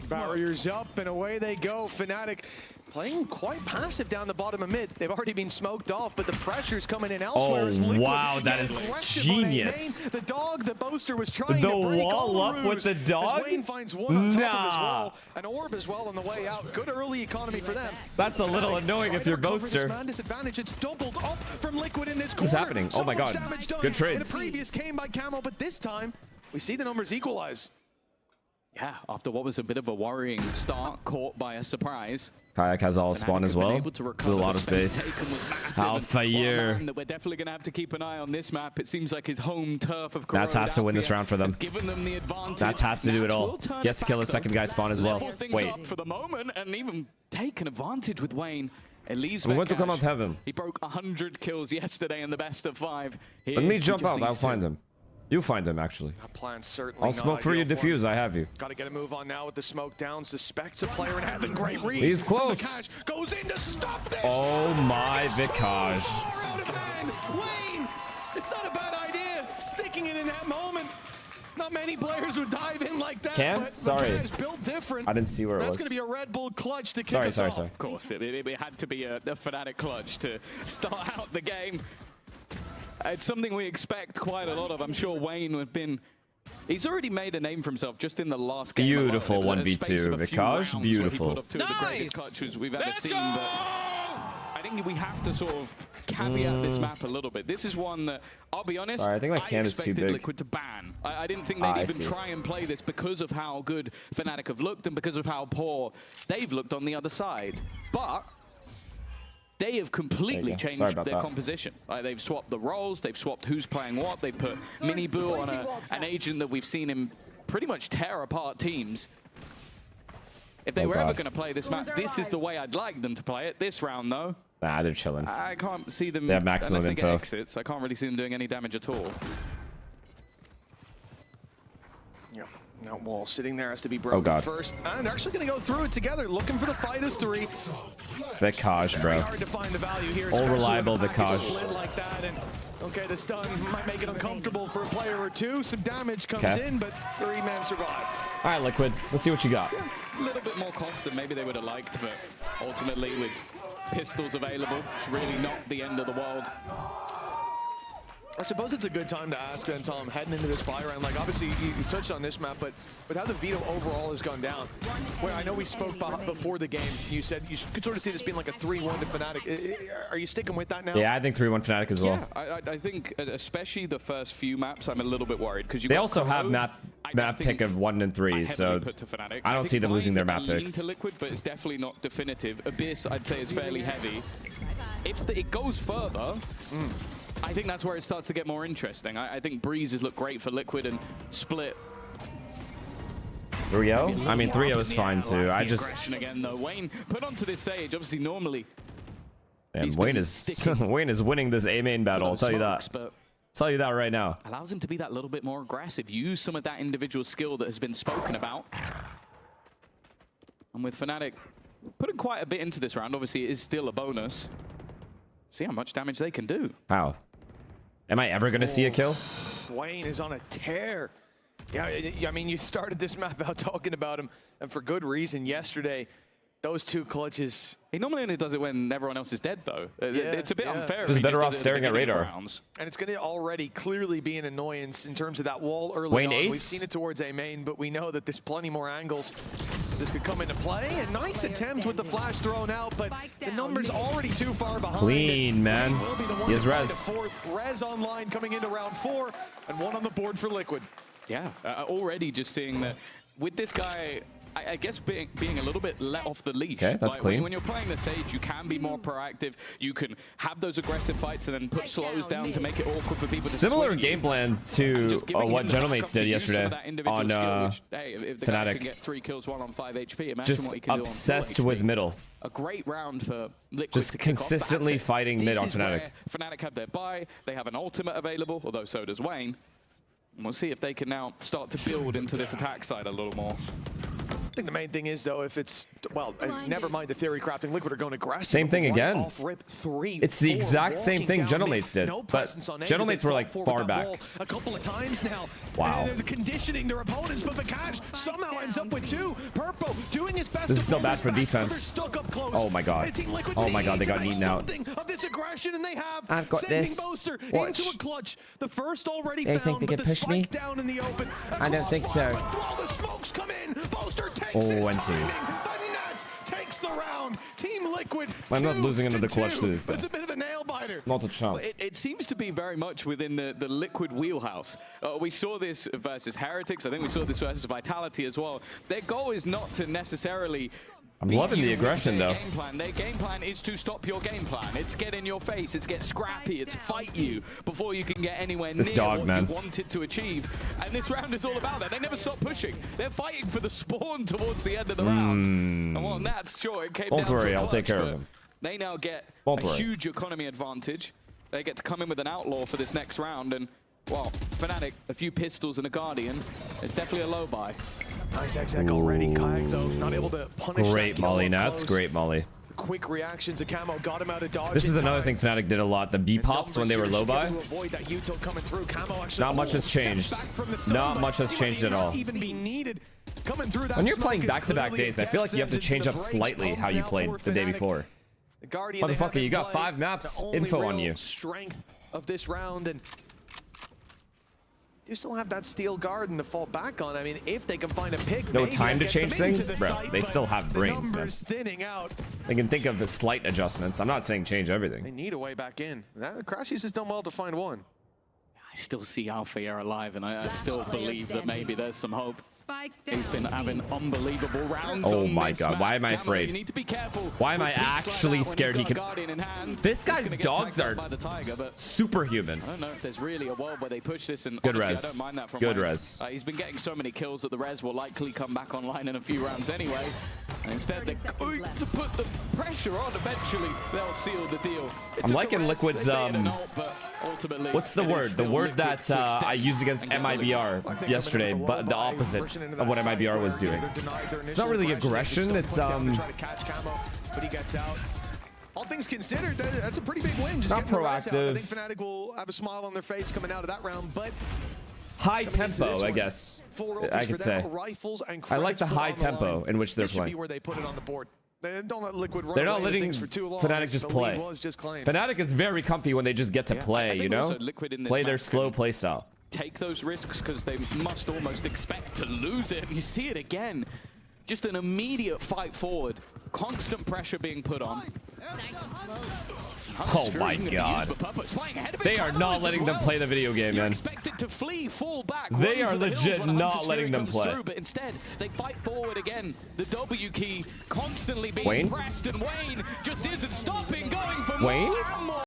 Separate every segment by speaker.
Speaker 1: Barriers up and away they go. Fnatic playing quite passive down the bottom of mid. They've already been smoked off, but the pressure's coming in elsewhere.
Speaker 2: Oh, wow, that is genius.
Speaker 1: The dog, the boaster was trying
Speaker 2: the
Speaker 1: to break
Speaker 2: wall up with the dog?
Speaker 1: Wayne finds one on top of his wall. An orb as well on the way out. Good early economy for them.
Speaker 2: That's a little annoying if you're Boaster.
Speaker 1: Disadvantage. It's doubled up from Liquid in this corner.
Speaker 2: What's happening? Oh my god. Good trades.
Speaker 1: In a previous game by Camo, but this time we see the numbers equalize.
Speaker 3: Yeah, after what was a bit of a worrying start, caught by a surprise.
Speaker 2: Kayak has all spawn as well. It's a lot of space. Alpha year.
Speaker 3: We're definitely going to have to keep an eye on this map. It seems like his home turf of Corona.
Speaker 2: That's has to win this round for them.
Speaker 3: Given them the advantage.
Speaker 2: That's has to do it all. He has to kill his second guy spawn as well. Wait.
Speaker 3: For the moment, and even take an advantage with Wayne. It leaves
Speaker 2: We want to come out have him.
Speaker 3: He broke 100 kills yesterday in the best of 5.
Speaker 2: Let me jump out. I'll find him. You find him, actually.
Speaker 1: That plan's certainly
Speaker 2: I'll smoke for you, defuse. I have you.
Speaker 1: Got to get a move on now with the smoke down. Suspects a player in heaven. Great read.
Speaker 2: He's close.
Speaker 1: Goes in to stop this.
Speaker 2: Oh my Vikaj.
Speaker 1: Wayne, it's not a bad idea. Sticking it in that moment. Not many players would dive in like that.
Speaker 2: Cam?
Speaker 1: But
Speaker 2: sorry.
Speaker 1: Built different.
Speaker 2: I didn't see where it was.
Speaker 1: That's going to be a Red Bull clutch to kick us off.
Speaker 2: Sorry.
Speaker 3: Of course, it had to be a Fnatic clutch to start out the game. It's something we expect quite a lot of. I'm sure Wayne would have been... He's already made a name for himself just in the last game.
Speaker 2: Beautiful 1v2, Vikaj. Beautiful.
Speaker 3: Two of the greatest clutches we've ever seen. But I think we have to sort of caveat this map a little bit. This is one that, I'll be honest,
Speaker 2: Sorry, I think my cam is too big.
Speaker 3: Liquid to ban. I didn't think they'd even try and play this because of how good Fnatic have looked and because of how poor they've looked on the other side. But they have completely changed their composition. They've swapped the roles, they've swapped who's playing what, they put Mini Boo on an agent that we've seen him pretty much tear apart teams. If they were ever going to play this map, this is the way I'd like them to play it. This round, though,
Speaker 2: nah, they're chilling.
Speaker 3: I can't see them,
Speaker 2: they have maximum
Speaker 3: unless they
Speaker 2: info.
Speaker 3: get exits, I can't really see them doing any damage at all.
Speaker 1: That wall sitting there has to be broken first. And they're actually going to go through it together, looking for the fight as 3.
Speaker 2: Vikaj, bro.
Speaker 1: Hard to find the value here.
Speaker 2: All reliable Vikaj.
Speaker 1: Like that, and okay, the stun might make it uncomfortable for a player or two. Some damage comes in, but 3 men survive.
Speaker 2: All right, Liquid. Let's see what you got.
Speaker 3: A little bit more cost than maybe they would have liked, but ultimately with pistols available, it's really not the end of the world.
Speaker 1: I suppose it's a good time to ask, and Tom, heading into this buy round, like obviously you touched on this map, but with how the veto overall has gone down, where I know we spoke before the game, you said you could sort of see this being like a 3-1 to Fnatic. Are you sticking with that now?
Speaker 2: Yeah, I think 3-1 Fnatic as well.
Speaker 3: Yeah, I think especially the first few maps, I'm a little bit worried because
Speaker 2: they also have map pick of 1 and 3, so I don't see them losing their map picks.
Speaker 3: To Liquid, but it's definitely not definitive. Abyss, I'd say, is fairly heavy. If it goes further. I think that's where it starts to get more interesting. I think Breezes look great for Liquid and Split.
Speaker 2: 3-0? I mean, 3-0 is fine too. I just...
Speaker 3: Aggression again, though. Wayne put onto this stage, obviously, normally...
Speaker 2: And Wayne is winning this A-main battle, I'll tell you that. I'll tell you that right now.
Speaker 3: Allows him to be that little bit more aggressive. Use some of that individual skill that has been spoken about. And with Fnatic putting quite a bit into this round, obviously it is still a bonus. See how much damage they can do.
Speaker 2: How? Am I ever going to see a kill?
Speaker 1: Wayne is on a tear. Yeah, I mean, you started this map out talking about him, and for good reason. Yesterday, those 2 clutches.
Speaker 3: He normally only does it when everyone else is dead, though. It's a bit unfair.
Speaker 2: Just better off staring at radar.
Speaker 1: And it's going to already clearly be an annoyance in terms of that wall early
Speaker 2: Wayne
Speaker 1: on.
Speaker 2: Ace?
Speaker 1: We've seen it towards A main, but we know that there's plenty more angles. This could come into play. A nice attempt with the flash thrown out, but the number's already too far behind.
Speaker 2: Clean, man.
Speaker 1: He
Speaker 2: has res.
Speaker 1: Res online coming into round 4, and 1 on the board for Liquid.
Speaker 3: Yeah, already just seeing that with this guy, I guess being a little bit let off the leash.
Speaker 2: Okay, that's clean.
Speaker 3: When you're playing the Sage, you can be more proactive. You can have those aggressive fights and then put slows down to make it awkward for people to
Speaker 2: similar game plan to what Gentlemates did yesterday on Fnatic.
Speaker 3: Can get 3 kills while on 5 HP. Imagine
Speaker 2: just
Speaker 3: what he can
Speaker 2: obsessed
Speaker 3: do on
Speaker 2: with middle.
Speaker 3: A great round for Liquid.
Speaker 2: Just consistently fighting mid on Fnatic.
Speaker 3: Fnatic have their buy. They have an ultimate available, although so does Wayne. And we'll see if they can now start to build into this attack side a little more.
Speaker 1: I think the main thing is, though, if it's, well, never mind the theory crafting, Liquid are going aggressive.
Speaker 2: Same thing again.
Speaker 1: Off rip, 3,
Speaker 2: it's the
Speaker 1: 4,
Speaker 2: exact same thing Gentlemates did,
Speaker 1: no
Speaker 2: but Gentlemates were like far back.
Speaker 1: A couple of times now.
Speaker 2: Wow.
Speaker 1: They're conditioning their opponents, but Vikash somehow ends up with 2. Purple doing his best.
Speaker 2: This is still bad for defense.
Speaker 1: Oh
Speaker 2: my god. Oh my god, they got eaten out.
Speaker 1: Of this aggression, and they have
Speaker 4: I've got this.
Speaker 1: Boaster
Speaker 4: Watch.
Speaker 1: into a clutch. The first already
Speaker 4: They
Speaker 1: found,
Speaker 4: think they
Speaker 1: but
Speaker 4: can
Speaker 1: the
Speaker 4: push me?
Speaker 1: spike down in the open.
Speaker 4: I don't think so.
Speaker 1: While the smokes come in, Boaster takes
Speaker 2: Oh,
Speaker 1: his
Speaker 2: NC.
Speaker 1: timing. The Nets takes the round. Team Liquid.
Speaker 2: I'm not losing another clutch to this guy.
Speaker 1: It's a bit of a nail biter.
Speaker 2: Not a chance.
Speaker 3: It seems to be very much within the Liquid wheelhouse. We saw this versus Heretics. I think we saw this versus Vitality as well. Their goal is not to necessarily...
Speaker 2: I'm loving the aggression, though.
Speaker 3: Their game plan is to stop your game plan. It's get in your face. It's get scrappy. It's fight you before you can get anywhere near what you wanted to achieve. And this round is all about that. They never stop pushing. They're fighting for the spawn towards the end of the round. And well, that's sure it came down to a clutch,
Speaker 2: I'll take care of them.
Speaker 3: They now get huge economy advantage. They get to come in with an outlaw for this next round. And, well, Fnatic, a few pistols and a Guardian. It's definitely a low buy.
Speaker 1: Nice exec already. Kayak, though, not able to punish
Speaker 2: Great molly, Nats. Great molly.
Speaker 1: Quick reaction to Camo, got him out of dodge.
Speaker 2: This is another thing Fnatic did a lot. The B pops when they were low buy. Not much has changed. Not much has changed at all. When you're playing back-to-back days, I feel like you have to change up slightly how you played the day before. Motherfucker, you got 5 maps info on you.
Speaker 1: Strength of this round, and you still have that steel garden to fall back on. I mean, if they can find a pick,
Speaker 2: no time to change things, bro. They still have brains, man. They can think of the slight adjustments. I'm not saying change everything.
Speaker 1: They need a way back in. Crashies has done well to find one.
Speaker 3: I still see Alfia alive, and I still believe that maybe there's some hope. He's been having unbelievable rounds.
Speaker 2: Oh my god, why am I afraid?
Speaker 3: You need to be careful.
Speaker 2: Why am I actually scared he can... This guy's dogs are superhuman.
Speaker 3: I don't know if there's really a world where they push this, and
Speaker 2: good
Speaker 3: honestly,
Speaker 2: res.
Speaker 3: I don't mind that from
Speaker 2: good res.
Speaker 3: He's been getting so many kills that the res will likely come back online in a few rounds anyway. And instead, they're going to put the pressure on. Eventually, they'll seal the deal.
Speaker 2: I'm liking Liquid's...
Speaker 3: Ultimately,
Speaker 2: what's the word? The word that I used against MIBR yesterday, but the opposite of what MIBR was doing. It's not really aggression, it's
Speaker 1: but he gets out. All things considered, that's a pretty big win. Just
Speaker 2: not proactive.
Speaker 1: I think Fnatic will have a smile on their face coming out of that round, but
Speaker 2: high tempo, I guess. I could say. I like the high tempo in which they're playing.
Speaker 1: Where they put it on the board. Don't let Liquid run.
Speaker 2: They're not letting Fnatic just play. Fnatic is very comfy when they just get to play, you know? Play their slow play style.
Speaker 3: Take those risks because they must almost expect to lose it. You see it again. Just an immediate fight forward. Constant pressure being put on.
Speaker 2: Oh my god. They are not letting them play the video game, man.
Speaker 3: To flee, fall back,
Speaker 2: they are legit not letting them play.
Speaker 3: But instead, they fight forward again. The W key constantly being pressed, and Wayne just isn't stopping, going for more and more.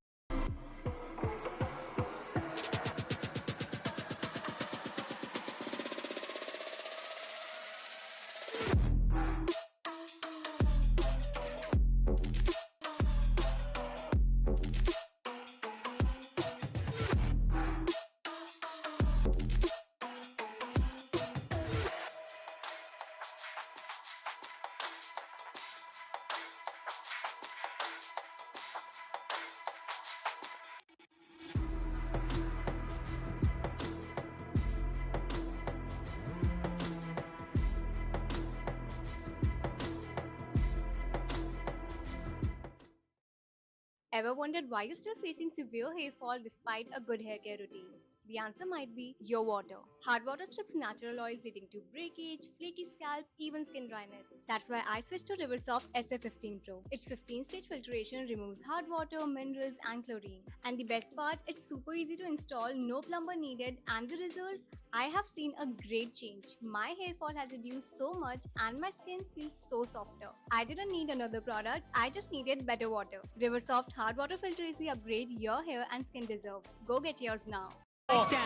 Speaker 5: Ever wondered why you're still facing severe hair fall despite a good hair care routine? The answer might be your water. Hard water strips natural oils leading to breakage, flaky scalp, even skin dryness. That's why I switched to Riversoft SF15 Pro. Its 15-stage filtration removes hard water, minerals, and chlorine. And the best part, it's super easy to install, no plumber needed, and the results? I have seen a great change. My hair fall has reduced so much and my skin feels so softer. I didn't need another product, I just needed better water. Riversoft hard water filter is the upgrade your hair and skin deserve. Go get yours now.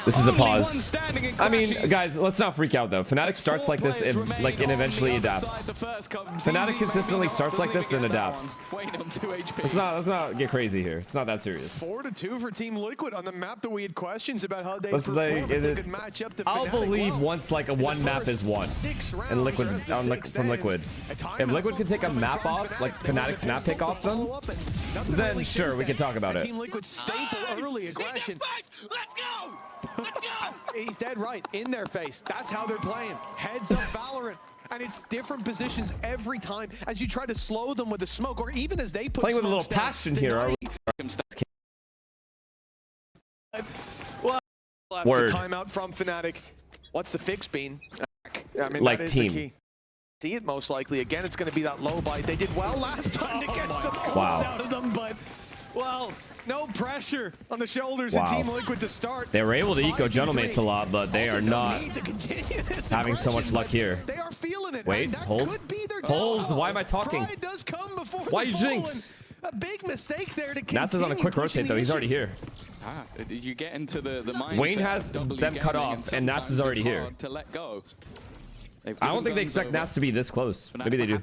Speaker 2: This is a pause. I mean, guys, let's not freak out though. Fnatic starts like this, and eventually adapts. Fnatic consistently starts like this, then adapts. Let's not get crazy here. It's not that serious.
Speaker 1: 4-2 for Team Liquid on the map that we had questions about how they perform. They could match up to Fnatic.
Speaker 2: I'll believe once like one map is won, and Liquid's from Liquid. If Liquid can take a map off, like Fnatic's map pick off them, then sure we can talk about it.
Speaker 1: Team Liquid staple early aggression.
Speaker 4: Let's go! Let's go!
Speaker 1: He's dead right. In their face. That's how they're playing. Heads up Valorant. And it's different positions every time as you try to slow them with the smoke, or even as they put
Speaker 2: playing with a little passion here. Are we?
Speaker 1: Well,
Speaker 2: Word.
Speaker 1: The timeout from Fnatic. What's the fix been? I mean,
Speaker 2: like
Speaker 1: that is
Speaker 2: team.
Speaker 1: the key. See it most likely. Again, it's going to be that low bite. They did well last time to get some goals out of them, but well, no pressure on the shoulders of Team Liquid to start.
Speaker 2: They were able to eco gentlemates a lot, but they are not having so much luck here.
Speaker 1: They are feeling it.
Speaker 2: Wait, hold. Hold. Why am I talking?
Speaker 1: Pride does come before
Speaker 2: Why you jinx?
Speaker 1: A big mistake there to
Speaker 2: Nats is on a quick rotate though. He's already here.
Speaker 3: You get into the mindset.
Speaker 2: Wayne has them cut off, and Nats is already here.
Speaker 3: To let go.
Speaker 2: I don't think they expect Nats to be this close. Maybe they do.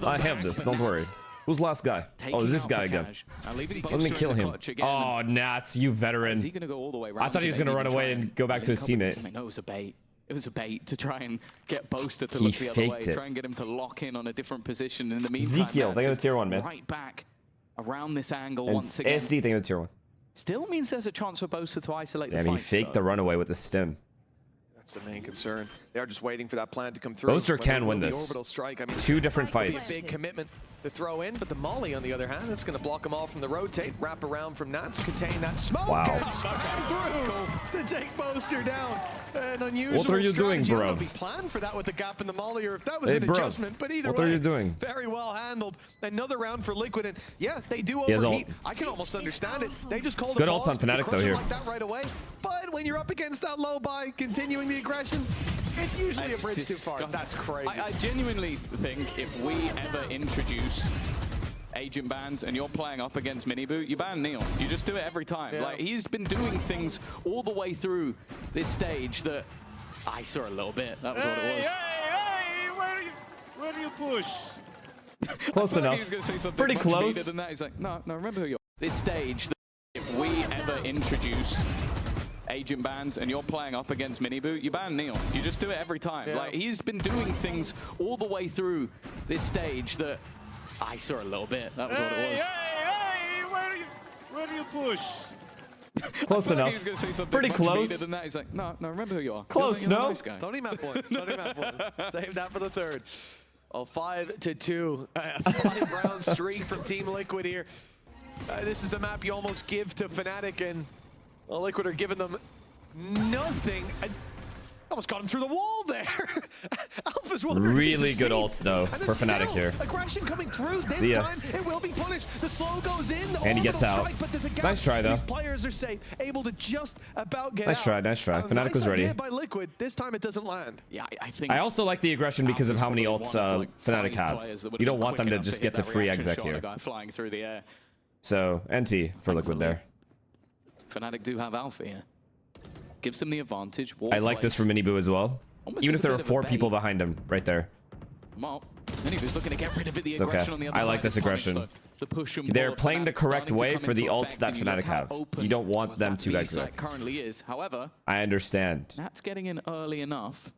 Speaker 2: I have this. Don't worry. Who's the last guy? Oh, this guy again. Let me kill him. Oh, Nats, you veteran. I thought he was going to run away and go back to his teammate.
Speaker 3: No, it was a bait. It was a bait to try and get Boaster to look the other way. Try and get him to lock in on a different position. In the meantime,
Speaker 2: Ezekiel, they got a tier 1, man.
Speaker 3: Right back around this angle
Speaker 2: and
Speaker 3: once again.
Speaker 2: SD, they got a tier 1.
Speaker 3: Still means there's a chance for Boaster to isolate the
Speaker 2: fight. I mean, he faked the runaway with the stim.
Speaker 1: That's the main concern. They are just waiting for that plan to come through.
Speaker 2: Boaster can win this.
Speaker 1: Orbital strike. I mean,
Speaker 2: 2 different fights.
Speaker 1: A big commitment to throw in, but the Molly, on the other hand, that's going to block them all from the rotate. Wrap around from Nats, contain that smoke, and through to take Boaster down. An unusual
Speaker 2: What are you doing, bro?
Speaker 1: I don't know if he planned for that with the gap in the Molly, or if that was an adjustment. But either way,
Speaker 2: what are you doing?
Speaker 1: Very well handled. Another round for Liquid, and yeah, they do overheat. I can almost understand it. They just call the
Speaker 2: good ults on Fnatic though here.
Speaker 1: Like that right away. But when you're up against that low buy, continuing the aggression, it's usually a bridge too far. That's crazy.
Speaker 3: I genuinely think if we ever introduce agent bans and you're playing up against Miniboo, you ban Neon. You just do it every time. Yeah. Like, he's been doing things all the way through this stage that I saw a little bit. That was what it was.
Speaker 4: Hey, where do you push?
Speaker 2: Close enough. Pretty close.
Speaker 3: Than that. He's like, no, remember who you're. This stage, if we ever introduce agent bans and you're playing up against Miniboo, you ban Neon. You just do it every time. Yeah. Like, he's been doing things all the way through this stage that I saw a little bit. That was what it was.
Speaker 4: Hey, where do you push?
Speaker 2: Close enough. Pretty close.
Speaker 3: Than that. He's like, no, remember who you are.
Speaker 2: Close, no.
Speaker 3: Nice guy.
Speaker 1: Tony map one. Save that for the third. Oh, 5-2. A 5-round streak from Team Liquid here. This is the map you almost give to Fnatic, and well, Liquid are giving them nothing. Almost got him through the wall there. Alpha's
Speaker 2: really good ults though for Fnatic here.
Speaker 1: Aggression coming through. This time it will be punished. The slow goes in.
Speaker 2: And he gets out. Nice try though.
Speaker 1: These players are safe, able to just about get
Speaker 2: nice try, nice try. Fnatic was ready.
Speaker 1: By Liquid. This time it doesn't land.
Speaker 3: Yeah, I think.
Speaker 2: I also like the aggression because of how many ults Fnatic have. You don't want them to just get to free exec here.
Speaker 3: Flying through the air.
Speaker 2: So NT for Liquid there.
Speaker 3: Fnatic do have Alpha here. Gives them the advantage.
Speaker 2: I like this for Miniboo as well. Even if there were 4 people behind him right there.
Speaker 3: Well, Miniboo's looking to get rid of it. The
Speaker 2: it's
Speaker 3: aggression
Speaker 2: okay.
Speaker 3: on the other
Speaker 2: I like
Speaker 3: side.
Speaker 2: this aggression. They're playing the correct way for the ults that Fnatic have. You don't want them to exec.
Speaker 3: Currently is. However,
Speaker 2: I understand.
Speaker 3: Nat's getting in early enough.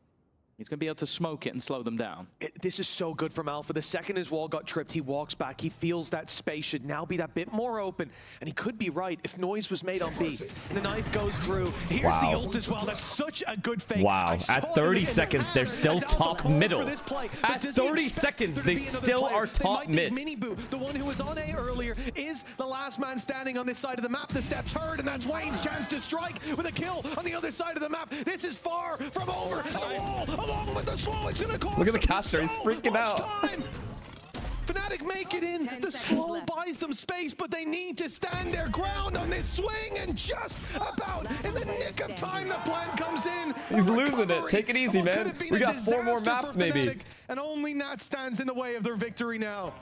Speaker 3: He's going to be able to smoke it and slow them down.
Speaker 1: This is so good from Alpha. The second his wall got tripped, he walks back. He feels that space should now be that bit more open. And he could be right if noise was made on B. And the knife goes through. Here's the ult as well. That's such a good fake.
Speaker 2: Wow. At 30 seconds, they're still top middle. At 30 seconds, they still are top mid.
Speaker 1: Miniboo, the one who was on A earlier, is the last man standing on this side of the map. The steps heard, and that's Wayne's chance to strike with a kill on the other side of the map. This is far from over. The wall, along with the slow, it's gonna cost.
Speaker 2: Look at the caster, he's freaking out.
Speaker 1: Fnatic make it in. The slow buys them space, but they need to stand their ground on this swing, and just about in the nick of time, the plan comes in.
Speaker 2: He's losing it. Take it easy, man. We got 4 more maps, maybe.
Speaker 1: And only Nat stands in the way of their victory now.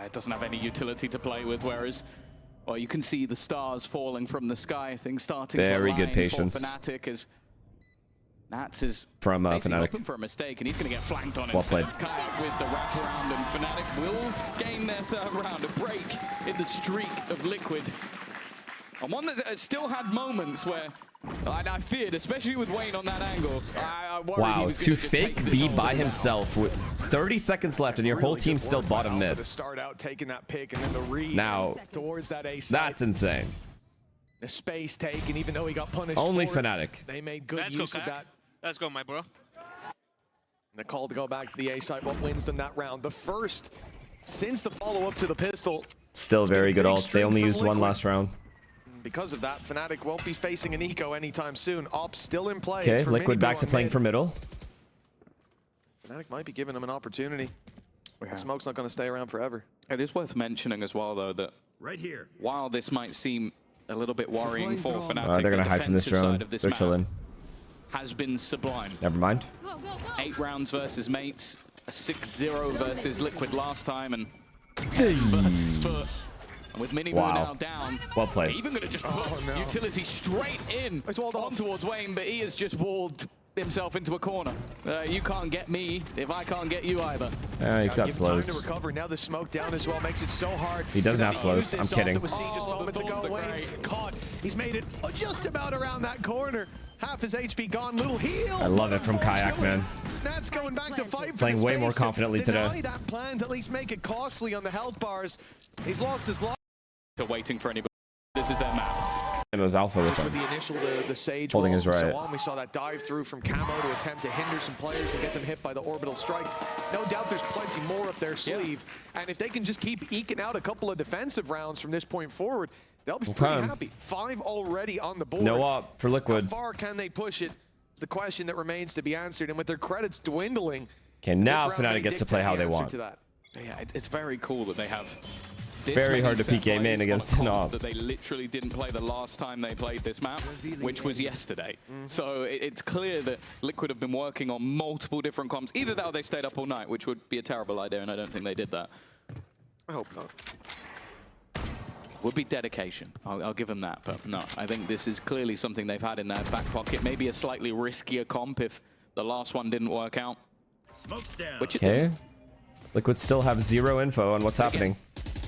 Speaker 3: It doesn't have any utility to play with, whereas Well, you can see the stars falling from the sky. Things starting
Speaker 2: very
Speaker 3: to
Speaker 2: good patience.
Speaker 3: Fnatic as Nats is
Speaker 2: from Fnatic.
Speaker 3: Open for a mistake, and he's going to get flanked on it.
Speaker 2: Well played.
Speaker 3: Kayak with the wraparound, and Fnatic will gain their third round. A break in the streak of Liquid. And one that still had moments where I feared, especially with Wayne on that angle. I worried he was
Speaker 2: to fake B by himself with 30 seconds left and your whole team still bottom mid.
Speaker 1: To start out taking that pick and then the read
Speaker 2: now
Speaker 1: towards that A side.
Speaker 2: That's insane.
Speaker 1: The space taken, even though he got punished.
Speaker 2: Only
Speaker 1: for
Speaker 2: Fnatic.
Speaker 1: It, they made good use of that.
Speaker 4: Let's go, my bro.
Speaker 1: The call to go back to the A side. What wins them that round? The first since the follow-up to the pistol.
Speaker 2: Still very good ults. They only used one last round.
Speaker 1: Because of that, Fnatic won't be facing an eco anytime soon. Ops still in play.
Speaker 2: Okay, Liquid back to playing for middle.
Speaker 1: Fnatic might be giving them an opportunity. The smoke's not going to stay around forever.
Speaker 3: It is worth mentioning as well, though, that while this might seem a little bit worrying for Fnatic,
Speaker 2: they're going to hide from this round. They're chilling.
Speaker 3: Has been sublime.
Speaker 2: Never mind.
Speaker 3: 8 rounds versus mates, a 6-0 versus Liquid last time, and with Mini Boo now down.
Speaker 2: Well played.
Speaker 3: Even going to just put utility straight in on towards Wayne, but he has just walled himself into a corner. You can't get me if I can't get you either.
Speaker 2: He's got slows.
Speaker 1: Time to recover. Now the smoke down as well makes it so hard.
Speaker 2: He doesn't have slows. I'm kidding.
Speaker 1: Caught. He's made it just about around that corner. Half his HP gone. Little heal.
Speaker 2: I love it from Kayak, man.
Speaker 1: That's going back to fight.
Speaker 2: Playing way more confidently today.
Speaker 1: That plan to at least make it costly on the health bars. He's lost his life.
Speaker 3: To waiting for anybody. This is their map.
Speaker 2: And it was Alpha with him.
Speaker 1: The initial, the Sage
Speaker 2: holding his right.
Speaker 1: So on. We saw that dive through from Camo to attempt to hinder some players and get them hit by the orbital strike. No doubt there's plenty more up their sleeve. And if they can just keep eking out a couple of defensive rounds from this point forward, they'll be pretty happy. 5 already on the board.
Speaker 2: No up for Liquid.
Speaker 1: How far can they push it? It's the question that remains to be answered. And with their credits dwindling,
Speaker 2: okay, now Fnatic gets to play how they want.
Speaker 3: Yeah, it's very cool that they have
Speaker 2: very hard to PK main against an op.
Speaker 3: That they literally didn't play the last time they played this map, which was yesterday. So it's clear that Liquid have been working on multiple different comps. Either that or they stayed up all night, which would be a terrible idea, and I don't think they did that.
Speaker 1: I hope not.
Speaker 3: Would be dedication. I'll give them that, but no. I think this is clearly something they've had in their back pocket. Maybe a slightly riskier comp if the last one didn't work out.
Speaker 4: Smoke's down.
Speaker 3: Which it
Speaker 2: Okay.
Speaker 3: did.
Speaker 2: Liquid still have 0 info on what's happening.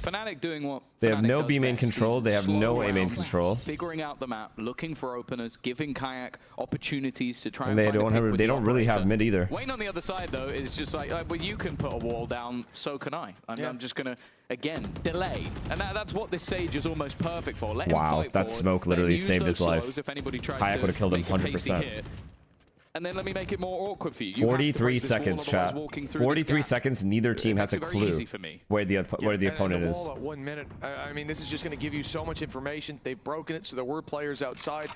Speaker 3: Fnatic doing what
Speaker 2: they have no
Speaker 3: does
Speaker 2: B main
Speaker 3: best.
Speaker 2: control. They have no A main control.
Speaker 3: Figuring out the map, looking for openers, giving Kayak opportunities to try and
Speaker 2: they
Speaker 3: find
Speaker 2: don't have. They don't really have mid either.
Speaker 3: Wayne on the other side though is just like, well, you can put a wall down, so can I. I'm just gonna again delay, and that's what this Sage is almost perfect for. Let him fight
Speaker 2: that
Speaker 3: forward,
Speaker 2: smoke literally saved his life.
Speaker 3: If anybody tries
Speaker 2: Kayak would have killed him
Speaker 3: make a pacey
Speaker 2: 100%.
Speaker 3: hit, and then let me make it more awkward for you.
Speaker 2: 43 seconds, chat. 43 seconds. Neither team has a clue where the opponent is.
Speaker 1: At 1 minute. I mean, this is just going to give you so much information. They've broken it, so there were players outside.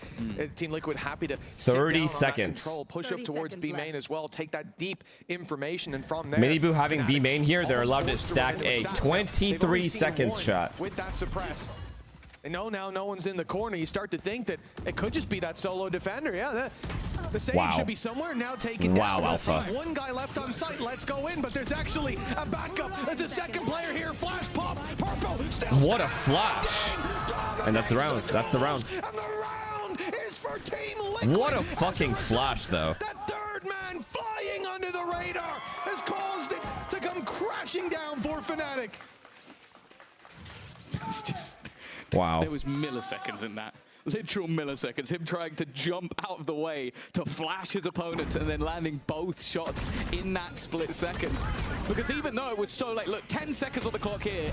Speaker 1: Team Liquid happy to
Speaker 2: 30 seconds.
Speaker 1: Control, push up towards B main as well. Take that deep information, and from there.
Speaker 2: Mini Boo having B main here, they're allowed to stack A. 23 seconds, chat.
Speaker 1: With that suppress. And now no one's in the corner. You start to think that it could just be that solo defender. Yeah, the Sage should be somewhere now taking down.
Speaker 2: Alpha.
Speaker 1: One guy left on site. Let's go in, but there's actually a backup. There's a second player here. Flash pop. Purple.
Speaker 2: What a flash. And that's the round. That's the round.
Speaker 1: And the round is for Team Liquid.
Speaker 2: What a fucking flash, though.
Speaker 1: That third man flying under the radar has caused it to come crashing down for Fnatic.
Speaker 3: It's just...
Speaker 2: Wow.
Speaker 3: There was milliseconds in that. Literal milliseconds. Him trying to jump out of the way to flash his opponents and then landing both shots in that split second. Because even though it was so late, look, 10 seconds on the clock here,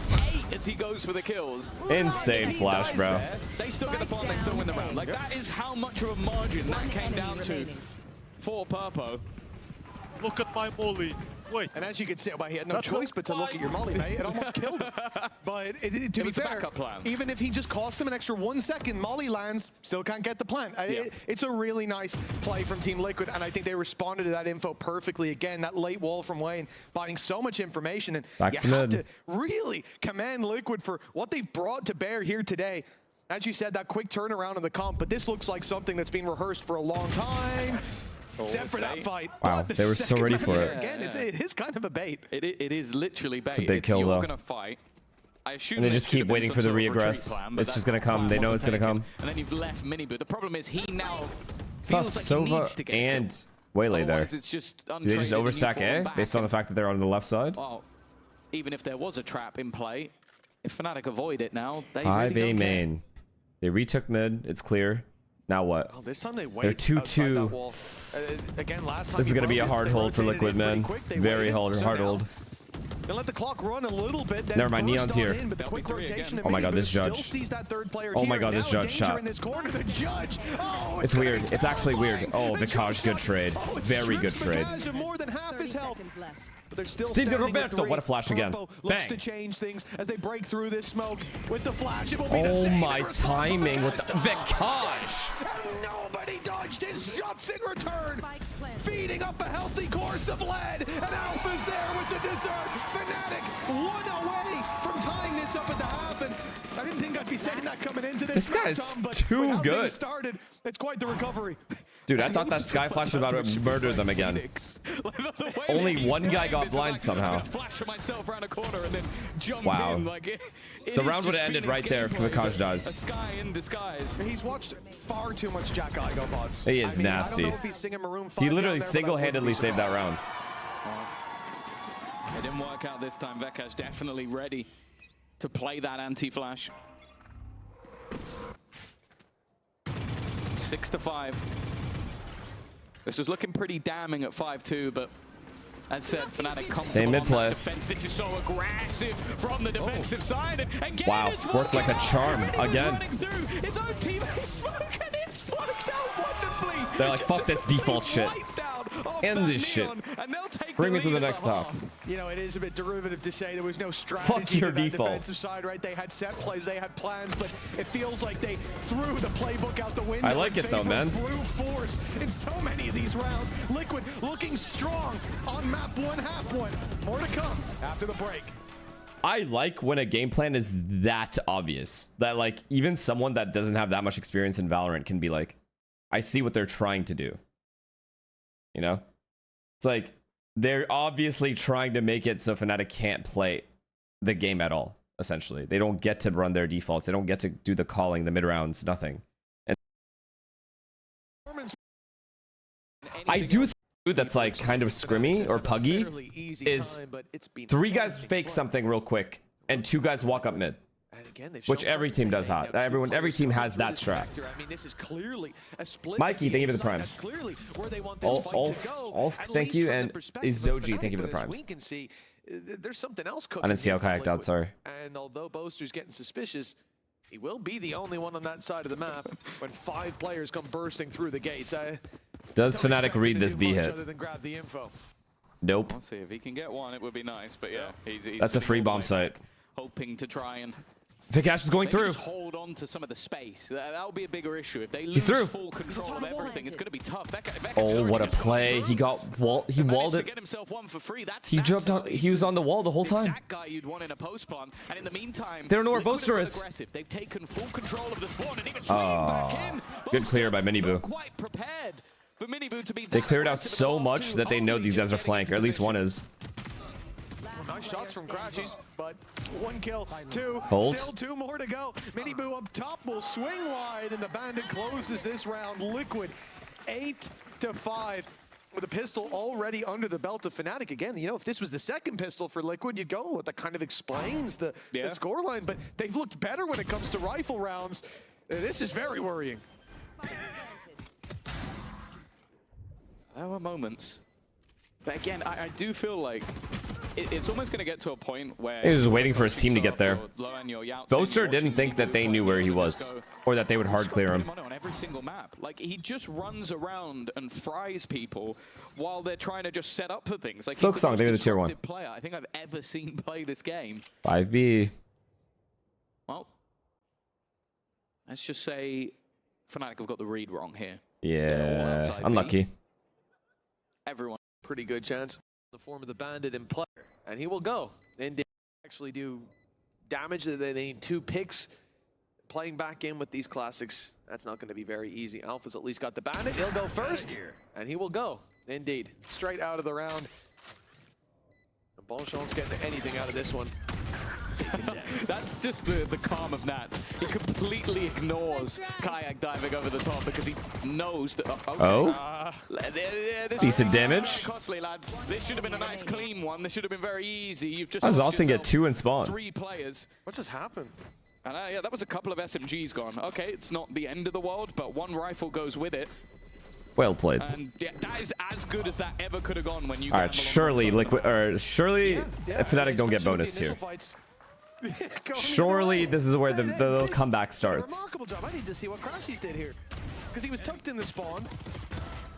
Speaker 3: 8 as he goes for the kills.
Speaker 2: Insane flash, bro.
Speaker 3: They still get the bomb, they still win the round. Like, that is how much of a margin that came down to for Purpo.
Speaker 4: Look at my molly. Wait.
Speaker 1: And as you can see, well, he had no choice but to look at your molly, mate. It almost killed him. But to be fair, even if he just cost him an extra 1 second, molly lands, still can't get the plant. It's a really nice play from Team Liquid, and I think they responded to that info perfectly. Again, that late wall from Wayne, buying so much information, and you have to really commend Liquid for what they've brought to bear here today. As you said, that quick turnaround in the comp, but this looks like something that's been rehearsed for a long time. Except for that fight.
Speaker 2: Wow, they were so ready for it.
Speaker 1: Again, it is kind of a bait.
Speaker 3: It is literally bait.
Speaker 2: It's a big kill, though.
Speaker 3: You're going to fight. I assume
Speaker 2: and they just keep waiting for the re-aggress. It's just gonna come. They know it's gonna come.
Speaker 3: And then you've left Minibu. The problem is he now
Speaker 2: Saw
Speaker 3: feels like
Speaker 2: Sova
Speaker 3: he needs to get
Speaker 2: and Waylay there.
Speaker 3: It's just
Speaker 2: Do they just overstack A based on the fact that they're on the left side?
Speaker 3: Well, even if there was a trap in play, if Fnatic avoid it now, they
Speaker 2: 5A
Speaker 3: really don't
Speaker 2: main.
Speaker 3: care.
Speaker 2: They retook mid. It's clear. Now what?
Speaker 1: Oh, this time they wait.
Speaker 2: They're 2-2.
Speaker 1: Again, last time
Speaker 2: This is gonna be a hard hold for Liquid, man. Very hard hold.
Speaker 1: They let the clock run a little bit.
Speaker 2: Never mind, Neon's here.
Speaker 1: In, but the quick rotation
Speaker 2: Oh my god, this judge. Oh my god, this judge shot. It's weird. It's actually weird. Oh, Vikaj, good trade. Very good trade.
Speaker 5: More than half his health.
Speaker 1: But they're still
Speaker 2: Steve Roberto, what a flash again.
Speaker 1: Looks
Speaker 2: Bang.
Speaker 1: to change things as they break through this smoke with the flash. It will be
Speaker 2: Oh
Speaker 1: the
Speaker 2: my timing with the Vikaj.
Speaker 1: And nobody dodged his shots in return. Feeding up a healthy course of lead. And Alpha's there with the dessert. Fnatic 1 away from tying this up at the half. And I didn't think I'd be saying that coming into this.
Speaker 2: This guy's
Speaker 1: Tom, but
Speaker 2: too
Speaker 1: with how
Speaker 2: good.
Speaker 1: things started, it's quite the recovery.
Speaker 2: Dude, I thought that Sky Flash was about to murder them again. Only one guy got blind somehow. Wow. The round would have ended right there if Vikaj dies.
Speaker 3: A sky in disguise.
Speaker 1: He's watched far too much Jack Igo VODs.
Speaker 2: He is nasty.
Speaker 1: I don't know if he's singing Maroon 5
Speaker 2: He literally
Speaker 1: down there, but I
Speaker 2: single-handedly
Speaker 1: wouldn't be
Speaker 2: saved that round.
Speaker 3: It didn't work out this time. Vikaj definitely ready to play that anti-flash. 6-5. This was looking pretty damning at 5-2, but as said, Fnatic comfortable
Speaker 2: mid
Speaker 3: on
Speaker 2: play.
Speaker 3: that defense. This is so aggressive from the defensive side. And again,
Speaker 2: Wow,
Speaker 3: it's
Speaker 2: worked like a charm again.
Speaker 3: Running through its own teammate smoke, and it's smoked out wonderfully.
Speaker 2: They're like, fuck this default shit. End this shit. Bring me to the next top.
Speaker 1: You know, it is a bit derivative to say there was no strategy
Speaker 2: Fuck your
Speaker 1: to that
Speaker 2: default.
Speaker 1: defensive side, right? They had set plays, they had plans, but it feels like they threw the playbook out the window.
Speaker 2: I like it though, man.
Speaker 1: Brute force in so many of these rounds. Liquid looking strong on map 1/2-1. More to come after the break.
Speaker 2: I like when a game plan is that obvious. That like even someone that doesn't have that much experience in Valorant can be like, I see what they're trying to do. You know? It's like they're obviously trying to make it so Fnatic can't play the game at all, essentially. They don't get to run their defaults. They don't get to do the calling, the mid rounds, nothing. And I do think that's like kind of scrimmy or puggy is 3 guys fake something real quick and 2 guys walk up mid. Which every team does hot. Every team has that strat.
Speaker 1: I mean, this is clearly a split.
Speaker 2: Mikey, thank you for the prime.
Speaker 1: That's clearly where they want this fight to go.
Speaker 2: Ulf, thank you, and Izoji, thank you for the primes.
Speaker 1: We can see there's something else cooking.
Speaker 2: I didn't see how kayaked out, sorry.
Speaker 1: And although Boaster's getting suspicious, he will be the only one on that side of the map when 5 players come bursting through the gates.
Speaker 2: Does Fnatic read this B hit?
Speaker 1: Other than grab the info.
Speaker 2: Nope.
Speaker 3: Let's see if he can get one. It would be nice, but yeah, he's
Speaker 2: That's a free bomb site.
Speaker 3: hoping to try and
Speaker 2: Vikaj is going through.
Speaker 3: just hold on to some of the space. That would be a bigger issue if they lose
Speaker 2: through.
Speaker 3: full control of everything. It's going to be tough.
Speaker 2: Oh, what a play! He got he walled it.
Speaker 3: Get himself one for free.
Speaker 2: He jumped on. He was on the wall the whole time.
Speaker 3: Exact guy you'd want in a post plan, and in the meantime,
Speaker 2: They don't know where
Speaker 3: Liquid
Speaker 2: Boaster
Speaker 3: have
Speaker 2: is.
Speaker 3: got aggressive. They've taken full control of the spawn and even swinging back in.
Speaker 2: Good clear by Minibu.
Speaker 3: Not quite prepared for Minibu to be.
Speaker 2: They
Speaker 3: that
Speaker 2: cleared out
Speaker 3: aggressive
Speaker 2: so
Speaker 3: in the last
Speaker 2: much
Speaker 3: two.
Speaker 2: that they know
Speaker 3: Only
Speaker 2: these
Speaker 3: just
Speaker 2: guys are
Speaker 3: getting
Speaker 2: flanked, or
Speaker 3: into
Speaker 2: at least one
Speaker 3: position.
Speaker 2: is.
Speaker 1: Nice shots from Crashies, but 1 kill, 2.
Speaker 2: Hold.
Speaker 1: Still 2 more to go. Minibu up top will swing wide, and the Bandit closes this round. Liquid 8-5 with a pistol already under the belt of Fnatic. Again, you know, if this was the second pistol for Liquid, you'd go, that kind of explains the scoreline, but they've looked better when it comes to rifle rounds. This is very worrying.
Speaker 3: There were moments. But again, I do feel like it's almost going to get to a point where...
Speaker 2: He was just waiting for his team to get there. Boaster didn't think that they knew where he was, or that they would hard clear him.
Speaker 3: On every single map. Like, he just runs around and fries people while they're trying to just set up for things. Like,
Speaker 2: Silk
Speaker 3: he's
Speaker 2: Song,
Speaker 3: the
Speaker 2: they
Speaker 3: most
Speaker 2: were the tier 1.
Speaker 3: disruptive player I think I've ever seen play this game.
Speaker 2: 5B.
Speaker 3: Well, let's just say Fnatic have got the read wrong here.
Speaker 2: Yeah, unlucky.
Speaker 3: Everyone.
Speaker 1: Pretty good chance. The form of the Bandit in play, and he will go. And they actually do damage. They need 2 picks. Playing back in with these classics, that's not going to be very easy. Alpha's at least got the Bandit. He'll go first, and he will go. Indeed, straight out of the round. Bonchon's getting anything out of this one.
Speaker 3: That's just the calm of Nats. He completely ignores kayak diving over the top because he knows that.
Speaker 2: Decent damage.
Speaker 3: Costly, lads. This should have been a nice clean one. This should have been very easy. You've just.
Speaker 2: How does Austin get 2 in spawn?
Speaker 3: 3 players.
Speaker 1: What just happened?
Speaker 3: And yeah, that was a couple of SMGs gone. Okay, it's not the end of the world, but 1 rifle goes with it.
Speaker 2: Well played.
Speaker 3: And yeah, that is as good as that ever could have gone when you.
Speaker 2: All right, surely Fnatic don't get bonus here. Surely this is where the little comeback starts.
Speaker 1: Remarkable job. I need to see what Crashies did here, because he was tucked in the spawn.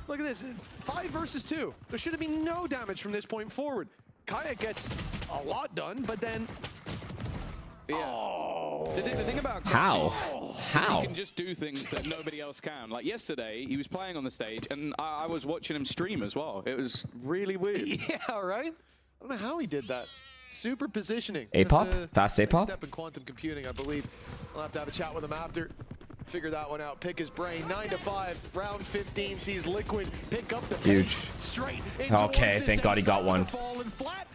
Speaker 1: Look at this, 5 versus 2. There should have been no damage from this point forward. Kayak gets a lot done, but then.
Speaker 3: Yeah.
Speaker 1: Oh.
Speaker 3: The thing about
Speaker 2: How?
Speaker 3: How? He can just do things that nobody else can. Like yesterday, he was playing on the stage, and I was watching him stream as well. It was really weird.
Speaker 1: Yeah, right? I don't know how he did that. Super positioning.
Speaker 2: A-pop? Fast A-pop?
Speaker 1: Step in quantum computing, I believe. I'll have to have a chat with him after. Figure that one out. Pick his brain. 9-5. Round 15 sees Liquid pick up the
Speaker 2: huge.
Speaker 1: Straight.
Speaker 2: Okay, thank God he got one.
Speaker 1: Falling flat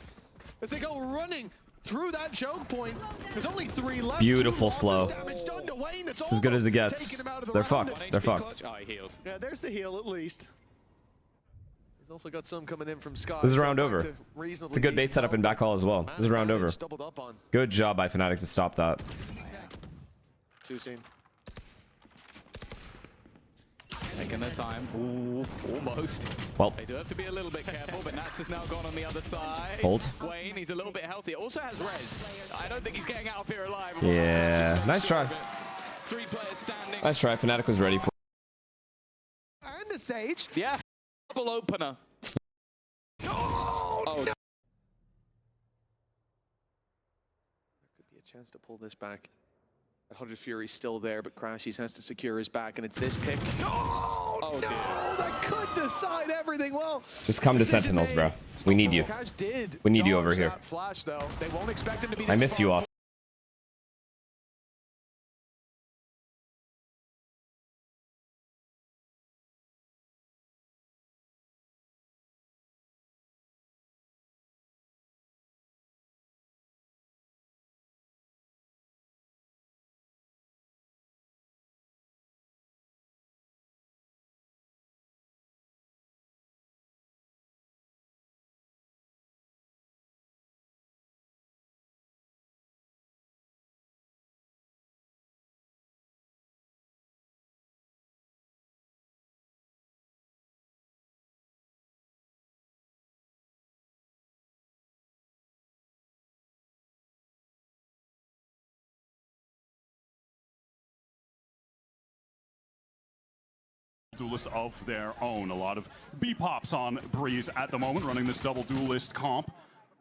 Speaker 1: as they go running through that choke point. There's only 3 left.
Speaker 2: Beautiful slow. It's as good as it gets. They're fucked. They're fucked.
Speaker 3: Oh, he healed.
Speaker 1: Yeah, there's the heal at least. He's also got some coming in from Scott.
Speaker 2: This is round over. It's a good bait setup in back hall as well. This is round over. Good job by Fnatic to stop that.
Speaker 1: 2 scene.
Speaker 3: Taking their time. Ooh, almost.
Speaker 2: Well,
Speaker 3: they do have to be a little bit careful, but Nats has now gone on the other side.
Speaker 2: Hold.
Speaker 3: Wayne, he's a little bit healthy. Also has res. I don't think he's getting out of here alive.
Speaker 2: Yeah, nice try.
Speaker 3: 3 players standing.
Speaker 2: Nice try. Fnatic was ready for.
Speaker 1: And the Sage.
Speaker 3: Yeah. Double opener.
Speaker 1: Oh, no. There could be a chance to pull this back. 100 Fury's still there, but Crashies has to secure his back, and it's this pick. Oh, no! That could decide everything. Well,
Speaker 2: just come to Sentinels, bro. We need you. We need you over here.
Speaker 1: Flash, though. They won't expect him to be.
Speaker 2: I miss you, Austin.
Speaker 6: Duelist of their own. A lot of B-pops on Breeze at the moment, running this double duelist comp.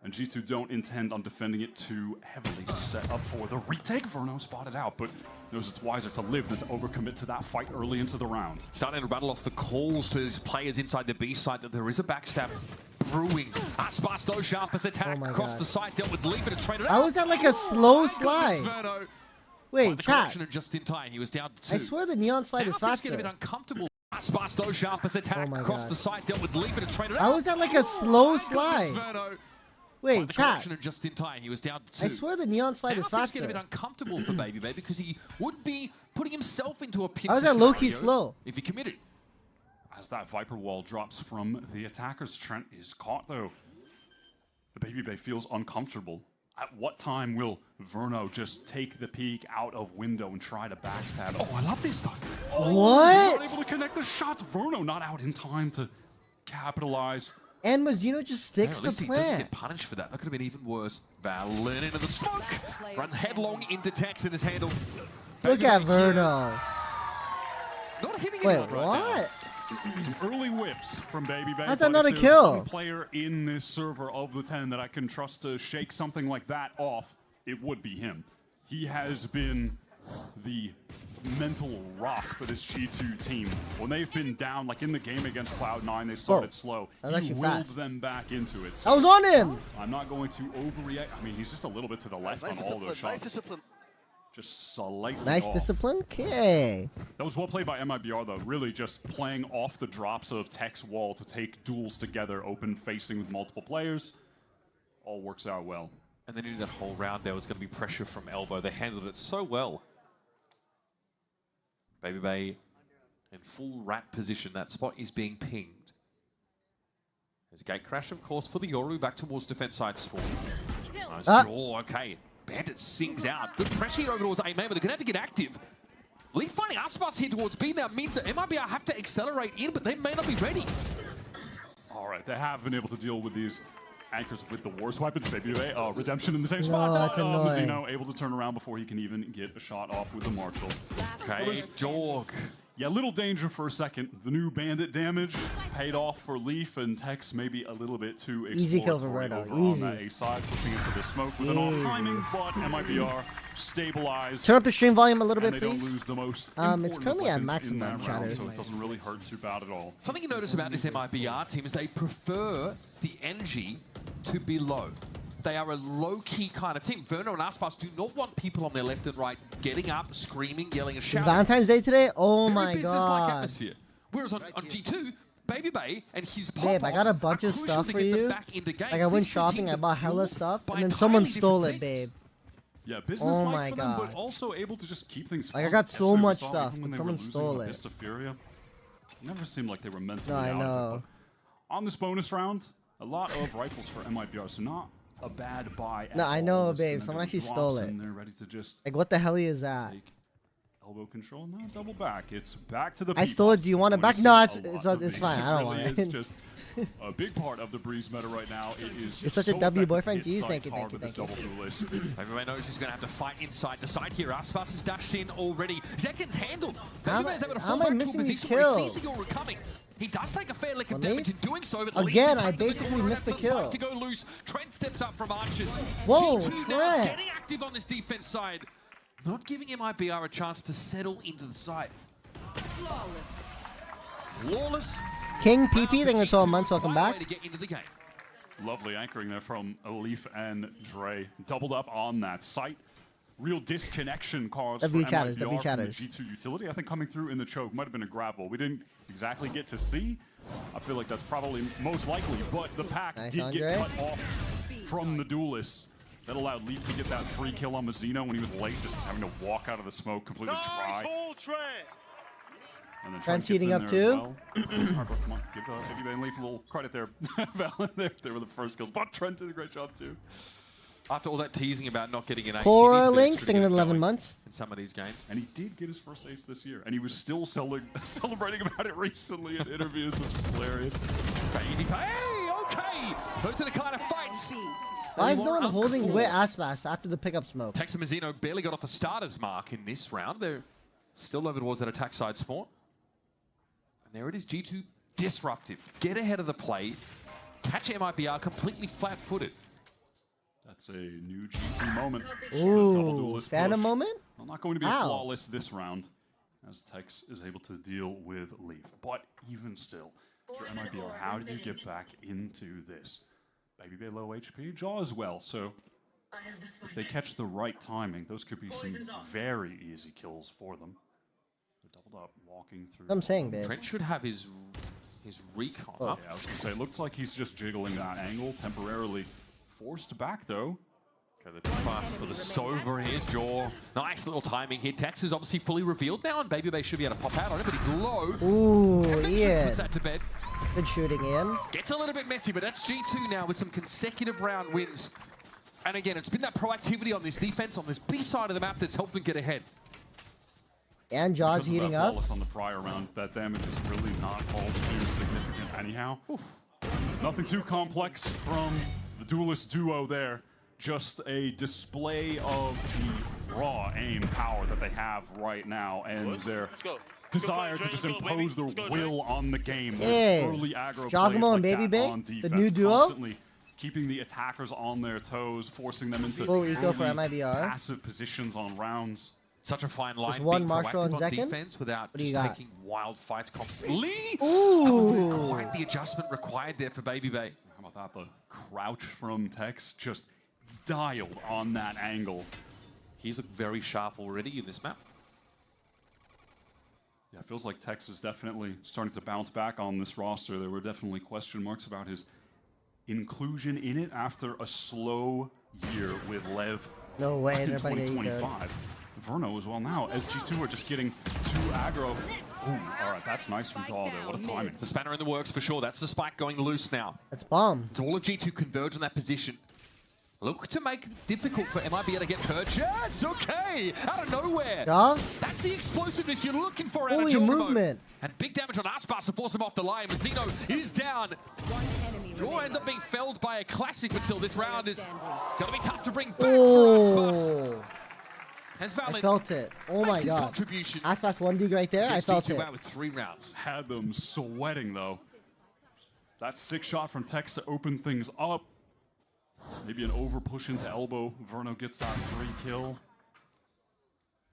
Speaker 6: And G2 don't intend on defending it too heavily to set up for the retake. Verno spotted out, but knows it's wiser to live than to overcommit to that fight early into the round.
Speaker 7: Starting to rattle off the calls to his players inside the B side that there is a backstab brewing. Aspas, though, sharpest attack across the side, dealt with Leap and traded.
Speaker 8: How was that like a slow slide? Wait, chat.
Speaker 7: Just in time, he was down to 2.
Speaker 8: I swear the neon slide is faster.
Speaker 7: It's going to be uncomfortable. Aspas, though, sharpest attack across the side, dealt with Leap and traded.
Speaker 8: How was that like a slow slide? Wait, chat.
Speaker 7: Just in time, he was down to 2.
Speaker 8: I swear the neon slide is faster.
Speaker 7: It's going to be uncomfortable for Baby Bay because he would be putting himself into a pinch.
Speaker 8: How was that low-key slow?
Speaker 7: If he committed.
Speaker 6: As that Viper wall drops from the attackers, Trent is caught though. The Baby Bay feels uncomfortable. At what time will Verno just take the peek out of window and try to backstab? Oh, I love this though.
Speaker 8: What?
Speaker 6: He's not able to connect the shots. Verno not out in time to capitalize.
Speaker 8: And Mazzino just sticks the
Speaker 7: He doesn't
Speaker 8: plan.
Speaker 7: get punished for that. That could have been even worse. Valen into the smoke. Runs headlong into Tex and is handled.
Speaker 8: Look at Verno.
Speaker 7: Not hitting
Speaker 8: Wait,
Speaker 7: anyone right
Speaker 8: what?
Speaker 6: Some early whips from Baby Bay.
Speaker 8: How's that not a
Speaker 6: there's
Speaker 8: kill?
Speaker 6: one player in this server of the 10 that I can trust to shake something like that off, it would be him. He has been the mental rock for this G2 team. When they've been down, like in the game against Cloud9, they started slow. He willed them back into it. So
Speaker 8: I was on him!
Speaker 6: I'm not going to overreact. I mean, he's just a little bit to the left on all those shots. Nice discipline. Just slightly
Speaker 8: Nice
Speaker 6: off.
Speaker 8: discipline? Okay.
Speaker 6: That was well played by MIBR though, really just playing off the drops of Tech's wall to take duels together, open facing with multiple players. All works out well.
Speaker 7: And then in that whole round, there was going to be pressure from elbow. They handled it so well. Baby Bay in full rat position. That spot is being pinged. There's gate crash, of course, for the Yoru back towards defense side spawn. Nice draw. Okay. Bandit sings out. Good pressure here over towards A main, but they're going to have to get active. Leaf finding Aspas here towards B now means that MIBR have to accelerate in, but they may not be ready.
Speaker 6: All right, they have been able to deal with these anchors with the worst weapons. Baby Bay, redemption in the same spot.
Speaker 8: That's annoying.
Speaker 6: Mazzino able to turn around before he can even get a shot off with the Marshall.
Speaker 7: Okay, Jorg.
Speaker 6: Yeah, little danger for a second. The new bandit damage paid off for Leaf, and Tex maybe a little bit too
Speaker 8: easy kill for
Speaker 6: exploratory
Speaker 8: Verno.
Speaker 6: over
Speaker 8: Easy.
Speaker 6: on that A side, pushing into the smoke with an off timing, but MIBR stabilized.
Speaker 8: Turn up the stream volume a little
Speaker 6: and
Speaker 8: bit,
Speaker 6: they don't
Speaker 8: please.
Speaker 6: lose the most
Speaker 8: It's
Speaker 6: important
Speaker 8: currently at
Speaker 6: weapons in
Speaker 8: maximum,
Speaker 6: that round,
Speaker 8: chatter.
Speaker 6: so it doesn't really hurt too bad at all.
Speaker 7: Something you notice about this MIBR team is they prefer the NG to be low. They are a low-key kind of team. Verno and Aspas do not want people on their left and right getting up, screaming, yelling, and
Speaker 8: Is
Speaker 7: shouting.
Speaker 8: Valentine's Day today? Oh my
Speaker 7: business-like
Speaker 8: god.
Speaker 7: atmosphere. Whereas on G2, Baby Bay and his
Speaker 8: Babe, I got a bunch of stuff for you. Like I went shopping, I bought hella stuff, and then someone stole it, babe.
Speaker 6: Yeah, business like
Speaker 8: my
Speaker 6: for them, but
Speaker 8: God.
Speaker 6: also able to just keep things
Speaker 8: Like, I
Speaker 6: fun.
Speaker 8: got so
Speaker 6: Yesterday we
Speaker 8: much
Speaker 6: saw
Speaker 8: stuff,
Speaker 6: even when
Speaker 8: but
Speaker 6: they were
Speaker 8: someone
Speaker 6: losing
Speaker 8: stole
Speaker 6: the
Speaker 8: it.
Speaker 6: Fist of Furia, it never seemed like they were mentally
Speaker 8: No, I
Speaker 6: out of it,
Speaker 8: know.
Speaker 6: but on this bonus round, a lot of rifles for MIBR, so not a bad buy at
Speaker 8: No, I know,
Speaker 6: all. This
Speaker 8: babe.
Speaker 6: Fnatic
Speaker 8: Someone actually
Speaker 6: drops
Speaker 8: stole it.
Speaker 6: and they're ready to just
Speaker 8: Like, what the hell is that?
Speaker 6: take elbow control. No, double back. It's back to the
Speaker 8: I stole it. Do you want it back?
Speaker 6: Bonus
Speaker 8: No,
Speaker 6: is
Speaker 8: it's-
Speaker 6: a
Speaker 8: it's-
Speaker 6: lot of
Speaker 8: it's
Speaker 6: these.
Speaker 8: fine. I don't
Speaker 6: really
Speaker 8: want
Speaker 6: is
Speaker 8: it.
Speaker 6: just a big part of the Breeze meta right now. It is
Speaker 8: You're such a
Speaker 6: so
Speaker 8: W
Speaker 6: effective
Speaker 8: boyfriend.
Speaker 6: to hit
Speaker 8: Jeez,
Speaker 6: sites
Speaker 8: thank you,
Speaker 6: hard
Speaker 8: thank you,
Speaker 6: with this
Speaker 8: thank you.
Speaker 6: double duelist.
Speaker 7: Everyone knows he's going to have to fight inside the side here. Aspas is dashed in already. Zekin's handled.
Speaker 8: How
Speaker 7: Baby Bay's able to
Speaker 8: how
Speaker 7: fall
Speaker 8: am I
Speaker 7: back to a
Speaker 8: missing these
Speaker 7: position where he
Speaker 8: kills?
Speaker 7: sees the Yoru coming. He does take a fair lick of
Speaker 8: Well,
Speaker 7: damage in doing so, but
Speaker 8: again,
Speaker 7: Leaf
Speaker 8: I
Speaker 7: is taking
Speaker 8: basically
Speaker 7: Yoru
Speaker 8: missed the
Speaker 7: out for spike
Speaker 8: kill.
Speaker 7: to go loose. Trent steps up from Archers.
Speaker 8: Whoa,
Speaker 7: G2 now
Speaker 8: Trent.
Speaker 7: getting active on this defense side. Not giving MIBR a chance to settle into the side. Flawless.
Speaker 8: King PP, thank you for 12 months. Welcome
Speaker 7: Quite a way
Speaker 8: back.
Speaker 7: to get into the game.
Speaker 6: Lovely anchoring there from Leaf and Dre. Doubled up on that site. Real disconnection caused
Speaker 8: W
Speaker 6: for
Speaker 8: chatters,
Speaker 6: MIBR
Speaker 8: W
Speaker 6: from the
Speaker 8: chatters.
Speaker 6: G2 utility. I think coming through in the choke might have been a gravel. We didn't exactly get to see. I feel like that's probably most likely, but the pack
Speaker 8: Nice,
Speaker 6: did
Speaker 8: Andre.
Speaker 6: get cut off from the duelists. That allowed Leaf to get that free kill on Mazzino when he was late, just having to walk out of the smoke completely dry.
Speaker 4: Hold Trent.
Speaker 6: And then
Speaker 8: Trent's
Speaker 6: Trent gets
Speaker 8: heating
Speaker 6: in
Speaker 8: up
Speaker 6: there as
Speaker 8: too.
Speaker 6: well. All right, bro, come on, give Baby Bay and Leaf a little credit there. Val, they were the first kills, but Trent did a great job too.
Speaker 7: After all that teasing about not getting an ace,
Speaker 8: Cora
Speaker 7: he needs to
Speaker 8: Link,
Speaker 7: get
Speaker 8: sticking at
Speaker 7: it
Speaker 8: 11
Speaker 7: going
Speaker 8: months.
Speaker 7: in some of these games.
Speaker 6: And he did get his first ace this year, and he was still celebrating about it recently in interviews, which is hilarious.
Speaker 7: Baby Bay, okay! Those are the kind of fights.
Speaker 8: Why is no
Speaker 7: Anymore
Speaker 8: one holding
Speaker 7: uncool.
Speaker 8: wet Aspas after the pickup smoke?
Speaker 7: Tex and Mazzino barely got off the starter's mark in this round. They're still over towards that attack side spawn. And there it is, G2 disruptive. Get ahead of the play. Catch MIBR completely flat-footed.
Speaker 6: That's a new GT moment.
Speaker 8: Ooh,
Speaker 6: Double duelist
Speaker 8: Phantom
Speaker 6: push.
Speaker 8: moment?
Speaker 6: Well, not going to be
Speaker 8: Ow.
Speaker 6: flawless this round, as Tex is able to deal with Leaf. But even still, for MIBR, how do you get back into this? Baby Bay low HP, Jaw as well, so if they catch the right timing, those could be some very easy kills for them. They're doubled up, walking through.
Speaker 8: I'm saying, babe.
Speaker 7: Trent should have his recon up.
Speaker 6: Yeah, I was going to say, it looks like he's just jiggling that angle temporarily. Forced back, though.
Speaker 7: Okay, the pass for the Sova. Here's Jaw. Nice little timing here. Tex is obviously fully revealed now, and Baby Bay should be able to pop out on it, but he's low.
Speaker 8: Ooh,
Speaker 7: Eventually
Speaker 8: Ian.
Speaker 7: puts that to bed.
Speaker 8: Good shooting, Ian.
Speaker 7: Gets a little bit messy, but that's G2 now with some consecutive round wins. And again, it's been that proactivity on this defense, on this B side of the map, that's helped them get ahead.
Speaker 8: And Jaw's
Speaker 6: Because of
Speaker 8: heating
Speaker 6: that
Speaker 8: up.
Speaker 6: flawless on the prior round, that damage is really not all too significant anyhow. Nothing too complex from the duelist duo there. Just a display of the raw aim power that they have right now and their desire to just impose their will on the game.
Speaker 8: Hey,
Speaker 6: Early aggro
Speaker 8: Giacomo
Speaker 6: plays like
Speaker 8: and Baby
Speaker 6: that
Speaker 8: Bay,
Speaker 6: on
Speaker 8: the
Speaker 6: defense,
Speaker 8: new duo?
Speaker 6: constantly keeping the attackers on their toes, forcing them into
Speaker 8: Full eco for
Speaker 6: early
Speaker 8: MIBR.
Speaker 6: passive positions on rounds.
Speaker 7: Such a fine line,
Speaker 8: Just one
Speaker 7: being
Speaker 8: Marshall
Speaker 7: proactive
Speaker 8: and
Speaker 7: on
Speaker 8: Zekin?
Speaker 7: defense without
Speaker 8: What do you
Speaker 7: just
Speaker 8: got?
Speaker 7: taking wild fights constantly.
Speaker 8: Ooh.
Speaker 7: Quite the adjustment required there for Baby Bay.
Speaker 6: How about that? The crouch from Tex just dialed on that angle.
Speaker 7: He's looked very sharp already in this map.
Speaker 6: Yeah, it feels like Tex is definitely starting to bounce back on this roster. There were definitely question marks about his inclusion in it after a slow year with Lev.
Speaker 8: No way,
Speaker 6: In
Speaker 8: they're about to get
Speaker 6: 2025. Verno as well now, as G2 are just getting too aggro. Ooh, all right, that's nice from Jaw there. What a timing.
Speaker 7: The spanner in the works for sure. That's the spike going loose now.
Speaker 8: That's bomb.
Speaker 7: It's all of G2 converge on that position. Look to make it difficult for MIBR to get purchased. Okay, out of nowhere.
Speaker 8: Yeah?
Speaker 7: That's the explosiveness you're looking for out
Speaker 8: Holy
Speaker 7: of Jaw.
Speaker 8: movement.
Speaker 7: And big damage on Aspas to force him off the line. But Zeno is down. Jaw ends up being felled by a classic until this round is going to be tough to bring back for Aspas. As
Speaker 8: I
Speaker 7: Valorant
Speaker 8: felt it. Oh my god.
Speaker 7: Contribution.
Speaker 8: Aspas 1 dig right there. I felt
Speaker 7: G2
Speaker 8: it.
Speaker 7: out with 3 rounds.
Speaker 6: Had them sweating though. That stick shot from Tex to open things up. Maybe an over push into elbow. Verno gets that free kill.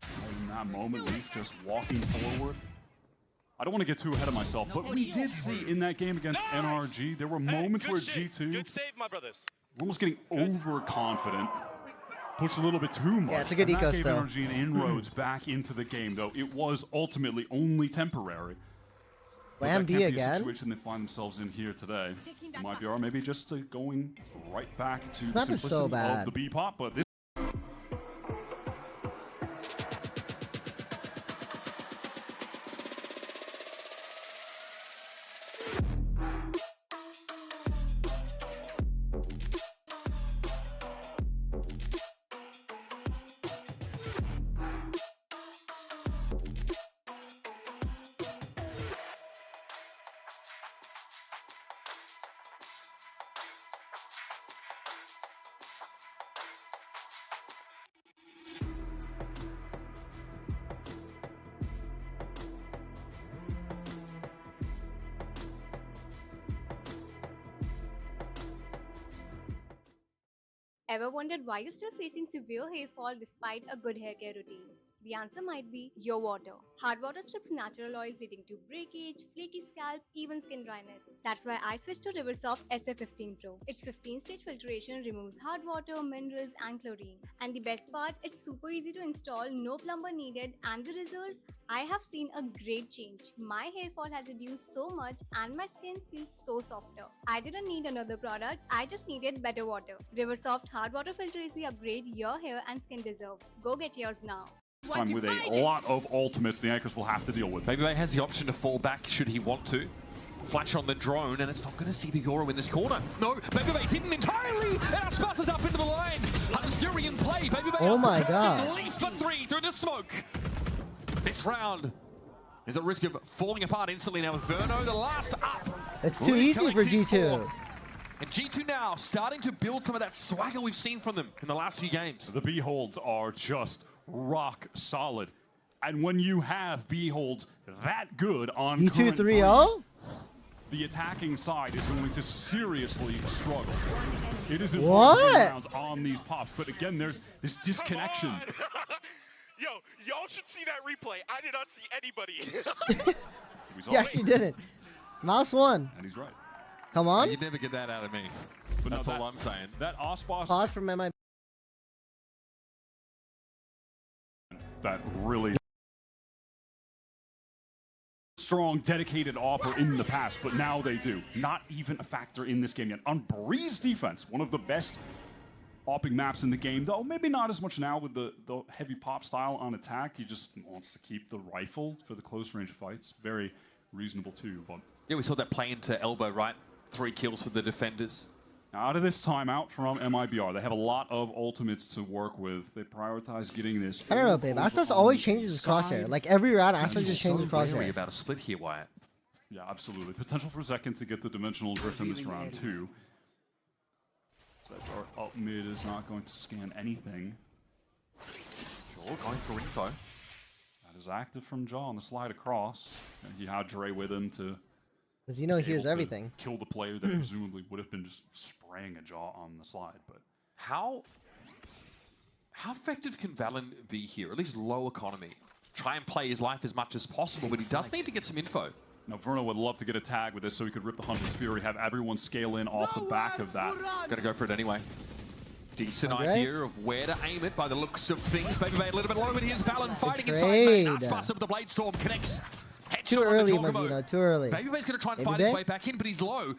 Speaker 6: In that moment, Leaf just walking forward. I don't want to get too ahead of myself, but we did see in that game against NRG, there were moments where G2
Speaker 4: Good save, my brothers.
Speaker 6: were almost getting overconfident. Pushed a little bit too much.
Speaker 8: Yeah, it's a good
Speaker 6: and
Speaker 8: eco
Speaker 6: that gave
Speaker 8: still.
Speaker 6: energy and inroads back into the game, though it was ultimately only temporary. But
Speaker 8: Lamb
Speaker 6: that
Speaker 8: B
Speaker 6: can't be a
Speaker 8: again.
Speaker 6: situation they find themselves in here today. MIBR maybe just going right back to the
Speaker 8: This map is
Speaker 6: simplicity
Speaker 8: so
Speaker 6: of
Speaker 8: bad.
Speaker 6: the B pop, but this.
Speaker 5: Ever wondered why you're still facing severe hair fall despite a good hair care routine? The answer might be your water. Hard water strips natural oils leading to breakage, flaky scalp, even skin dryness. That's why I switched to Riversoft SF15 Pro. Its 15-stage filtration removes hard water, minerals, and chlorine. And the best part, it's super easy to install, no plumber needed, and the results? I have seen a great change. My hair fall has reduced so much and my skin feels so softer. I didn't need another product, I just needed better water. Riversoft hard water filter is the upgrade your hair and skin deserve. Go get yours now.
Speaker 6: Time with a lot of ultimates the Anchors will have to deal with.
Speaker 7: Baby has the option to fall back should he want to. Flash on the drone, and it's not going to see the Euro in this corner. No, Babyface hidden entirely, and Aspas up into the line. Hunter's Fury in play. Babyface
Speaker 8: oh my god.
Speaker 7: Leaf for 3 through the smoke. This round is at risk of falling apart instantly now with Verno, the last up.
Speaker 8: It's too easy for G2.
Speaker 7: And G2 now starting to build some of that swagger we've seen from them in the last few games.
Speaker 6: The B-holds are just rock solid. And when you have B-holds that good on
Speaker 8: G2
Speaker 6: current
Speaker 8: 3-0?
Speaker 6: breeze, the attacking side is going to seriously struggle. It is
Speaker 8: What?
Speaker 6: rounds on these pops, but again, there's this disconnection.
Speaker 4: Yo, y'all should see that replay. I did not see anybody.
Speaker 8: Yeah, she didn't. Mouse won.
Speaker 6: And he's right.
Speaker 8: Come on.
Speaker 7: You'd never get that out of me.
Speaker 6: But
Speaker 7: That's
Speaker 6: no,
Speaker 7: all I'm saying.
Speaker 6: That Aspas,
Speaker 8: Pause from MI.
Speaker 6: that really strong, dedicated opper in the past, but now they do. Not even a factor in this game yet. On Breeze defense, one of the best opping maps in the game, though maybe not as much now with the heavy pop style on attack. He just wants to keep the rifle for the close range fights. Very reasonable too, but
Speaker 7: Yeah, we saw that play into elbow, right? 3 kills for the defenders.
Speaker 6: out of this timeout from MIBR, they have a lot of ultimates to work with. They prioritize getting this.
Speaker 8: I don't know, babe. Aspas always changes his crosshair. Like every round, Aspas just changes
Speaker 7: Worry
Speaker 8: crosshair.
Speaker 7: about a split here, Wyatt.
Speaker 6: Yeah, absolutely. Potential for Second to get the dimensional drift in this round too. So our up mid is not going to scan anything.
Speaker 7: Sure, going for info.
Speaker 6: That is active from Jaw on the slide across. And he had Dre with him to
Speaker 8: Because you know he
Speaker 6: able
Speaker 8: hears
Speaker 6: to
Speaker 8: everything.
Speaker 6: kill the player that presumably would have been just spraying a Jaw on the slide. But
Speaker 7: How effective can Valen be here? At least low economy. Try and play his life as much as possible, but he does need to get some info.
Speaker 6: now Verno would love to get a tag with this so he could rip the Hunter's Fury, have everyone scale in off the back of that.
Speaker 7: Gotta go for it anyway. Decent
Speaker 8: Okay.
Speaker 7: idea of where to aim it by the looks of things. Baby Bay a little bit low, but here's Valen fighting inside
Speaker 8: trade.
Speaker 7: main. Aspas with the Blade Storm connects.
Speaker 8: Too
Speaker 7: Headshot on
Speaker 8: early,
Speaker 7: the Jorgamo.
Speaker 8: Magino. Too early.
Speaker 7: Baby Bay's gonna try and
Speaker 8: Baby
Speaker 7: fight his
Speaker 8: Bay?
Speaker 7: way back in, but he's low.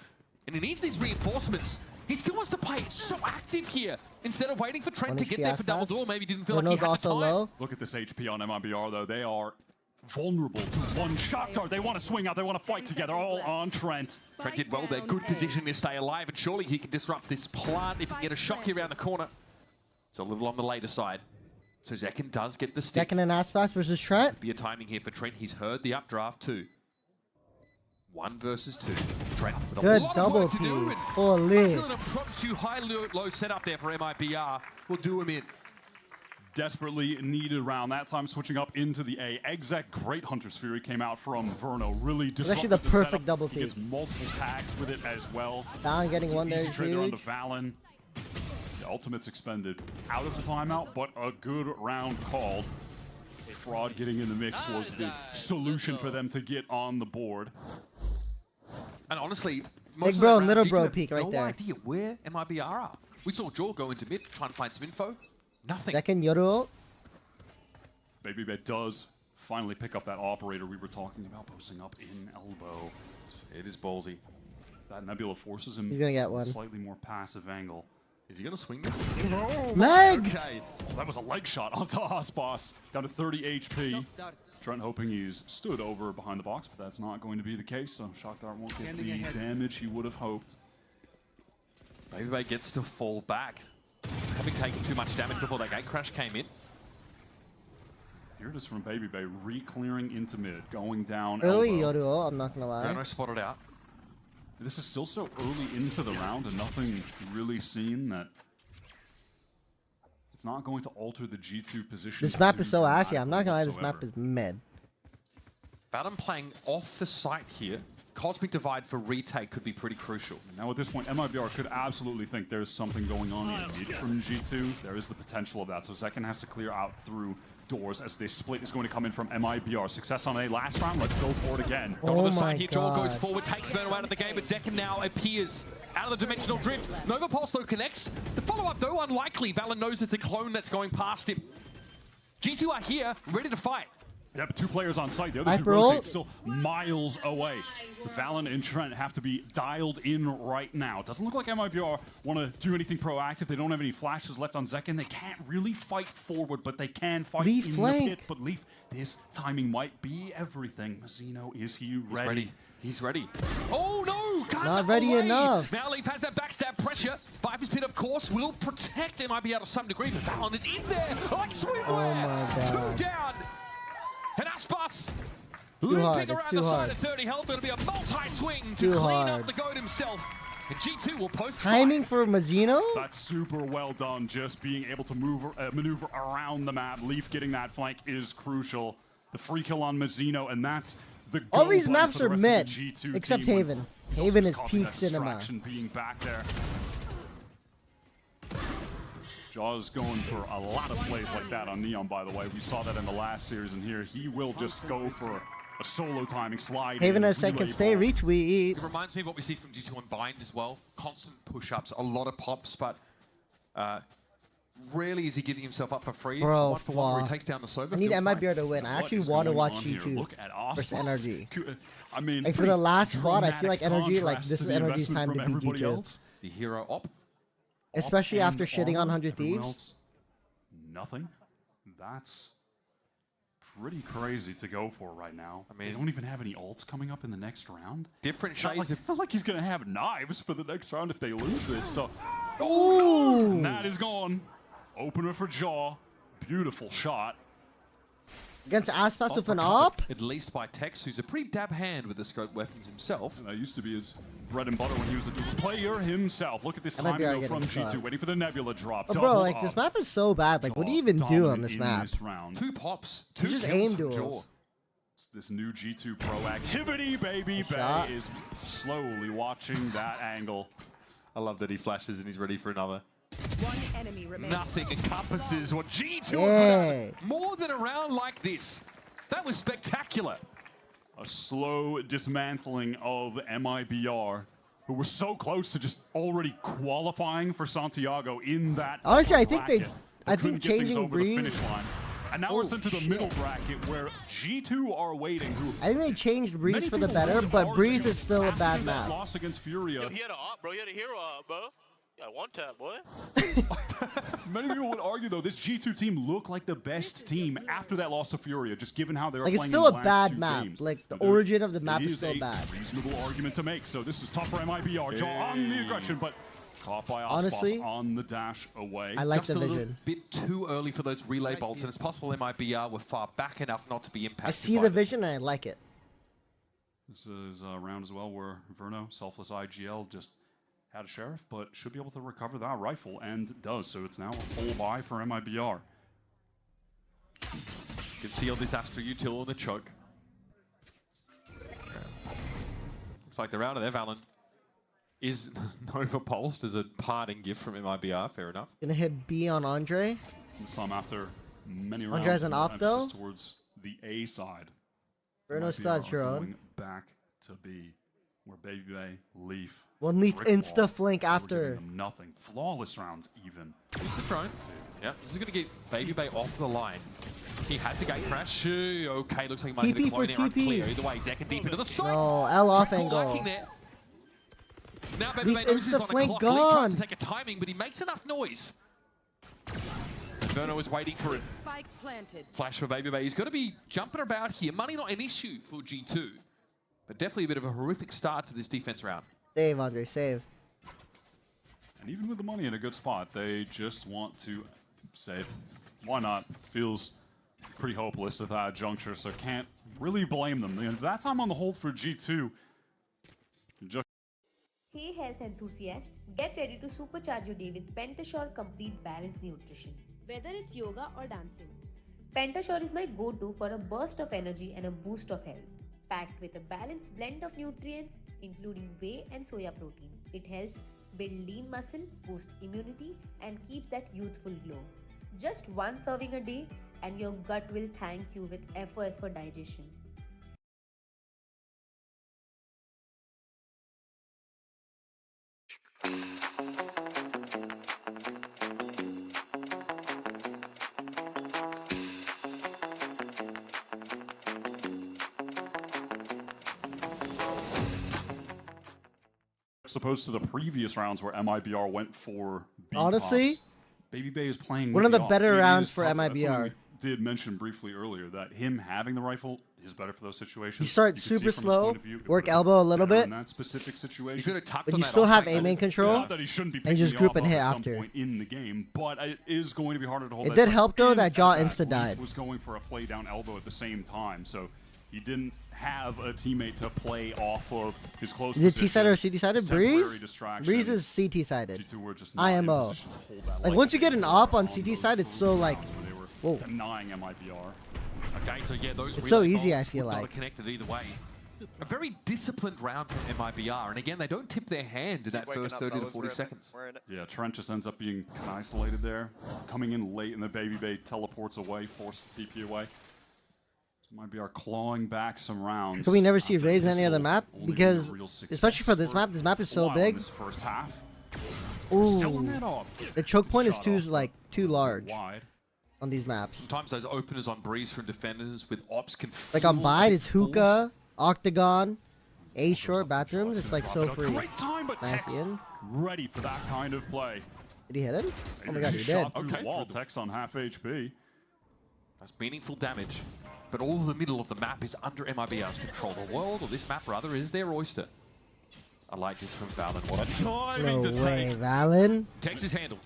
Speaker 7: And he needs these reinforcements. He still wants to play so active here. Instead of waiting for Trent to get there for
Speaker 8: fast.
Speaker 7: double door, maybe didn't feel like he
Speaker 8: Renault's
Speaker 7: had the
Speaker 8: also
Speaker 7: time.
Speaker 8: low.
Speaker 6: Look at this HP on MIBR though. They are vulnerable to one shot dart. They want to swing out. They want to fight together. All on Trent.
Speaker 7: Trent did well there. Good position to stay alive, and surely he can disrupt this plant if he can get a shot here around the corner. It's a little on the later side. So Zekin does get the stick.
Speaker 8: Zekin and Aspas versus Trent.
Speaker 7: Could be a timing here for Trent. He's heard the updraft too. 1 versus 2. Trent with a
Speaker 8: Good
Speaker 7: lot
Speaker 8: double
Speaker 7: of work to do.
Speaker 8: P.
Speaker 7: And
Speaker 8: Holy.
Speaker 7: a impromptu high-low setup there for MIBR will do him in.
Speaker 6: Desperately needed round. That time switching up into the A. Exec, great Hunter's Fury came out from Verno. Really disrupted
Speaker 8: the perfect
Speaker 6: setup.
Speaker 8: double
Speaker 6: He
Speaker 8: peek.
Speaker 6: gets multiple tags with it as well.
Speaker 8: Down getting one there
Speaker 6: Easy
Speaker 8: is
Speaker 6: trade there onto
Speaker 8: huge.
Speaker 6: Valen. The ultimate's expended out of the timeout, but a good round called. A fraud getting in the mix was the solution for them to get on the board.
Speaker 7: And honestly,
Speaker 8: Big bro, little bro peek right there.
Speaker 7: No idea where MIBR are. We saw Jaw go into mid, trying to find some info. Nothing.
Speaker 8: Zekin Yoru.
Speaker 6: Baby Bet does finally pick up that operator we were talking about, posting up in elbow.
Speaker 7: It is ballsy.
Speaker 6: That Nebula forces him
Speaker 8: He's gonna get one.
Speaker 6: slightly more passive angle.
Speaker 7: Is he going to swing this?
Speaker 8: Leg!
Speaker 6: Okay. Oh, that was a leg shot onto Aspas. Down to 30 HP. Trent hoping he's stood over behind the box, but that's not going to be the case, so Shock Dart won't get the damage he would have hoped.
Speaker 7: Baby Bay gets to fall back, having taken too much damage before that gate crash came in.
Speaker 6: Here it is from Baby Bay, re-clearing into mid, going down
Speaker 8: Early
Speaker 6: elbow.
Speaker 8: Yoru, I'm not gonna lie.
Speaker 7: Verno spotted out.
Speaker 6: This is still so early into the round and nothing really seen that it's not going to alter the G2 position.
Speaker 8: This map is so assy. I'm not gonna lie, this map
Speaker 6: whatsoever.
Speaker 8: is mid.
Speaker 7: Batum playing off the site here. Cosmic Divide for retake could be pretty crucial.
Speaker 6: Now at this point, MIBR could absolutely think there's something going on in mid from G2. There is the potential of that, so Zekin has to clear out through doors as this split is going to come in from MIBR. Success on A last round, let's go for it again.
Speaker 7: On the side
Speaker 8: my
Speaker 7: here, Joel goes
Speaker 8: God.
Speaker 7: forward, takes Verno out of the game, but Zekin now appears out of the dimensional drift. Nova Pulse though connects. The follow-up though unlikely. Valen knows it's a clone that's going past him. G2 are here, ready to fight.
Speaker 6: Yeah, but 2 players on site. The other 2
Speaker 8: Hyper
Speaker 6: rotate
Speaker 8: ult.
Speaker 6: still miles away. Valen and Trent have to be dialed in right now. It doesn't look like MIBR want to do anything proactive. They don't have any flashes left on Zekin. They can't really fight forward, but they can fight
Speaker 8: Leaf
Speaker 6: in
Speaker 8: flank.
Speaker 6: the pit. But Leaf, this timing might be everything. Mazzino, is he ready?
Speaker 7: He's ready. Oh no! Can't
Speaker 8: Not
Speaker 7: get
Speaker 8: ready
Speaker 7: away.
Speaker 8: enough.
Speaker 7: Now Leaf has that backstab pressure. Viper's Pit, of course, will protect MIBR to some degree, but Valen is in there like swimwear.
Speaker 8: Oh my God.
Speaker 7: 2 down. And Aspas
Speaker 8: hard,
Speaker 7: looping
Speaker 8: it's
Speaker 7: around
Speaker 8: too
Speaker 7: the side
Speaker 8: hard.
Speaker 7: of 30 health. It'll be a multi-swing to
Speaker 8: Too
Speaker 7: clean
Speaker 8: hard.
Speaker 7: up the goat himself. And G2 will post
Speaker 8: Timing
Speaker 7: fight.
Speaker 8: for Mazzino?
Speaker 6: That's super well done. Just being able to maneuver around the map. Leaf getting that flank is crucial. The free kill on Mazzino, and that's the
Speaker 8: All
Speaker 6: go
Speaker 8: these
Speaker 6: button
Speaker 8: maps
Speaker 6: for the
Speaker 8: are
Speaker 6: rest of the
Speaker 8: mid,
Speaker 6: G2
Speaker 8: except
Speaker 6: team.
Speaker 8: Haven.
Speaker 6: He's also
Speaker 8: Haven
Speaker 6: just
Speaker 8: is
Speaker 6: causing
Speaker 8: peak
Speaker 6: that
Speaker 8: cinema.
Speaker 6: distraction being back there. Jaws going for a lot of plays like that on Neon, by the way. We saw that in the last series, and here he will just go for a solo timing slide.
Speaker 8: Haven
Speaker 6: in,
Speaker 8: has second
Speaker 6: relay
Speaker 8: stay,
Speaker 6: ball.
Speaker 8: retweet.
Speaker 7: It reminds me of what we see from G2 on Bind as well. Constant push-ups, a lot of pops, but rarely is he giving himself up for free.
Speaker 8: Bro,
Speaker 7: One for one where he
Speaker 8: flaw.
Speaker 7: takes down the Sova.
Speaker 8: I need
Speaker 7: feels
Speaker 8: MIBR
Speaker 7: fine.
Speaker 8: to win. I
Speaker 6: What
Speaker 8: actually
Speaker 6: is
Speaker 8: want to
Speaker 6: going
Speaker 8: watch
Speaker 6: on here?
Speaker 8: G2
Speaker 6: Look at
Speaker 8: versus
Speaker 6: Oswald.
Speaker 8: NRG.
Speaker 6: I mean,
Speaker 8: Like, for the last spot, I feel like
Speaker 6: dramatic
Speaker 8: NRG, like,
Speaker 6: contrast
Speaker 8: this
Speaker 6: to
Speaker 8: is
Speaker 6: the
Speaker 8: NRG's
Speaker 6: investment
Speaker 8: time
Speaker 6: from
Speaker 8: to beat
Speaker 6: everybody
Speaker 8: G2.
Speaker 6: else.
Speaker 7: The hero op.
Speaker 8: Especially
Speaker 6: Up
Speaker 8: after
Speaker 6: and
Speaker 8: shitting on
Speaker 6: on,
Speaker 8: 100
Speaker 6: everyone
Speaker 8: Thieves.
Speaker 6: else, nothing. That's pretty crazy to go for right now.
Speaker 7: I mean,
Speaker 6: they don't even have any ults coming up in the next round.
Speaker 7: Different
Speaker 6: It's not
Speaker 7: shades
Speaker 6: like,
Speaker 7: of...
Speaker 6: it's not like he's going to have knives for the next round if they lose this. So,
Speaker 8: Ooh!
Speaker 6: and that is gone. Opener for Jaw. Beautiful shot.
Speaker 8: Against Aspas with an
Speaker 7: recovered,
Speaker 8: op?
Speaker 7: At least by Tex, who's a pretty dab hand with the scope weapons himself.
Speaker 6: And that used to be his bread and butter when he was a duels player himself. Look at this
Speaker 8: I might be
Speaker 6: timing though
Speaker 8: getting
Speaker 6: from G2,
Speaker 8: shot.
Speaker 6: waiting for the Nebula drop.
Speaker 8: But
Speaker 6: Double
Speaker 8: bro, like,
Speaker 6: up.
Speaker 8: this map is so bad. Like, what do you even do on
Speaker 6: Dominant
Speaker 8: this
Speaker 6: in
Speaker 8: map?
Speaker 6: this round.
Speaker 7: 2 pops, 2
Speaker 8: just
Speaker 7: kills
Speaker 8: aim
Speaker 7: from Jaw.
Speaker 8: duels.
Speaker 6: It's this new G2 proactivity, baby.
Speaker 8: Shot.
Speaker 6: Bay is slowly watching that angle.
Speaker 7: I love that he flashes and he's ready for another.
Speaker 9: One enemy remains.
Speaker 7: Nothing encompasses what G2
Speaker 8: Yeah.
Speaker 7: more than a round like this. That was spectacular.
Speaker 6: A slow dismantling of MIBR, who were so close to just already qualifying for Santiago in that.
Speaker 8: Honestly, I
Speaker 6: bracket,
Speaker 8: think
Speaker 6: but
Speaker 8: I
Speaker 6: couldn't
Speaker 8: think
Speaker 6: get things
Speaker 8: changing
Speaker 6: over the
Speaker 8: Breeze.
Speaker 6: finish line. And now
Speaker 8: Oh,
Speaker 6: we're sent to the
Speaker 8: shit.
Speaker 6: middle bracket where G2 are waiting. Who
Speaker 8: I think they changed Breeze
Speaker 6: many
Speaker 8: for the
Speaker 6: people
Speaker 8: better,
Speaker 6: would
Speaker 8: but
Speaker 6: argue
Speaker 8: Breeze is still a
Speaker 6: after
Speaker 8: bad
Speaker 6: that
Speaker 8: map.
Speaker 6: loss against Furia.
Speaker 4: Yo, he had a op, bro. He had a hero op, bro. Yeah, one tap, boy.
Speaker 6: Many people would argue, though, this G2 team looked like the best team after that loss to Furia, just given how they were
Speaker 8: like,
Speaker 6: playing
Speaker 8: it's still
Speaker 6: in
Speaker 8: a
Speaker 6: the last
Speaker 8: bad
Speaker 6: two
Speaker 8: map.
Speaker 6: games.
Speaker 8: Like, the origin of the map is still
Speaker 6: a
Speaker 8: bad.
Speaker 6: Reasonable argument to make. So this is tough for MIBR. On the aggression, but caught by
Speaker 8: Honestly,
Speaker 6: Aspas on the dash away.
Speaker 8: I like
Speaker 7: Just
Speaker 8: the
Speaker 7: a little
Speaker 8: vision.
Speaker 7: bit too early for those relay bolts, and it's possible MIBR were far back enough not to be impacted.
Speaker 8: I see
Speaker 7: by
Speaker 8: the
Speaker 7: them.
Speaker 8: vision and I like it.
Speaker 6: This is a round as well where Verno, selfless IGL, just had a sheriff, but should be able to recover that rifle, and does. So it's now a full buy for MIBR.
Speaker 7: You can see on this Astra util on the choke. Looks like they're out of there. Valen is Nova pulsed as a parting gift from MIBR. Fair enough.
Speaker 8: Gonna hit B on Andre.
Speaker 6: Some after many rounds.
Speaker 8: Andre has an
Speaker 6: more
Speaker 8: op, though.
Speaker 6: emphasis towards the A side.
Speaker 8: Verno
Speaker 6: MIBR
Speaker 8: still has drone.
Speaker 6: going back to B, where Baby Bay, Leaf,
Speaker 8: One Leaf
Speaker 6: Brick
Speaker 8: insta
Speaker 6: Wall,
Speaker 8: flank
Speaker 6: we're giving
Speaker 8: after.
Speaker 6: them nothing. Flawless rounds even.
Speaker 7: He's the drone. Yeah, this is going to get Baby Bay off the line. He had the gate crash. Okay, looks like he might
Speaker 8: TP
Speaker 7: hit a
Speaker 8: for
Speaker 7: coin there.
Speaker 8: TP.
Speaker 7: Unclear. Either way, Zek deep into the side.
Speaker 8: No, L off
Speaker 7: Triple
Speaker 8: angle.
Speaker 7: lacking there. Now Baby
Speaker 8: Leaf
Speaker 7: Bay knows he's
Speaker 8: insta
Speaker 7: on a
Speaker 8: flank
Speaker 7: clock. Leaf tries
Speaker 8: gone.
Speaker 7: to take a timing, but he makes enough noise. Verno is waiting for it.
Speaker 9: Spike planted.
Speaker 7: Flash for Baby Bay. He's got to be jumping about here. Money not an issue for G2. But definitely a bit of a horrific start to this defense round.
Speaker 8: Save, Andre, save.
Speaker 6: And even with the money in a good spot, they just want to save. Why not? Feels pretty hopeless at that juncture, so can't really blame them. And that time on the hold for G2, just
Speaker 10: Hey health enthusiasts, get ready to supercharge your day with Pentasure Complete Balanced Nutrition. Whether it's yoga or dancing, Pentasure is my go-to for a burst of energy and a boost of health. Packed with a balanced blend of nutrients, including whey and soya protein. It helps build lean muscle, boost immunity, and keeps that youthful glow. Just one serving a day, and your gut will thank you with efforts for digestion.
Speaker 6: as opposed to the previous rounds where MIBR went for B
Speaker 8: Honestly,
Speaker 6: pops, Baby Bay is playing
Speaker 8: one
Speaker 6: with
Speaker 8: of the
Speaker 6: op.
Speaker 8: better
Speaker 6: It
Speaker 8: rounds
Speaker 6: is
Speaker 8: for
Speaker 6: tough. That's something
Speaker 8: MIBR.
Speaker 6: we did mention briefly earlier that him having the rifle is better for those situations.
Speaker 8: You start
Speaker 6: can see
Speaker 8: super
Speaker 6: from his
Speaker 8: slow,
Speaker 6: point of view, it
Speaker 8: work
Speaker 6: would've
Speaker 8: elbow a
Speaker 6: been
Speaker 8: little
Speaker 6: better
Speaker 8: bit,
Speaker 6: in that specific situation.
Speaker 7: You could have tucked
Speaker 8: but
Speaker 7: on
Speaker 8: you
Speaker 7: that
Speaker 8: still
Speaker 7: off
Speaker 8: have
Speaker 7: flank.
Speaker 8: aim in control.
Speaker 6: It's not that he shouldn't be
Speaker 8: And just
Speaker 6: picking
Speaker 8: group
Speaker 6: the op
Speaker 8: and hit
Speaker 6: up at
Speaker 8: after.
Speaker 6: some point in the game, but it is going to be harder to hold
Speaker 8: It
Speaker 6: that
Speaker 8: did
Speaker 6: stuff
Speaker 8: help, though,
Speaker 6: in
Speaker 8: that Jaw
Speaker 6: as
Speaker 8: insta
Speaker 6: Leaf
Speaker 8: died.
Speaker 6: was going for a play down elbow at the same time, so he didn't have a teammate to play off of his close
Speaker 8: Is it
Speaker 6: position.
Speaker 8: T-sided or CT-sided?
Speaker 6: Temporary
Speaker 8: Breeze?
Speaker 6: distraction.
Speaker 8: Breeze is CT-sided.
Speaker 6: G2 were just not in
Speaker 8: IMO.
Speaker 6: position to hold that
Speaker 8: Like,
Speaker 6: light
Speaker 8: once you get
Speaker 6: they
Speaker 8: an
Speaker 6: did
Speaker 8: op on
Speaker 6: those
Speaker 8: CT side, it's so,
Speaker 6: three
Speaker 8: like,
Speaker 6: rounds where they were
Speaker 8: whoa.
Speaker 6: denying MIBR.
Speaker 7: Okay, so yeah, those
Speaker 8: It's so
Speaker 7: relay
Speaker 8: easy,
Speaker 7: bolts
Speaker 8: I feel
Speaker 7: would not
Speaker 8: like.
Speaker 7: have connected either way. A very disciplined round from MIBR, and again, they don't tip their hand in that first 30 to 40 seconds.
Speaker 6: Yeah, Trent just ends up being kind of isolated there. Coming in late and the Baby Bay teleports away, forced the TP away. MIBR clawing back some rounds.
Speaker 8: Can we never see
Speaker 6: after
Speaker 8: Raze on any
Speaker 6: Pistol
Speaker 8: other map?
Speaker 6: only being a
Speaker 8: Because,
Speaker 6: real success
Speaker 8: especially for this map is so
Speaker 6: a while in
Speaker 8: big.
Speaker 6: this first half. Still on
Speaker 8: Ooh,
Speaker 6: that op.
Speaker 8: the choke point is
Speaker 6: Shot
Speaker 8: too
Speaker 6: off,
Speaker 8: like too large
Speaker 6: wide.
Speaker 8: on these maps.
Speaker 7: Sometimes those openers on Breeze from defenders with ops can
Speaker 8: Like on
Speaker 7: feel
Speaker 8: Bide, it's
Speaker 7: fools.
Speaker 8: hookah, octagon, A short bathrooms. It's like so free.
Speaker 6: Great time, but
Speaker 8: Nice
Speaker 6: Tex
Speaker 8: in.
Speaker 6: ready for that kind of play.
Speaker 8: Did he hit him? Oh my god, he did.
Speaker 6: Shot through
Speaker 7: Okay.
Speaker 6: the wall, Tex on half HP.
Speaker 7: That's meaningful damage. But all the middle of the map is under MIBR's control. The world, or this map rather, is their oyster. I like this from Valen. What a timing
Speaker 8: No
Speaker 7: to
Speaker 8: way,
Speaker 7: take.
Speaker 8: Valen.
Speaker 7: Tex is handled.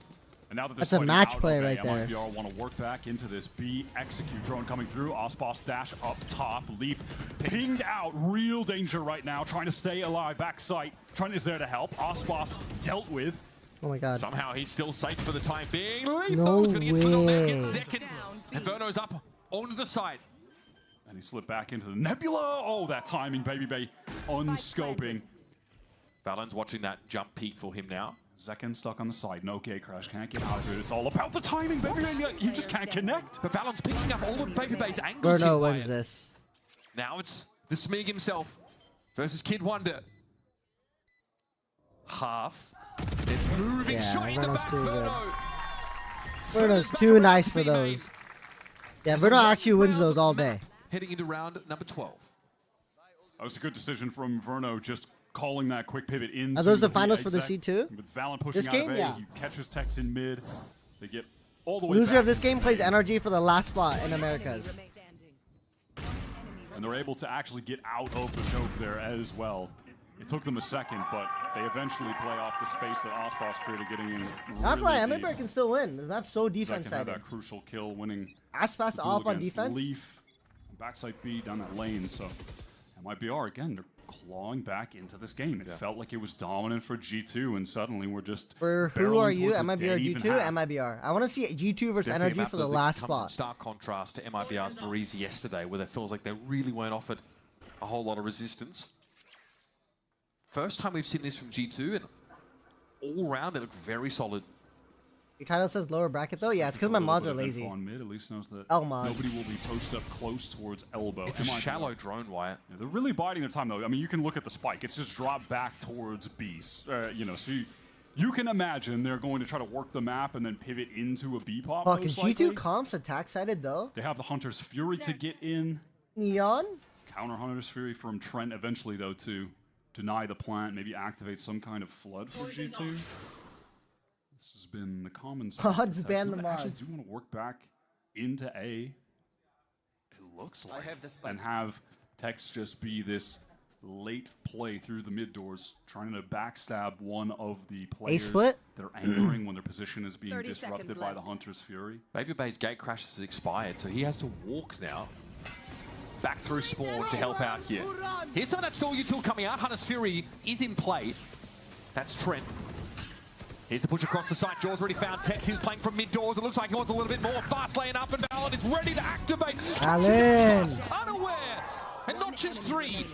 Speaker 6: And now that this
Speaker 8: That's a
Speaker 6: fight is
Speaker 8: match
Speaker 6: out
Speaker 8: play
Speaker 6: of
Speaker 8: right there.
Speaker 6: MIBR want to work back into this. B, execute. Drone coming through. Osboss dash up top. Leaf pinged out. Real danger right now. Trying to stay alive. Backside. Trent is there to help. Osboss dealt with.
Speaker 8: Oh my god.
Speaker 7: Somehow he's still safe for the time being. Leaf,
Speaker 8: No
Speaker 7: though, is going to get slid on there,
Speaker 8: way.
Speaker 7: gets second. And Verno's up onto the side.
Speaker 6: And he slipped back into the nebula. Oh, that timing, Baby Bay. Unscoping.
Speaker 7: Valen's watching that jump peak for him now.
Speaker 6: Zekin stuck on the side. No gate crash. Can't get out of it. It's all about the timing, Baby Bay. He just can't connect.
Speaker 7: But Valen's picking up all of Baby Bay's angles.
Speaker 8: Verno
Speaker 7: here,
Speaker 8: wins
Speaker 7: Wyatt.
Speaker 8: this.
Speaker 7: Now it's the Smig himself versus Kid Wonder. Half. It's moving
Speaker 8: Yeah,
Speaker 7: shot in the
Speaker 8: Verno's
Speaker 7: back.
Speaker 8: too good.
Speaker 7: Verno.
Speaker 8: Verno's
Speaker 7: Back
Speaker 8: too
Speaker 7: around
Speaker 8: nice
Speaker 7: to
Speaker 8: for
Speaker 7: be
Speaker 8: those.
Speaker 7: made.
Speaker 8: Yeah,
Speaker 7: It's a
Speaker 8: Verno
Speaker 7: long
Speaker 8: actually wins
Speaker 7: round
Speaker 8: those
Speaker 7: of
Speaker 8: all
Speaker 7: map
Speaker 8: day.
Speaker 7: Heading into round number 12.
Speaker 6: That was a good decision from Verno. Just calling that quick pivot in.
Speaker 8: Are those the finals for the C2?
Speaker 6: With Valorant pushing
Speaker 8: This game,
Speaker 6: out of A,
Speaker 8: yeah.
Speaker 6: he catches Tex in mid. They get all the way
Speaker 8: Loser
Speaker 6: back.
Speaker 8: of this game plays NRG for the last spot in Americas.
Speaker 6: And they're able to actually get out of the choke there as well. It took them a second, but they eventually play off the space that Osboss created, getting in
Speaker 8: That's why
Speaker 6: really
Speaker 8: America can still win. This map's so
Speaker 6: Zach
Speaker 8: defense
Speaker 6: can have
Speaker 8: sided.
Speaker 6: that crucial kill, winning
Speaker 8: As fast
Speaker 6: the duel
Speaker 8: off on
Speaker 6: against
Speaker 8: defense.
Speaker 6: Leaf, backside B down that lane. So MIBR again, they're clawing back into this game. It felt like it was dominant for G2, and suddenly we're just.
Speaker 8: For who are you? MIBR G2? MIBR. I want to see G2 versus NRG for the last spot.
Speaker 7: In stark contrast to MIBR's Breeze yesterday, where it feels like they really weren't offered a whole lot of resistance. First time we've seen this from G2, and all round they look very solid.
Speaker 8: Your title says lower bracket though? Yeah, it's because my mods are lazy.
Speaker 6: On mid, at least knows that
Speaker 8: mod.
Speaker 6: nobody will be posted up close towards elbow.
Speaker 7: It's a shallow drone, Wyatt.
Speaker 6: Yeah, they're really biding their time though. I mean, you can look at the spike. It's just dropped back towards B. You know, so you can imagine they're going to try to work the map and then pivot into a B pop.
Speaker 8: Fuck, is G2 comps attack sided though?
Speaker 6: They have the Hunter's Fury to get in.
Speaker 8: Neon?
Speaker 6: Counter Hunter's Fury from Trent eventually though to deny the plant, maybe activate some kind of flood for G2. This has been the common stuff.
Speaker 8: Mods ban the
Speaker 6: They
Speaker 8: mods.
Speaker 6: actually do want to work back into A, it looks like, and have Tex just be this late play through the mid doors, trying to backstab one of the players
Speaker 8: split?
Speaker 6: that are angering when their position is being disrupted by the Hunter's Fury.
Speaker 7: Baby Bay's gate crash has expired, so he has to walk now. Back through Spawn to help out here. Here's some of that stall util coming out. Hunter's Fury is in play. That's Trent. Here's the push across the site. Jaws already found Tex. He's playing from mid doors. It looks like he wants a little bit more. Fast lane up, and Alan is ready to activate.
Speaker 8: Alan!
Speaker 7: Unaware. And not just 3.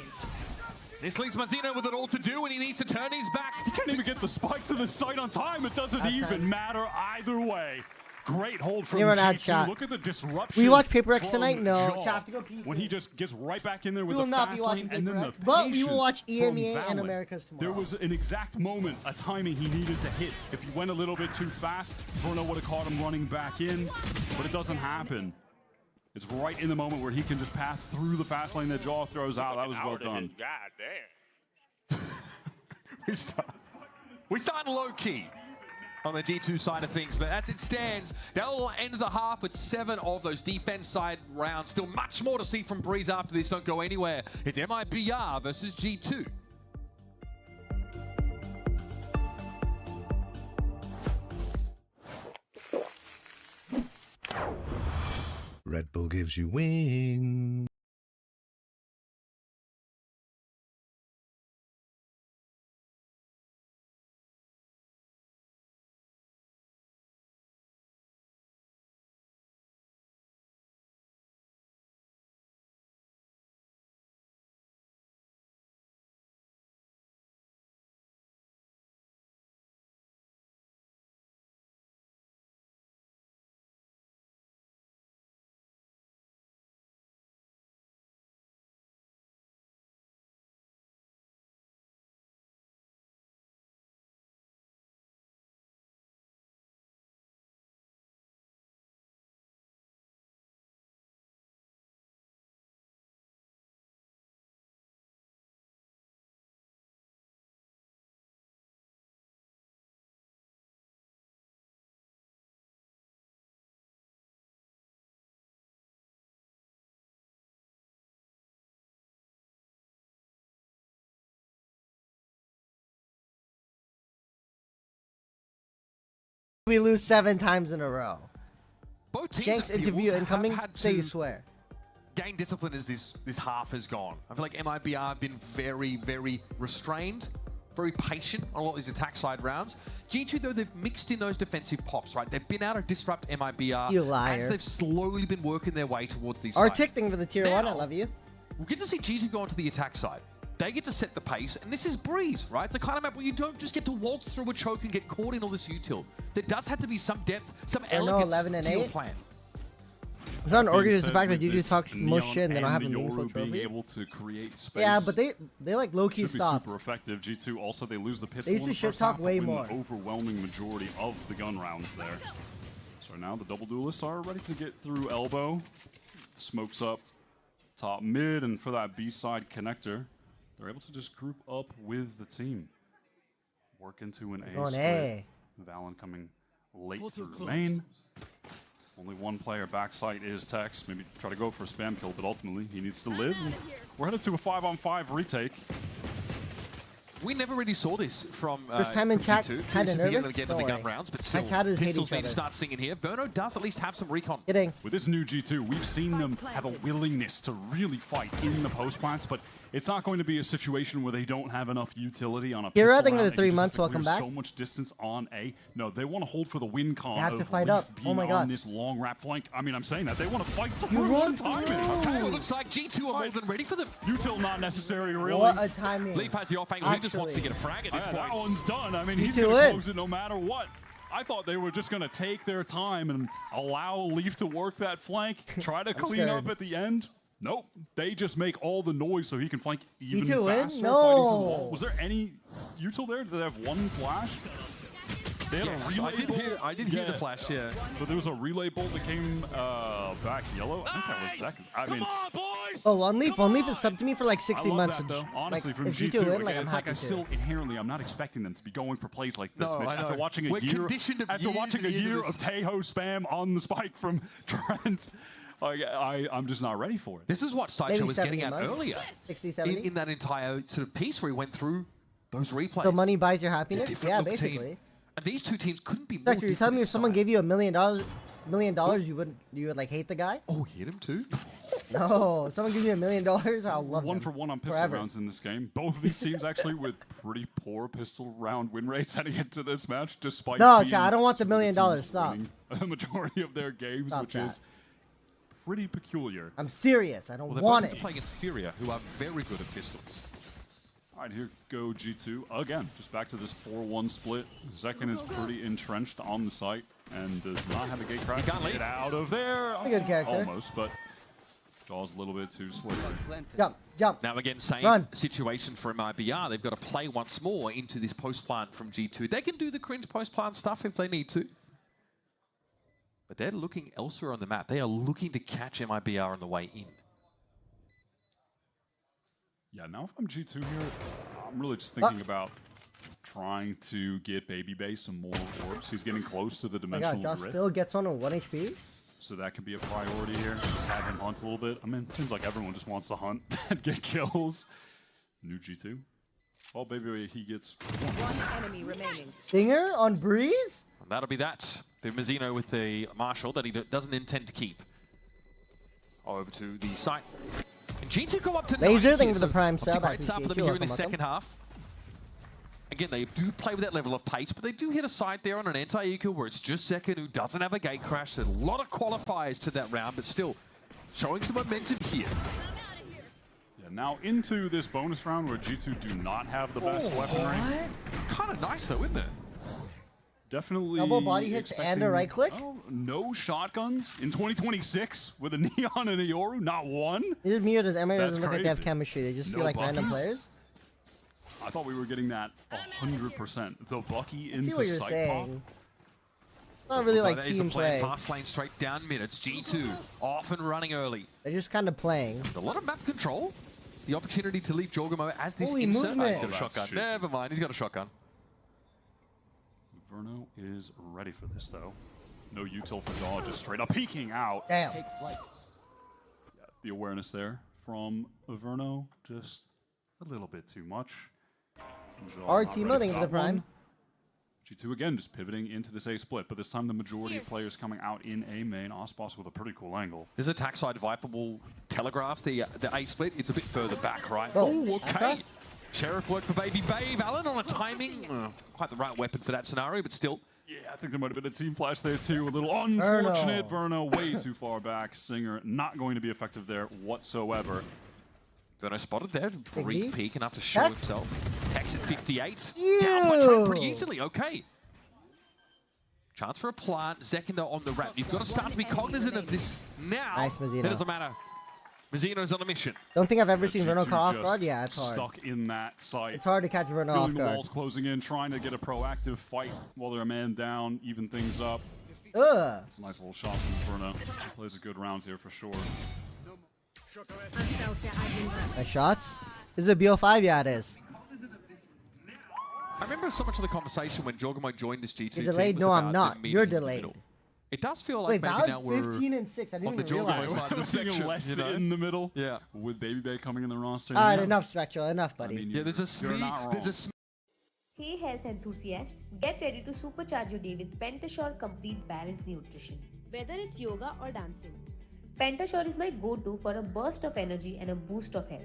Speaker 7: This leaves Mazzino with it all to do, and he needs to turn his back.
Speaker 6: He can't even get the spike to the site on time. It doesn't even matter either way. Great hold from G2. Look at the disruption.
Speaker 8: We watch Paper X tonight? No. Have to go pee.
Speaker 6: When he just gets right back in there with
Speaker 8: we will
Speaker 6: the
Speaker 8: not
Speaker 6: fast
Speaker 8: be watching
Speaker 6: lane, and then
Speaker 8: Paper
Speaker 6: the
Speaker 8: but we will watch
Speaker 6: patience
Speaker 8: EMEA
Speaker 6: from
Speaker 8: and
Speaker 6: Valorant.
Speaker 8: Americas tomorrow.
Speaker 6: There was an exact moment, a timing he needed to hit. If he went a little bit too fast, Bruno would have caught him running back in, but it doesn't happen. It's right in the moment where he can just pass through the fast lane that Jaw throws out. That was well done.
Speaker 4: God damn.
Speaker 7: We start low key on the G2 side of things, but as it stands, they'll end the half with 7 of those defense side rounds. Still much more to see from Breeze after this. Don't go anywhere. It's MIBR versus G2.
Speaker 11: Red Bull gives you wings.
Speaker 8: We lose 7 times in a row.
Speaker 7: Both teams
Speaker 8: Shanks interview incoming. Say you swear.
Speaker 7: Gain discipline as this half has gone. I feel like MIBR have been very, very restrained, very patient on a lot of these attack side rounds. G2 though, they've mixed in those defensive pops, right? They've been able to disrupt MIBR
Speaker 8: You liar.
Speaker 7: as they've slowly been working their way towards these
Speaker 8: Our
Speaker 7: sides.
Speaker 8: tick thing for the tier 1, I love you.
Speaker 7: We'll get to see G2 go onto the attack side. They get to set the pace, and this is Breeze, right? The kind of map where you don't just get to waltz through a choke and get caught in all this util. There does have to be some depth, some elegance
Speaker 8: 11 and
Speaker 7: to your
Speaker 8: 8.
Speaker 7: plan.
Speaker 8: It's not an argument the fact that
Speaker 6: you
Speaker 8: G2 talks most shit and they don't have a meaningful
Speaker 6: being
Speaker 8: trophy.
Speaker 6: able to create space.
Speaker 8: Yeah, but they like low-key
Speaker 6: should be
Speaker 8: stop.
Speaker 6: super effective. G2 also, they lose the pistol
Speaker 8: They used
Speaker 6: in
Speaker 8: to
Speaker 6: the
Speaker 8: shit
Speaker 6: first
Speaker 8: talk
Speaker 6: half,
Speaker 8: way
Speaker 6: but win
Speaker 8: more.
Speaker 6: the overwhelming majority of the gun rounds there. So now the double duelists are ready to get through elbow. Smokes up top mid, and for that B side connector, they're able to just group up with the team. Work into an A
Speaker 8: On
Speaker 6: split.
Speaker 8: A.
Speaker 6: Valen coming late through main. Only one player backside is Tex. Maybe try to go for a spam kill, but ultimately he needs to live. We're headed to a 5-on-5 retake.
Speaker 7: We never really saw this from
Speaker 8: First time in chat, kind of nervous.
Speaker 7: Again in the gun rounds, but still, pistols need to start singing here. Verno does at least have some recon.
Speaker 8: Kidding.
Speaker 6: With this new G2, we've seen them have a willingness to really fight in the post plants, but it's not going to be a situation where they don't have enough utility on a pistol
Speaker 8: Hero, I think
Speaker 6: round.
Speaker 8: the 3 months will come back.
Speaker 6: So much distance on A. No, they want to hold for the win con.
Speaker 8: They have
Speaker 6: of
Speaker 8: to fight
Speaker 6: Leaf
Speaker 8: up. Oh
Speaker 6: being
Speaker 8: my god.
Speaker 6: on this long wrap flank. I mean, I'm saying that they want to fight through.
Speaker 8: You run
Speaker 6: timing.
Speaker 7: Okay, well, looks like G2 are more than ready for them.
Speaker 6: Util not necessary, really.
Speaker 8: What a timing.
Speaker 7: Leaf has the off angle. He just wants to get a frag at this point.
Speaker 6: That one's done. I mean, he's
Speaker 8: G2
Speaker 6: going to
Speaker 8: in.
Speaker 6: close it no matter what. I thought they were just going to take their time and allow Leaf to work that flank, try to clean up at the end. Nope. They just make all the noise so he can flank even faster. Fighting through the wall. Was there any Util there? Did they have one flash? They had a relay bolt.
Speaker 7: I did hear the flash, yeah.
Speaker 6: But there was a relay bolt that came back yellow. I think that was seconds. I mean,
Speaker 4: Come on, boys!
Speaker 8: Oh, One Leaf is subbed to me for like 60
Speaker 6: I love
Speaker 8: months.
Speaker 6: that, though. Honestly,
Speaker 8: like,
Speaker 6: from
Speaker 8: if
Speaker 6: G2,
Speaker 8: G2 win,
Speaker 6: again,
Speaker 8: like, I'm
Speaker 6: it's like
Speaker 8: happy
Speaker 6: I
Speaker 8: to.
Speaker 6: still inherently, I'm not expecting them to be going for plays like this,
Speaker 7: No,
Speaker 6: Mitch.
Speaker 7: I know.
Speaker 6: After watching
Speaker 7: We're
Speaker 6: a year,
Speaker 7: conditioned of
Speaker 6: after
Speaker 7: years
Speaker 6: watching a
Speaker 7: and years of
Speaker 6: year
Speaker 7: this.
Speaker 6: of Taeho spam on the spike from Trent, I'm just not ready for it.
Speaker 7: This is what
Speaker 8: Maybe
Speaker 7: Sideshow was
Speaker 8: 70
Speaker 7: getting at
Speaker 8: months.
Speaker 7: earlier.
Speaker 8: 60, 70.
Speaker 7: In that entire sort of piece where he went through those replays.
Speaker 8: So money buys your happiness?
Speaker 7: Different
Speaker 8: Yeah,
Speaker 7: look
Speaker 8: basically.
Speaker 7: team. And these two teams couldn't be more
Speaker 8: Dexter, you're telling me if
Speaker 7: different
Speaker 8: someone
Speaker 7: inside.
Speaker 8: gave you $1 million, you would like hate the guy?
Speaker 7: Oh, he hit him too?
Speaker 8: No, if someone gives you $1 million, I'll love
Speaker 6: One
Speaker 8: them.
Speaker 6: for one on pistol
Speaker 8: Forever.
Speaker 6: rounds in this game. Both of these teams actually with pretty poor pistol round win rates heading into this match, despite
Speaker 8: No,
Speaker 6: being
Speaker 8: Chad, I don't want the
Speaker 6: two
Speaker 8: $1 million.
Speaker 6: teams
Speaker 8: Stop.
Speaker 6: winning a majority of their games,
Speaker 8: Stop
Speaker 6: which
Speaker 8: that.
Speaker 6: is pretty peculiar.
Speaker 8: I'm serious. I don't
Speaker 7: Well, they're
Speaker 8: want
Speaker 7: both
Speaker 8: it.
Speaker 7: playing against Furia, who are very good at pistols.
Speaker 6: All right, here go G2 again. Just back to this 4-1 split. Zekin is pretty entrenched on the site and does not have a gate crash to get out of there.
Speaker 8: A good character.
Speaker 6: Almost, but Jaw's a little bit too slippery.
Speaker 8: Jump.
Speaker 7: Now again, same
Speaker 8: Run.
Speaker 7: situation for MIBR. They've got to play once more into this post plant from G2. They can do the cringe post plant stuff if they need to. But they're looking elsewhere on the map. They are looking to catch MIBR on the way in.
Speaker 6: Yeah, now if I'm G2 here, I'm really just thinking about trying to get Baby Base some more orbs. He's getting close to the
Speaker 8: Oh my god,
Speaker 6: dimensional
Speaker 8: Josh
Speaker 6: drift.
Speaker 8: still gets on 1 HP?
Speaker 6: So that could be a priority here. Just have him hunt a little bit. I mean, it seems like everyone just wants to hunt and get kills. New G2. Well, baby, he gets
Speaker 9: One enemy remaining.
Speaker 8: Stinger on Breeze?
Speaker 7: And that'll be that. The Mazzino with the Marshall that he doesn't intend to keep. Over to the site. And G2 go up to
Speaker 8: Laser,
Speaker 7: 9
Speaker 8: thank you
Speaker 7: here,
Speaker 8: for the
Speaker 7: so
Speaker 8: prime
Speaker 7: obviously
Speaker 8: sub.
Speaker 7: great start for them
Speaker 8: You're
Speaker 7: here in the
Speaker 8: welcome,
Speaker 7: second half. Again, they do play with that level of pace, but they do hit a side there on an anti-eco where it's just Zekin who doesn't have a gate crash. There's a lot of qualifiers to that round, but still showing some momentum here.
Speaker 6: yeah, now into this bonus round where G2 do not have the best weaponry.
Speaker 7: It's kind of nice though, isn't it?
Speaker 6: Definitely
Speaker 8: Double body hits and a right click?
Speaker 6: Oh, no shotguns in 2026 with a Neon and a Yoru, not one.
Speaker 8: Either me or does Emery
Speaker 6: That's
Speaker 8: doesn't look like they have
Speaker 6: crazy.
Speaker 8: chemistry. They just
Speaker 6: No
Speaker 8: feel like random
Speaker 6: Buckies?
Speaker 8: players.
Speaker 6: I thought we were getting that 100%. The Bucky
Speaker 8: I see
Speaker 6: into
Speaker 8: what you're
Speaker 6: sight pop.
Speaker 8: saying. It's not really like
Speaker 7: That is
Speaker 8: team
Speaker 7: the plan.
Speaker 8: play.
Speaker 7: Fast lane straight down mid. It's G2 off and running early.
Speaker 8: They're just kind of playing.
Speaker 7: A lot of map control. The opportunity to leave Jorgamo as this
Speaker 8: Holy
Speaker 7: insert.
Speaker 8: movement.
Speaker 7: He's got a
Speaker 6: Oh, that's
Speaker 7: shotgun.
Speaker 6: shit.
Speaker 7: Never mind. He's got a shotgun.
Speaker 6: Verno is ready for this, though. No util for Jaw, just straight up peeking out.
Speaker 8: Damn.
Speaker 6: Yeah, the awareness there from Verno, just a little bit too much. Jaw
Speaker 8: Our
Speaker 6: not
Speaker 8: team
Speaker 6: ready
Speaker 8: running
Speaker 6: for
Speaker 8: into the
Speaker 6: that
Speaker 8: prime.
Speaker 6: one. G2 again just pivoting into this A split, but this time the majority of players coming out in A main. Osboss with a pretty cool angle.
Speaker 7: This attack side Viper will telegraphs the A split. It's a bit further back, right?
Speaker 8: Oh,
Speaker 7: Oh, okay.
Speaker 8: okay.
Speaker 7: Sheriff work for Baby Babe. Allen on a timing. Quite the right weapon for that scenario, but still.
Speaker 6: Yeah, I think there might have been a team flash there too. A little unfortunate. Verno way too far back. Singer not going to be effective there whatsoever.
Speaker 7: Verno spotted there.
Speaker 8: Biggie.
Speaker 7: Brief peek enough to show
Speaker 8: That's-
Speaker 7: himself. Tex at 58.
Speaker 8: Ew.
Speaker 7: Down by Trent pretty easily. Okay. Chance for a plant. Zekindar on the ramp. You've got to start to be cognizant of this now.
Speaker 8: Nice, Mazzino.
Speaker 7: It doesn't matter. Mazzino's on a mission.
Speaker 8: Don't think I've ever seen
Speaker 6: G2
Speaker 8: Verno caught off
Speaker 6: just
Speaker 8: guard. Yeah, it's hard.
Speaker 6: Stuck in that site.
Speaker 8: It's hard to catch Verno off
Speaker 6: Feeling the
Speaker 8: guard.
Speaker 6: walls closing in, trying to get a proactive fight while they're a man down, even things up.
Speaker 8: Ugh.
Speaker 6: It's a nice little shot from Verno. He plays a good round here for sure.
Speaker 8: Nice shots. Is it BO5? Yeah, it is.
Speaker 7: I remember so much of the conversation when Jorgamo joined this G2
Speaker 8: You're delayed?
Speaker 7: team.
Speaker 8: No, I'm not. You're delayed.
Speaker 7: It does feel like maybe now we're
Speaker 8: 15 and 6. I didn't
Speaker 7: on the
Speaker 8: even
Speaker 7: Jorgamo
Speaker 8: realize.
Speaker 7: side of the spectrum,
Speaker 6: less
Speaker 7: you know?
Speaker 6: in the middle.
Speaker 7: Yeah.
Speaker 6: With Baby Bay coming in the roster.
Speaker 8: All right, enough, Spectral. Enough, buddy.
Speaker 6: I mean,
Speaker 7: Yeah, there's a
Speaker 10: Hey health enthusiasts, get ready to supercharge your day with Pentasure Complete Balanced Nutrition. Whether it's yoga or dancing, Pentasure is my go-to for a burst of energy and a boost of health.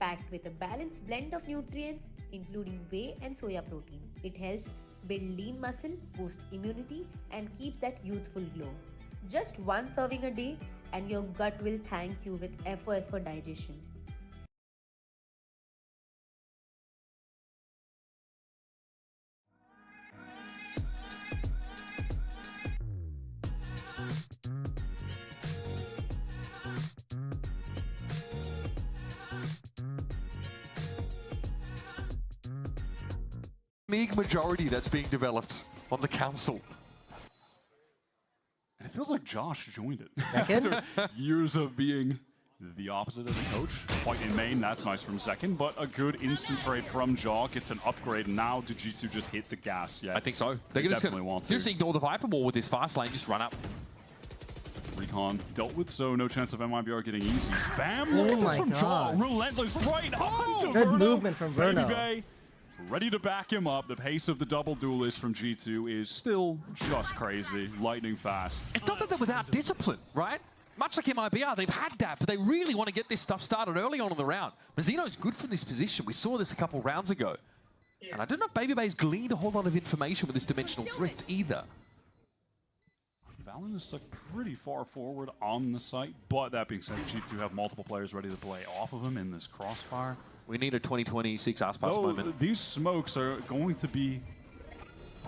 Speaker 10: Packed with a balanced blend of nutrients including whey and soya protein. It helps build lean muscle, boost immunity and keeps that youthful glow. Just one serving a day and your gut will thank you with efforts for digestion.
Speaker 7: Meek majority that's being developed on the council.
Speaker 6: And it feels like Josh joined it.
Speaker 8: Second?
Speaker 6: After years of being the opposite as a coach. Fight in main, that's nice from second, but a good instant trade from Jaw gets an upgrade. Now do G2 just hit the gas? Yeah,
Speaker 7: I think so.
Speaker 6: They definitely want to.
Speaker 7: Just ignore the Viper Ball with this fast lane, just run up.
Speaker 6: Recon dealt with, so no chance of MIBR getting easy. Spam
Speaker 8: Oh
Speaker 6: this
Speaker 8: my
Speaker 6: from Jaw,
Speaker 8: God.
Speaker 6: relentless right onto
Speaker 8: Good
Speaker 6: Verno.
Speaker 8: movement from Verno.
Speaker 6: Baby Bay, ready to back him up. The pace of the double duelist from G2 is still just crazy, lightning fast.
Speaker 7: It's not that they're without discipline, right? Much like MIBR, they've had that, but they really want to get this stuff started early on in the round. Mazzino's good from this position. We saw this a couple rounds ago. And I don't know if Baby Bay's gleaned a whole lot of information with this dimensional drift either.
Speaker 6: Valorant is stuck pretty far forward on the site, but that being said, G2 have multiple players ready to play off of him in this crossfire.
Speaker 7: We need a 2026 Aspas moment.
Speaker 6: These smokes are going to be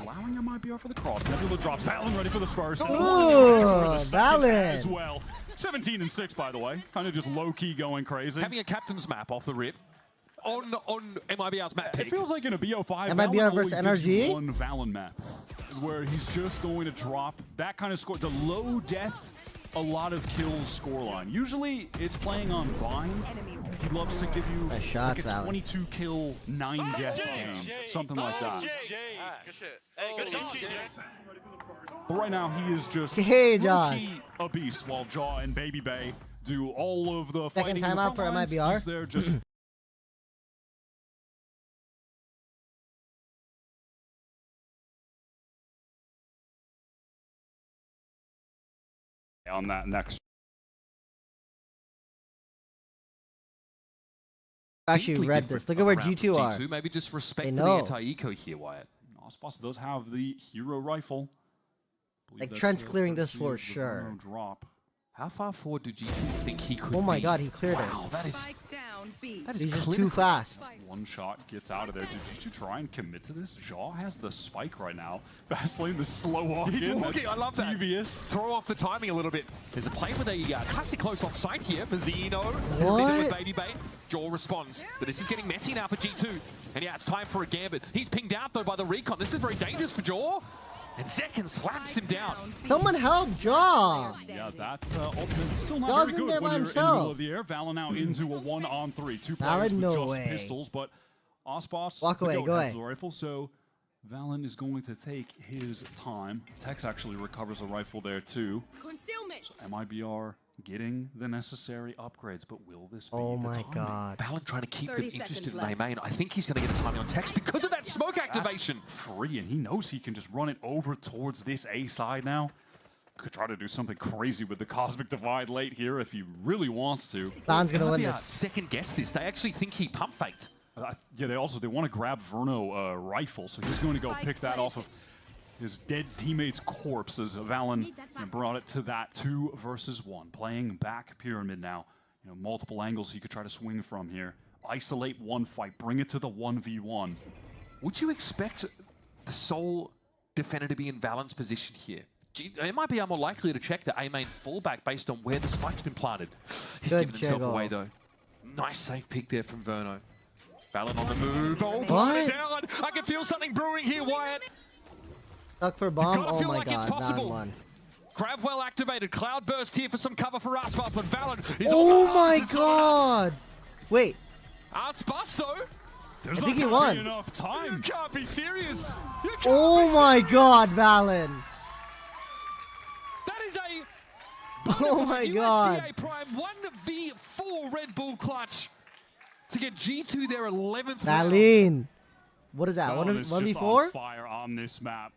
Speaker 6: allowing MIBR for the cross. Nebula drops. Valen ready for the first. And
Speaker 8: Valen
Speaker 6: as well. 17 and 6, by the way. Kind of just low-key going crazy.
Speaker 7: Having a captain's map off the rip on MIBR's map pick.
Speaker 6: It feels like in a BO5,
Speaker 8: MIBR versus NRG?
Speaker 6: One Valen map, where he's just going to drop that kind of score. The low death, a lot of kills scoreline. Usually, it's playing on Vine. He loves to give you like a 22 kill, 9 death game, something like that. But right now, he is just low-key a beast, while Jaw and Baby Bay do all of the fighting.
Speaker 8: Second timeout for MIBR.
Speaker 6: He's there just on that next.
Speaker 8: Actually read this. Look at where G2 are.
Speaker 7: G2 maybe just respect the anti-eco here, Wyatt.
Speaker 6: Aspas does have the hero rifle.
Speaker 8: Like Trent's clearing this for sure.
Speaker 6: Drop.
Speaker 7: How far forward do G2 think he could be?
Speaker 8: Oh my God, he cleared it.
Speaker 7: Wow, that is
Speaker 8: He's just too fast.
Speaker 6: One shot gets out of there. Did G2 try and commit to this? Jaw has the spike right now. Fastlane, the slow walk
Speaker 7: He's
Speaker 6: in.
Speaker 7: walking. I love that.
Speaker 6: Devious.
Speaker 7: Throw off the timing a little bit. There's a play with a classic close off site here. Mazzino with Baby Bay. Jaw responds, but this is getting messy now for G2. And yeah, it's time for a gambit. He's pinged out though by the recon. This is very dangerous for Jaw. And Zekin slaps him down.
Speaker 8: Someone help Jaw!
Speaker 6: Yeah, that ultimate still not very good when you're in the middle of the air. Valen now into a 1-on-3. Two players with just pistols, but Aspas
Speaker 8: walk away, go away.
Speaker 6: The rifle, so Valen is going to take his time. Tex actually recovers a rifle there too. So MIBR getting the necessary upgrades, but will this be
Speaker 8: oh
Speaker 6: the
Speaker 8: my
Speaker 6: timing?
Speaker 8: God.
Speaker 7: Valen trying to keep them interested in main. I think he's going to get a timing on Tex because of that smoke activation.
Speaker 6: That's free, and he knows he can just run it over towards this A side now. Could try to do something crazy with the Cosmic Divide late here if he really wants to.
Speaker 8: Don's going to win this.
Speaker 7: Second guess this. They actually think he pump faked.
Speaker 6: Yeah, they want to grab Verno rifle, so he's going to go pick that off of his dead teammate's corpse as Valen brought it to that 2 versus 1. Playing back pyramid now. You know, multiple angles he could try to swing from here. Isolate one fight, bring it to the 1v1.
Speaker 7: Would you expect the sole defender to be in Valen's position here? It might be more likely to check the A-main fallback based on where the spike's been planted. He's given himself away though. Nice safe pick there from Verno. Valen on the move. Oh, down. I can feel something brewing here, Wyatt.
Speaker 8: Stuck for bomb.
Speaker 7: Oh my
Speaker 8: God,
Speaker 7: it's possible.
Speaker 8: one.
Speaker 7: Grab well activated. Cloud burst here for some cover for Aspas, but Valen is
Speaker 8: oh my God! Wait,
Speaker 3: Bust though.
Speaker 6: There's
Speaker 8: I think he
Speaker 6: not
Speaker 8: won.
Speaker 6: enough time.
Speaker 3: You can't be serious. You can't
Speaker 8: Oh
Speaker 3: be
Speaker 8: my
Speaker 3: serious.
Speaker 8: god, Valen.
Speaker 3: That is a
Speaker 8: Oh my god.
Speaker 3: USDA Prime 1v4 Red Bull clutch to get G2 their 11th round.
Speaker 8: Valeen. What is that?
Speaker 6: Valorant is just
Speaker 8: 1v4?
Speaker 6: on fire on this map.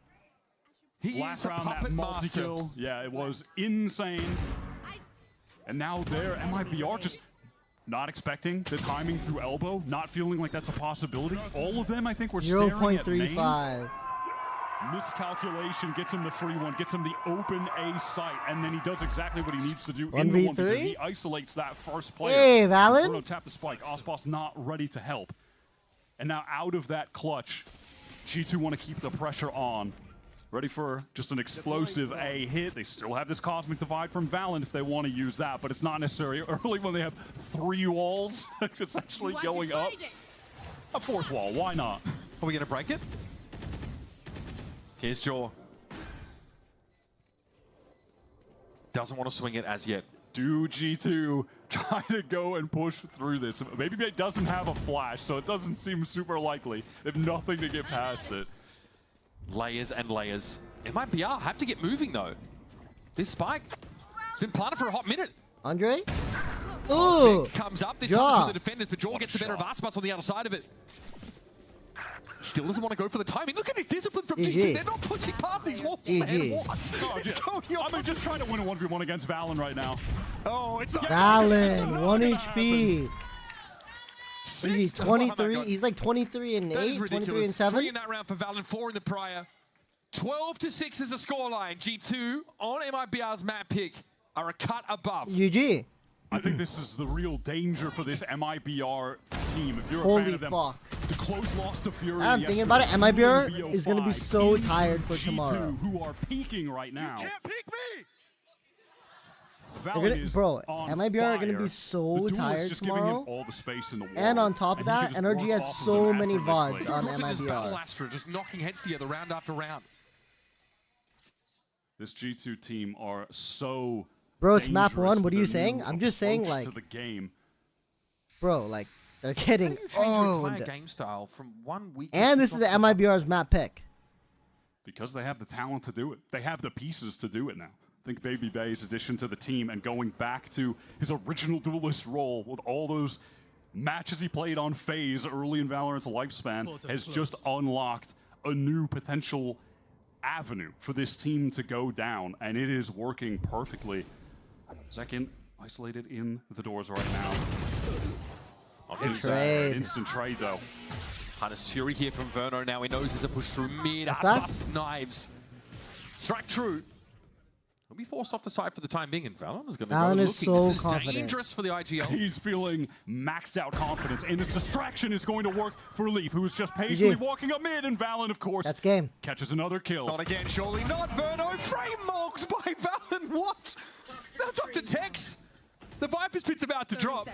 Speaker 3: He
Speaker 6: Last
Speaker 3: is a
Speaker 6: round, that
Speaker 3: puppet master.
Speaker 6: multi-kill. Yeah, it was insane. And now there, MIBR just not expecting the timing through elbow, not feeling like that's a possibility. All of them, I think, were staring at main.
Speaker 8: 0.35.
Speaker 6: Miscalculation gets him the free one, gets him the open A site, and then he does exactly what he needs to do in the 1v3.
Speaker 8: 1v3?
Speaker 6: He isolates that first player.
Speaker 8: Hey, Valen.
Speaker 6: Bruno tapped the spike. Ospas not ready to help. And now out of that clutch, G2 want to keep the pressure on. Ready for just an explosive A hit. They still have this Cosmic Divide from Valorant if they want to use that, but it's not necessary early when they have 3 walls essentially going up. A 4th wall, why not?
Speaker 7: Are we going to break it? Here's Jaw. Doesn't want to swing it as yet.
Speaker 6: Do G2 try to go and push through this? Maybe it doesn't have a flash, so it doesn't seem super likely. They have nothing to get past it.
Speaker 7: Layers and layers. MIBR have to get moving though. This spike, it's been planted for a hot minute.
Speaker 8: Andre?
Speaker 7: Cosmic
Speaker 8: Ooh.
Speaker 7: comes up this
Speaker 8: Jaw.
Speaker 7: time for the defenders, but Jaw gets the better of Aspas on the other side of it. Still doesn't want to go for the timing. Look at this discipline from G2. They're not pushing past these walls, man. What is going on?
Speaker 6: I'm just trying to win a 1v1 against Valen right now.
Speaker 3: Oh, it's not.
Speaker 8: Valen, 1 HP. What is he, 23? He's like 23 and 8, 23 and 7.
Speaker 7: 3 in that round for Valen, 4 in the prior. 12-6 is the scoreline. G2 on MIBR's map pick are a cut above.
Speaker 8: GG.
Speaker 6: I think this is the real danger for this MIBR team. If you're a
Speaker 8: Holy
Speaker 6: fan of them,
Speaker 8: fuck.
Speaker 6: the close loss to Fury.
Speaker 8: I'm thinking about it. MIBR
Speaker 6: yesterday,
Speaker 8: is going to be
Speaker 6: 5
Speaker 8: so
Speaker 6: into
Speaker 8: tired for
Speaker 6: G2,
Speaker 8: tomorrow.
Speaker 6: Who are peaking right now.
Speaker 4: You can't peek me!
Speaker 8: Bro, MIBR are going to be so tired
Speaker 6: just
Speaker 8: tomorrow.
Speaker 6: Giving him all the space in the world,
Speaker 8: And on top of that, Energy has so many VODs on
Speaker 7: Battle
Speaker 8: MIBR.
Speaker 7: Astra just knocking heads together round after round.
Speaker 6: This G2 team are so
Speaker 8: Bro, it's map
Speaker 6: dangerous
Speaker 8: 1. What are
Speaker 6: with
Speaker 8: you
Speaker 6: their
Speaker 8: saying?
Speaker 6: new
Speaker 8: I'm just saying,
Speaker 6: approach
Speaker 8: like,
Speaker 6: to the game.
Speaker 8: bro, like, they're getting
Speaker 7: How do you change your entire
Speaker 8: owned.
Speaker 7: game style from 1 week?
Speaker 8: And this is the MIBR's map pick.
Speaker 6: Because they have the talent to do it. They have the pieces to do it now. I think Baby Bay's addition to the team and going back to his original duelist role with all those matches he played on FaZe early in Valorant's lifespan has just unlocked a new potential avenue for this team to go down, and it is working perfectly. Second, isolated in the doors right now. Instant trade though.
Speaker 7: Harness Fury here from Verno. Now he knows there's a push through mid.
Speaker 8: What's
Speaker 7: Aspas knives. Strike true. He'll be forced off the side for the time being, and Valorant is going to go
Speaker 8: Valen
Speaker 7: looking.
Speaker 8: is so
Speaker 7: This is
Speaker 8: confident.
Speaker 7: dangerous for the IGL.
Speaker 6: He's feeling maxed out confidence, and this distraction is going to work for Leaf, who is just patiently walking up mid, and Valen, of course,
Speaker 8: That's game.
Speaker 6: catches another kill.
Speaker 7: Not again, surely not. Verno frame marked by Valen. What? That's up to Tex. The Viper's pit's about to drop,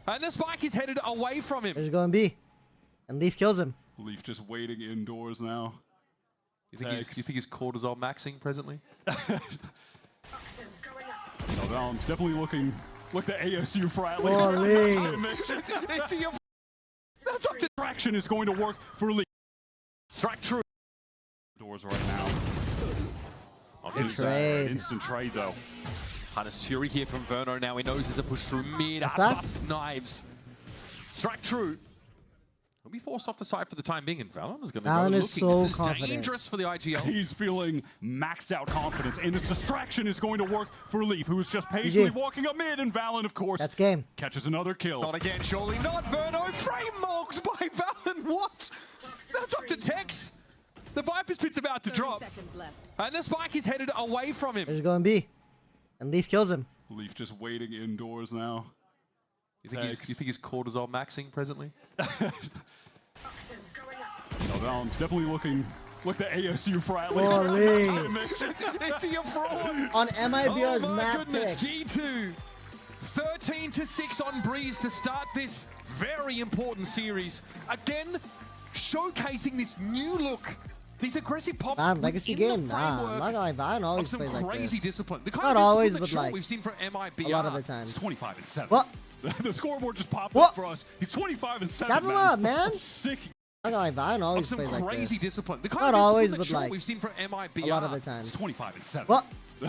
Speaker 7: and the spike is headed away from him.
Speaker 8: There's going B. And Leaf kills him.
Speaker 6: Leaf just waiting indoors now.
Speaker 7: You think he's cortisol maxing presently?
Speaker 6: No, Valen definitely looking like the ASU frat.
Speaker 8: Holy.
Speaker 6: That's up to distraction is going to work for Leaf. Strike true. Doors right now. Instant trade though.
Speaker 7: Harness Fury here from Verno. Now he knows there's a push through mid.
Speaker 8: What's
Speaker 7: Aspas knives. Strike true. He'll be forced off the side for the time being, and Valen is going to go
Speaker 8: Valen
Speaker 7: looking.
Speaker 8: is so
Speaker 7: This is
Speaker 8: confident.
Speaker 7: dangerous for the IGL.
Speaker 6: He's feeling maxed out confidence, and this distraction is going to work for Leaf, who is just patiently walking up mid, and Valen, of course,
Speaker 8: That's game.
Speaker 6: catches another kill.
Speaker 7: Not again, surely not. Verno frame marked by Valen. What? That's up to Tex. The Viper's pit's about to drop, and the spike is headed away from him.
Speaker 8: There's going B. And Leaf kills him.
Speaker 6: Leaf just waiting indoors now.
Speaker 7: You think he's cortisol maxing presently?
Speaker 6: No, Valen definitely looking like the ASU frat.
Speaker 8: Holy.
Speaker 7: Is he a fraud?
Speaker 8: On MIBR's
Speaker 7: Oh my
Speaker 8: map
Speaker 7: goodness,
Speaker 8: pick.
Speaker 7: G2. 13-6 on Breeze to start this very important series. Again, showcasing this new look. These aggressive pop
Speaker 8: Legacy game. Nah, I'm not gonna lie. Valen always
Speaker 7: some
Speaker 8: plays like
Speaker 7: crazy
Speaker 8: this.
Speaker 7: discipline. The kind
Speaker 8: Not
Speaker 7: of
Speaker 8: always,
Speaker 7: discipline
Speaker 8: but
Speaker 7: that
Speaker 8: like
Speaker 7: we've seen from MIBR.
Speaker 8: a lot of the time.
Speaker 6: It's 25-7.
Speaker 8: Well,
Speaker 6: The scoreboard just popped up for us. He's 25-7.
Speaker 8: Step him up, man.
Speaker 6: Sick.
Speaker 8: I like Vine always
Speaker 7: some
Speaker 8: plays like
Speaker 7: crazy
Speaker 8: this.
Speaker 7: discipline. The kind
Speaker 8: Not
Speaker 7: of
Speaker 8: always,
Speaker 7: discipline
Speaker 8: but like
Speaker 7: we've seen from MIBR.
Speaker 8: a lot of the time.
Speaker 6: It's 25-7.
Speaker 8: What?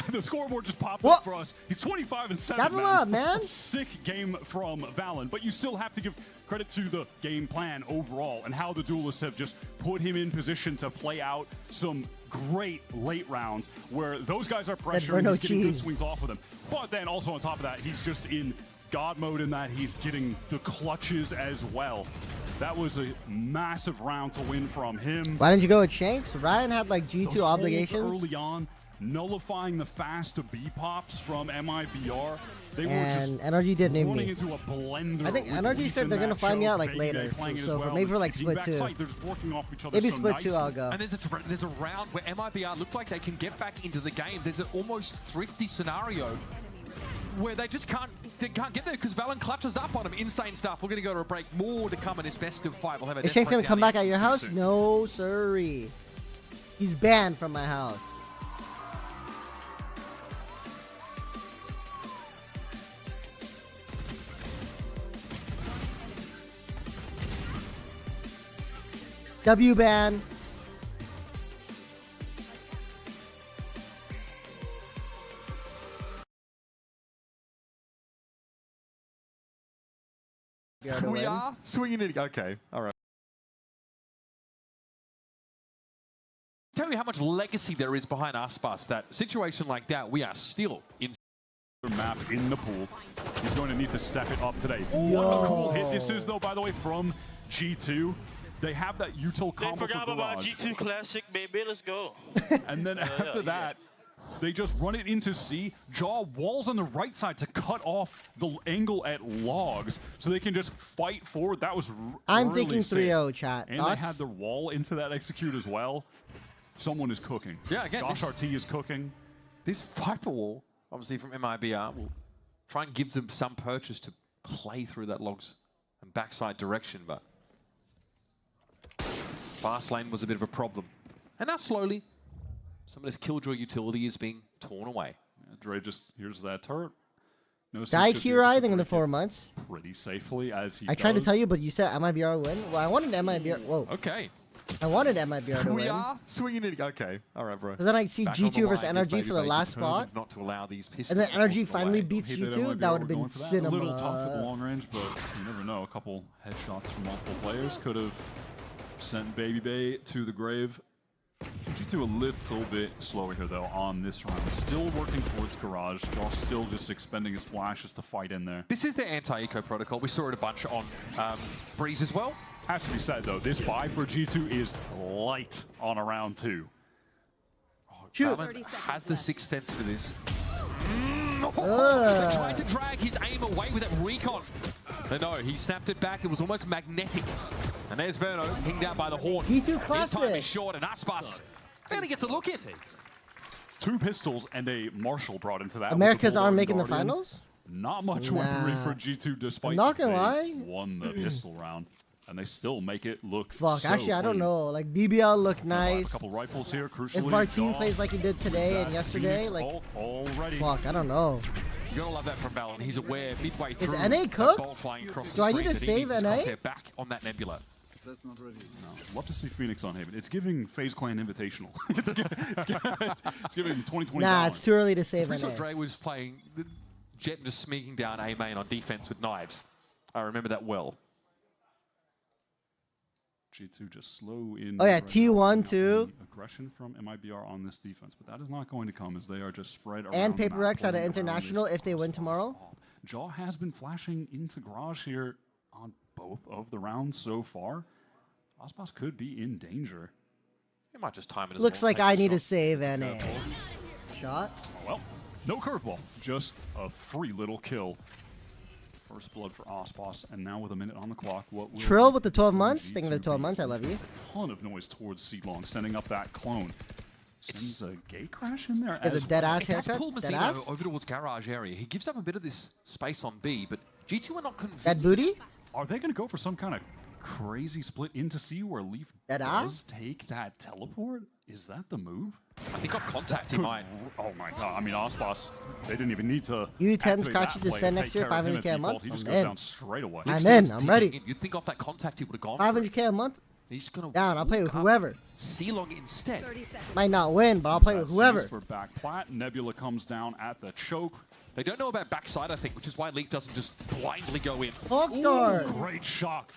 Speaker 6: The scoreboard just popped up for us. He's 25-7.
Speaker 8: Step him up, man.
Speaker 6: Sick game from Valorant, but you still have to give credit to the game plan overall and how the duelists have just put him in position to play out some great late rounds where those guys are pressuring, he's getting good swings off of them. But then also on top of that, he's just in God mode in that he's getting the clutches as well. That was a massive round to win from him.
Speaker 8: Why didn't you go with Shanks? Ryan had like G2
Speaker 6: Those
Speaker 8: obligations.
Speaker 6: early on, nullifying the fast to B pops from MIBR. They were just
Speaker 8: NRG did name
Speaker 6: running
Speaker 8: me.
Speaker 6: into a blender.
Speaker 8: I think NRG said they're gonna find me out like later, so maybe for like split 2. Maybe split 2 I'll go.
Speaker 7: And there's a round where MIBR look like they can get back into the game. There's an almost thrifty scenario where they just can't get there because Valen clutches up on him. Insane stuff. We're going to go to a break. More to come in his best of 5. We'll have a
Speaker 8: Is Shanks gonna come back at your house? No, sorry. He's banned from my house. W ban.
Speaker 7: We are swinging it. Okay, all right. Tell you how much legacy there is behind Aspas. That situation like that, we are still in
Speaker 6: map in the pool. He's going to need to step it up today. What a cool hit this is, though, by the way, from G2. They have that util combo for
Speaker 4: forgot about G2 Classic, baby. Let's go.
Speaker 6: And then after that, they just run it into C. Jaw walls on the right side to cut off the angle at logs so they can just fight forward. That was
Speaker 8: I'm
Speaker 6: really
Speaker 8: thinking 3-0 chat.
Speaker 6: And they had their wall into that execute as well. Someone is cooking.
Speaker 7: Yeah, again,
Speaker 6: Josh RT is cooking.
Speaker 7: This Viper wall, obviously from MIBR, will try and give them some purchase to play through that logs and backside direction, but fast lane was a bit of a problem. And now slowly, some of this Killjoy utility is being torn away.
Speaker 6: Yeah, Dre just, here's that turret. No
Speaker 8: Did Kira, I think, in the 4 months.
Speaker 6: Pretty safely as he
Speaker 8: I tried to tell you, but you said MIBR win. Well, I wanted MIBR. Whoa.
Speaker 7: Okay.
Speaker 8: I wanted MIBR to win.
Speaker 7: We are swinging it. Okay. All right, bro.
Speaker 8: Because then I see G2 versus NRG for the last spot.
Speaker 7: Not to allow these
Speaker 8: and then NRG finally beats G2. That would have been cinema.
Speaker 6: A little tough at the long range, but you never know. A couple headshots from multiple players could have sent Baby Bay to the grave. G2 a little bit slower here, though, on this run. Still working towards Garage. Josh still just expending his flashes to fight in there.
Speaker 7: This is their anti-eco protocol. We saw it a bunch on Breeze as well.
Speaker 6: Has to be said, though, this buy for G2 is light on a round 2.
Speaker 7: Valorant has the sixth sense for this. Trying to drag his aim away with that recon. But no, he snapped it back. It was almost magnetic. And there's Verno, pinged out by the horn.
Speaker 8: G2 classic.
Speaker 7: His time is short, and Aspas barely gets a look in.
Speaker 6: 2 pistols and a Marshall brought into that.
Speaker 8: Americas aren't making the finals?
Speaker 6: Not much weaponry for G2, despite
Speaker 8: not gonna lie.
Speaker 6: Won the pistol round. And they still make it look
Speaker 8: Fuck,
Speaker 6: so
Speaker 8: actually,
Speaker 6: clean.
Speaker 8: I don't know. Like, BBL looked nice.
Speaker 6: A couple rifles here, crucially.
Speaker 8: If our team plays like he did today and yesterday, like,
Speaker 6: already.
Speaker 8: Fuck, I don't know.
Speaker 7: You're gonna love that from Valorant. He's aware midway through.
Speaker 8: Is NA cooked?
Speaker 7: Do
Speaker 8: I need to save NA?
Speaker 7: Back on that nebula.
Speaker 6: That's not ready. No. Love to see Phoenix on Haven. It's giving FaZe Clan Invitational. it's giving 2020.
Speaker 8: Nah, it's too early to save NA.
Speaker 7: So Dre was playing Jet just sneaking down A main on defense with knives. I remember that well.
Speaker 6: G2 just slow in.
Speaker 8: Oh yeah, T1 too.
Speaker 6: Aggression from MIBR on this defense, but that is not going to come as they are just spread around.
Speaker 8: And Paper X at an international if they win tomorrow.
Speaker 6: Jaw has been flashing into Garage here on both of the rounds so far. Aspas could be in danger.
Speaker 7: He might just time it as
Speaker 8: Looks
Speaker 7: well.
Speaker 8: like I need to save NA. Shot.
Speaker 6: Oh, well, no curveball, just a free little kill. First blood for Aspas, and now with a minute on the clock, what will
Speaker 8: Trill with the 12 months? Thinking of the 12 months, I love you.
Speaker 6: A ton of noise towards C-Long, sending up that clone. Sends a gate crash in there.
Speaker 8: Is a dead ass haircut?
Speaker 7: It does pull Mazzino over towards garage area. He gives up a bit of this space on B, but G2 are not convinced.
Speaker 8: That booty?
Speaker 6: Are they going to go for some kind of crazy split into C where Leaf does take that teleport. Is that the move?
Speaker 7: I think off contact he might.
Speaker 6: Oh my god! I mean, Ospas, they didn't even need to.
Speaker 8: U10's scratches to send next year, 500k a month.
Speaker 6: He just goes down straight away.
Speaker 8: I'm in. I'm ready.
Speaker 7: You'd think off that contact he would have gone.
Speaker 8: 500k a month.
Speaker 7: He's gonna
Speaker 8: down. I'll play with whoever.
Speaker 7: C-Long instead.
Speaker 8: Might not win, but I'll play with whoever.
Speaker 6: For back plat, Nebula comes down at the choke.
Speaker 7: They don't know about backside, I think, which is why Leaf doesn't just blindly go in.
Speaker 8: Fuck
Speaker 6: great shot.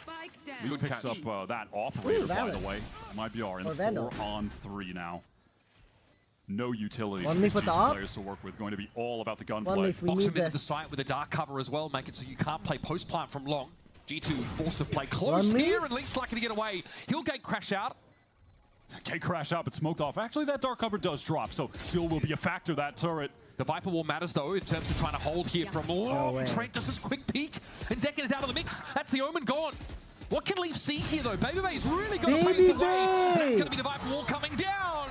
Speaker 6: Leaf picks up that operator, by the way. MyBR in 4-on-3 now. No utility for these players to work with. Going to be all about the gunplay.
Speaker 7: Box him into the site with a dark cover as well. Make it so you can't play post plant from long. G2 forced to play close here, and Leaf's lucky to get away. He'll gate crash out.
Speaker 6: Gate crash out, but smoked off. Actually, that dark cover does drop, so still will be a factor, that turret.
Speaker 7: The Viper wall matters, though, in terms of trying to hold here from long. Trent does this quick peek, and Zekken is out of the mix. That's the Omen gone. What can Leaf see here, though? Baby Bay's really going to pave the way. That's going to be the Viper wall coming down.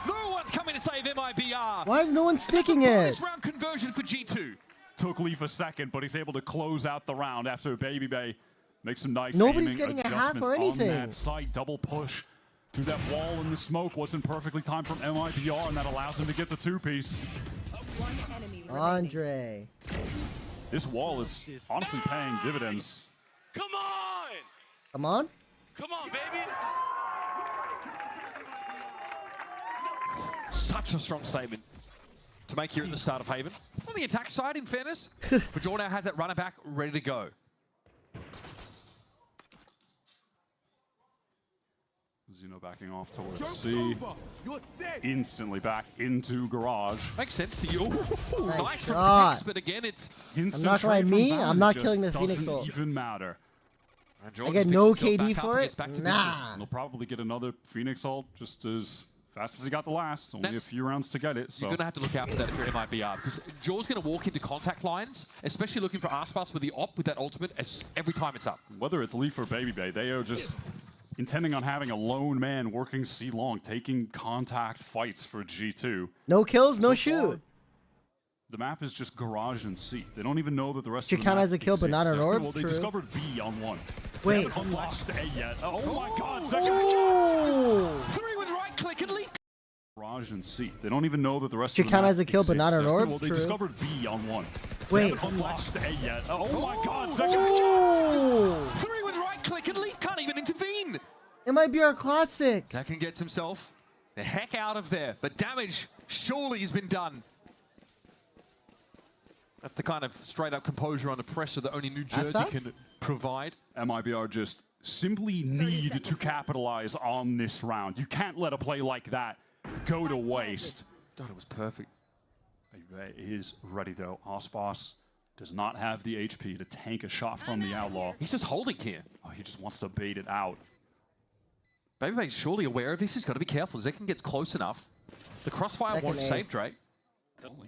Speaker 7: No one's coming to save MIBR.
Speaker 8: Why is no one sticking it?
Speaker 7: This round conversion for G2.
Speaker 6: Took Leaf a second, but he's able to close out the round after Baby Bay makes some nice
Speaker 8: Nobody's getting a half or anything.
Speaker 6: On that site. Double push through that wall in the smoke wasn't perfectly timed from MIBR, and that allows him to get the two-piece.
Speaker 8: Andre.
Speaker 6: This wall is honestly paying dividends.
Speaker 4: Come on!
Speaker 8: Come on?
Speaker 4: Come on, baby!
Speaker 7: Such a strong statement to make here at the start of Haven. On the attack side, in fairness, Bajor now has that runner back ready to go.
Speaker 6: Xeno backing off towards C. Instantly back into garage.
Speaker 7: Makes sense to you. Nice from Tex, but again, it's
Speaker 6: instant.
Speaker 8: I'm not like me. I'm not killing this Phoenix
Speaker 6: Ult. Doesn't even matter.
Speaker 8: I get no KD for it? Nah.
Speaker 6: He'll probably get another Phoenix ult just as fast as he got the last. Only a few rounds to get it. So
Speaker 7: you're going to have to look out for that if you're MIBR, because Jaw's going to walk into contact lines, especially looking for Aspas with the op with that ultimate every time it's up.
Speaker 6: Whether it's Leaf or Baby Bay, they are just intending on having a lone man working C long, taking contact fights for G2.
Speaker 8: No kills, no shoot.
Speaker 6: The map is just garage and C. They don't even know that the rest
Speaker 8: Should
Speaker 6: of the map
Speaker 8: count as a kill,
Speaker 6: exists.
Speaker 8: but not an orb.
Speaker 6: Well, they discovered B on one.
Speaker 8: Wait.
Speaker 6: They haven't unlocked A yet. Oh my god,
Speaker 7: Three with right click and Leaf.
Speaker 6: Garage and C. They don't even know that the rest
Speaker 8: Should
Speaker 6: of the map
Speaker 8: count as a kill, but not an orb.
Speaker 6: Well, they discovered B on one.
Speaker 8: Wait.
Speaker 6: They haven't unlocked A yet. Oh my god,
Speaker 7: Three with right click and Leaf can't even intervene.
Speaker 8: It might be our classic.
Speaker 7: Zakin gets himself the heck out of there, but damage surely has been done. That's the kind of straight-up composure under pressure that only New Jersey can provide.
Speaker 6: MIBR just simply need to capitalize on this round. You can't let a play like that go to waste.
Speaker 7: God, it was perfect.
Speaker 6: Baby is ready, though. Ospas does not have the HP to tank a shot from the Outlaw.
Speaker 7: He's just holding here.
Speaker 6: Oh, he just wants to bait it out.
Speaker 7: Baby Bay's surely aware of this. He's got to be careful. Zekken gets close enough. The crossfire won't save Drake.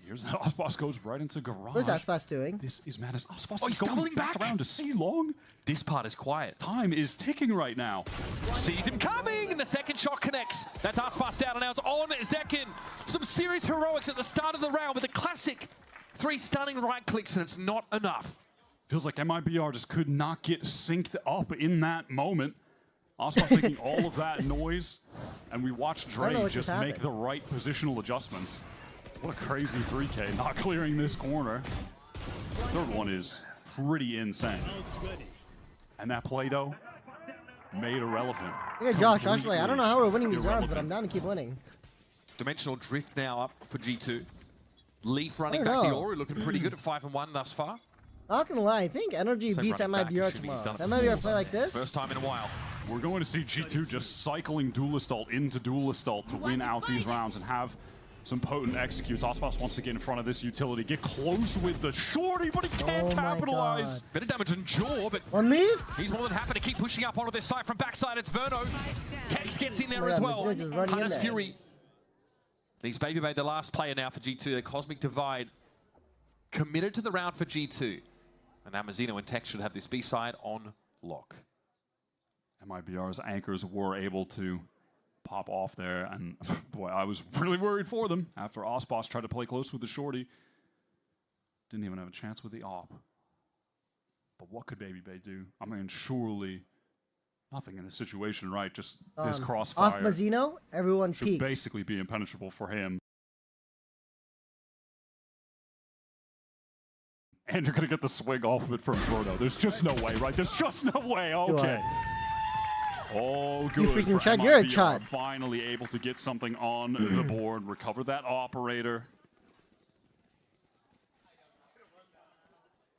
Speaker 6: Here's the Ospas goes right into garage.
Speaker 8: What's Ospas doing?
Speaker 6: This is madness. Ospas
Speaker 7: he's doubling back
Speaker 6: around to C long.
Speaker 7: This part is quiet.
Speaker 6: Time is ticking right now.
Speaker 7: Sees him coming, and the second shot connects. That's Ospas down, and now it's on Zekken. Some serious heroics at the start of the round with a classic 3 stunning right clicks, and it's not enough.
Speaker 6: Feels like MIBR just could not get synced up in that moment. Ospas making all of that noise, and we watch Drake just make the right positional adjustments. What a crazy 3K, not clearing this corner. Third one is pretty insane. And that play, though, made irrelevant.
Speaker 8: Look at Josh. Actually, I don't know how we're winning these rounds, but I'm down to keep winning.
Speaker 7: Dimensional drift now up for G2. Leaf running back the Ori, looking pretty good at 5-1 thus far.
Speaker 8: Not gonna lie, I think Energy beats MIBR tomorrow. MIBR play like this?
Speaker 7: First time in a while.
Speaker 6: We're going to see G2 just cycling Duelist ult into Duelist ult to win out these rounds and have some potent executes. Ospas wants to get in front of this utility, get close with the shorty, but he can't capitalize.
Speaker 7: Bit of damage on Jaw, but he's more than happy to keep pushing up onto this side from backside. It's Verno. Tex gets in there as well. Hunter's Fury. These Baby Bay, the last player now for G2. The Cosmic Divide committed to the round for G2. And now Mazzino and Tex should have this B side on lock.
Speaker 6: MIBR's anchors were able to pop off there, and boy, I was really worried for them after Ospas tried to play close with the shorty. Didn't even have a chance with the op. But what could Baby Bay do? I mean, surely Nothing in this situation, right? Just this
Speaker 8: Off
Speaker 6: crossfire.
Speaker 8: Mazzino, everyone
Speaker 6: should
Speaker 8: peek.
Speaker 6: basically be impenetrable for him. And you're going to get the swing off of it from Frodo. There's just no way, right? There's just no way. Okay. All good.
Speaker 8: You freaking
Speaker 6: for
Speaker 8: chud. You're a
Speaker 6: MIBR,
Speaker 8: chud.
Speaker 6: finally able to get something on the board, recover that operator.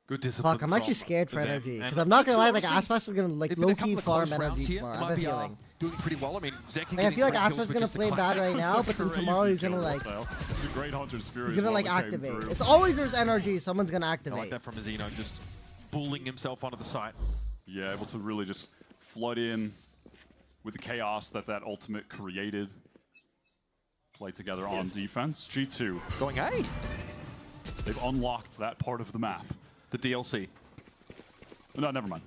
Speaker 7: Good discipline.
Speaker 8: Fuck, I'm actually scared for
Speaker 7: them.
Speaker 8: energy. Because
Speaker 7: And
Speaker 8: I'm not going to lie, like,
Speaker 7: honestly,
Speaker 8: Aspas is going to, like,
Speaker 7: they've been a
Speaker 8: low-key
Speaker 7: couple of
Speaker 8: farm
Speaker 7: close rounds
Speaker 8: energy
Speaker 7: here.
Speaker 8: tomorrow. I have a
Speaker 7: MIBR
Speaker 8: feeling.
Speaker 7: doing pretty well. I mean, Zek
Speaker 8: Like, I feel like Aspas is going to play bad right now, but then tomorrow he's going to, like...
Speaker 6: It's a great Hunter's Fury.
Speaker 8: He's going to, like, activate. It's always there's energy, someone's going to activate.
Speaker 7: I like that from Mazzino, just bullying himself onto the site.
Speaker 6: Yeah, able to really just flood in with the chaos that ultimate created. Play together on defense. G2
Speaker 7: going A.
Speaker 6: They've unlocked that part of the map.
Speaker 7: The DLC.
Speaker 6: No, never mind.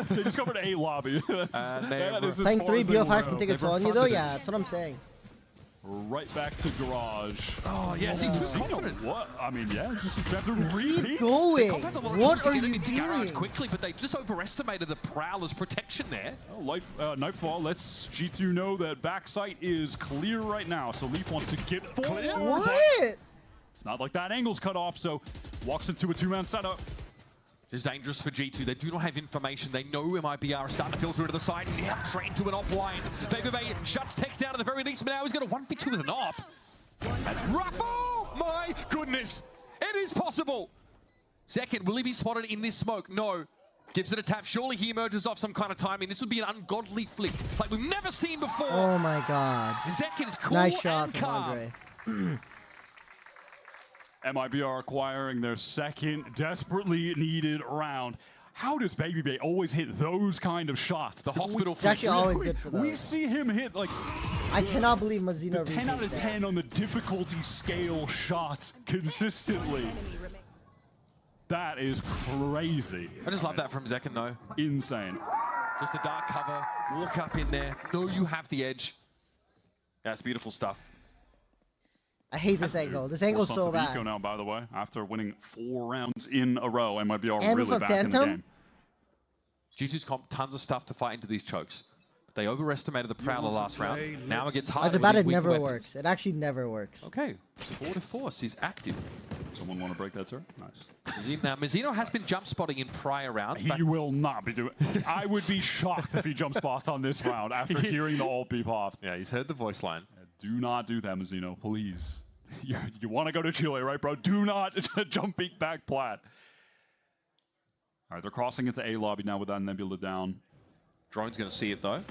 Speaker 6: They discovered A lobby.
Speaker 8: Playing 3 BO5 can take a toll on you, though? Yeah, that's what I'm saying.
Speaker 6: Right back to garage.
Speaker 7: Oh, yeah, see, too confident.
Speaker 6: What? I mean, yeah, just have to
Speaker 8: Keep going. What are you
Speaker 7: doing?
Speaker 8: doing?
Speaker 7: Quickly, but they just overestimated the Prowler's protection there.
Speaker 6: Oh, Nightfall lets G2 know that backside is clear right now, so Leaf wants to get forward.
Speaker 8: What?
Speaker 6: It's not like that angle's cut off, so walks into a 2-man setup.
Speaker 7: It's dangerous for G2. They do not have information. They know MIBR are starting to filter into the side. Yeah, straight into an offline. Baby shuts text down at the very least, but now he's got a 1v2 with an op. That's rough. Oh, my goodness. It is possible. Second, will he be spotted in this smoke? No. Gives it a tap. Surely he emerges off some kind of timing. This would be an ungodly flick like we've never seen before.
Speaker 8: Oh, my God.
Speaker 7: Zek is cool
Speaker 8: Nice shot
Speaker 7: and
Speaker 8: from
Speaker 7: calm.
Speaker 8: Andre.
Speaker 6: MIBR acquiring their second desperately needed round. How does Baby always hit those kind of shots?
Speaker 7: The hospital
Speaker 8: It's actually always good for those.
Speaker 6: We see him hit like
Speaker 8: I cannot believe Mazzino
Speaker 6: 10 out of 10 on the difficulty scale shots consistently. That is crazy.
Speaker 7: I just love that from Zekin, though.
Speaker 6: Insane.
Speaker 7: Just a dark cover, walk up in there, know you have the edge. That's beautiful stuff.
Speaker 8: I hate this angle. This angle's so bad.
Speaker 6: Eco now, by the way, after winning 4 rounds in a row, MIBR
Speaker 8: And
Speaker 6: really
Speaker 8: with
Speaker 6: back in the
Speaker 8: Phantom?
Speaker 6: game.
Speaker 7: G2's comp, tons of stuff to fight into these chokes. They overestimated the Prowler last round. Now it gets harder.
Speaker 8: As about
Speaker 7: with
Speaker 8: it
Speaker 7: weaker
Speaker 8: never
Speaker 7: weapons.
Speaker 8: works. It actually never works.
Speaker 7: Okay, supportive force is active.
Speaker 6: Someone want to break that turn? Nice.
Speaker 7: Now, Mazzino has been jump spotting in prior rounds.
Speaker 6: He will not be doing. I would be shocked if he jump spots on this round after hearing the ult be popped.
Speaker 7: Yeah, he's heard the voice line.
Speaker 6: Do not do that, Mazzino, please. You want to go to Chile, right, bro? Do not jump peek back plat. All right, they're crossing into A lobby now with that Nebula down.
Speaker 7: Drone's going to see it, though.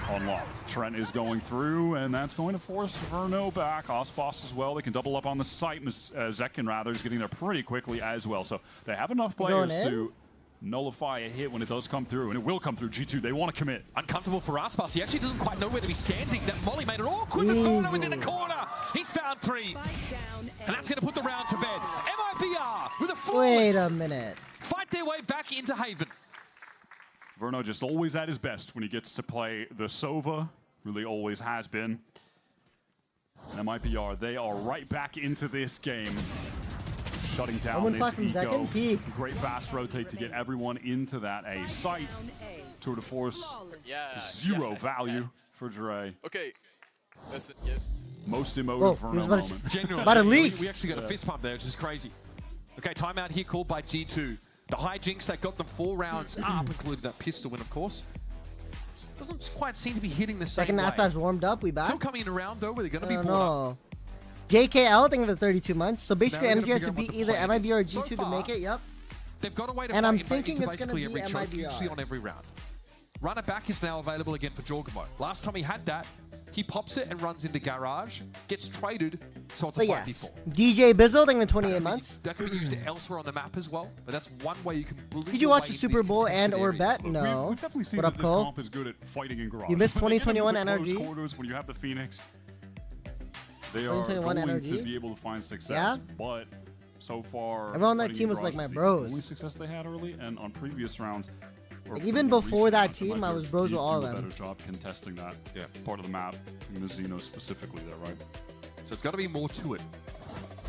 Speaker 6: Unlocked. Trent is going through, and that's going to force Verno back. Osboss as well. They can double up on the site. Zekin, rather, is getting there pretty quickly as well. So they have enough players to nullify a hit when it does come through, and it will come through. G2, they want to commit.
Speaker 7: Uncomfortable for Aspas. He actually doesn't quite know where to be standing. That Molly made it awkward. The corner was in the corner. He's found 3. And that's going to put the round to bed. MIBR with a flawless.
Speaker 8: Wait a minute.
Speaker 7: Fight their way back into Haven.
Speaker 6: Verno just always at his best when he gets to play the Sova. Really always has been. And MIBR, they are right back into this game. Shutting down this eco. Great fast rotate to get everyone into that A site. Tour de force, zero value for Dre.
Speaker 4: Okay, listen,
Speaker 6: Most emotive Verno moment.
Speaker 7: Genuinely.
Speaker 8: About a leak.
Speaker 7: We actually got a fist pump there, which is crazy. Okay, timeout here called by G2. The hijinks that got them 4 rounds up, including that pistol win, of course. Doesn't quite seem to be hitting the same
Speaker 8: Second
Speaker 7: way.
Speaker 8: half warmed up. We back.
Speaker 7: Still coming in around, though, where they're going to be brought up.
Speaker 8: JKL, I think, for 32 months. So basically,
Speaker 7: Now
Speaker 8: energy has to
Speaker 7: figure out
Speaker 8: beat
Speaker 7: what the
Speaker 8: either
Speaker 7: plan is.
Speaker 8: MIBR or
Speaker 7: So
Speaker 8: G2 to
Speaker 7: far,
Speaker 8: make it. Yep.
Speaker 7: They've got a way to
Speaker 8: And
Speaker 7: fight
Speaker 8: I'm
Speaker 7: into
Speaker 8: thinking it's going to
Speaker 7: basically
Speaker 8: be
Speaker 7: every choke, usually
Speaker 8: MIBR.
Speaker 7: on every round. Runner back is now available again for Jorgamo. Last time he had that, he pops it and runs into garage, gets traded, so it's a
Speaker 8: But
Speaker 7: fight
Speaker 8: yes,
Speaker 7: before.
Speaker 8: DJ Bizzle, I think, in 28 months.
Speaker 7: That can be used elsewhere on the map as well, but that's one way you can bleed
Speaker 8: Did you watch the Super Bowl and or bet? No.
Speaker 6: We've definitely seen
Speaker 8: What
Speaker 6: that
Speaker 8: up,
Speaker 6: this
Speaker 8: Cole?
Speaker 6: comp is good at fighting in garage.
Speaker 8: You missed
Speaker 6: When they get into
Speaker 8: 2021
Speaker 6: the close
Speaker 8: energy.
Speaker 6: quarters, when you have the Phoenix, they are
Speaker 8: 2021
Speaker 6: going
Speaker 8: energy.
Speaker 6: to be able to find success.
Speaker 8: Yeah?
Speaker 6: But so far,
Speaker 8: Everyone on that
Speaker 6: fighting
Speaker 8: team
Speaker 6: in
Speaker 8: was like
Speaker 6: garage
Speaker 8: my
Speaker 6: is the
Speaker 8: bros.
Speaker 6: only success they had early, and on previous rounds.
Speaker 8: Like, even before that team, I was bros with all of
Speaker 6: do a
Speaker 8: them.
Speaker 6: better job contesting that part of the map, Mizzino specifically there, right?
Speaker 7: So it's got to be more to it.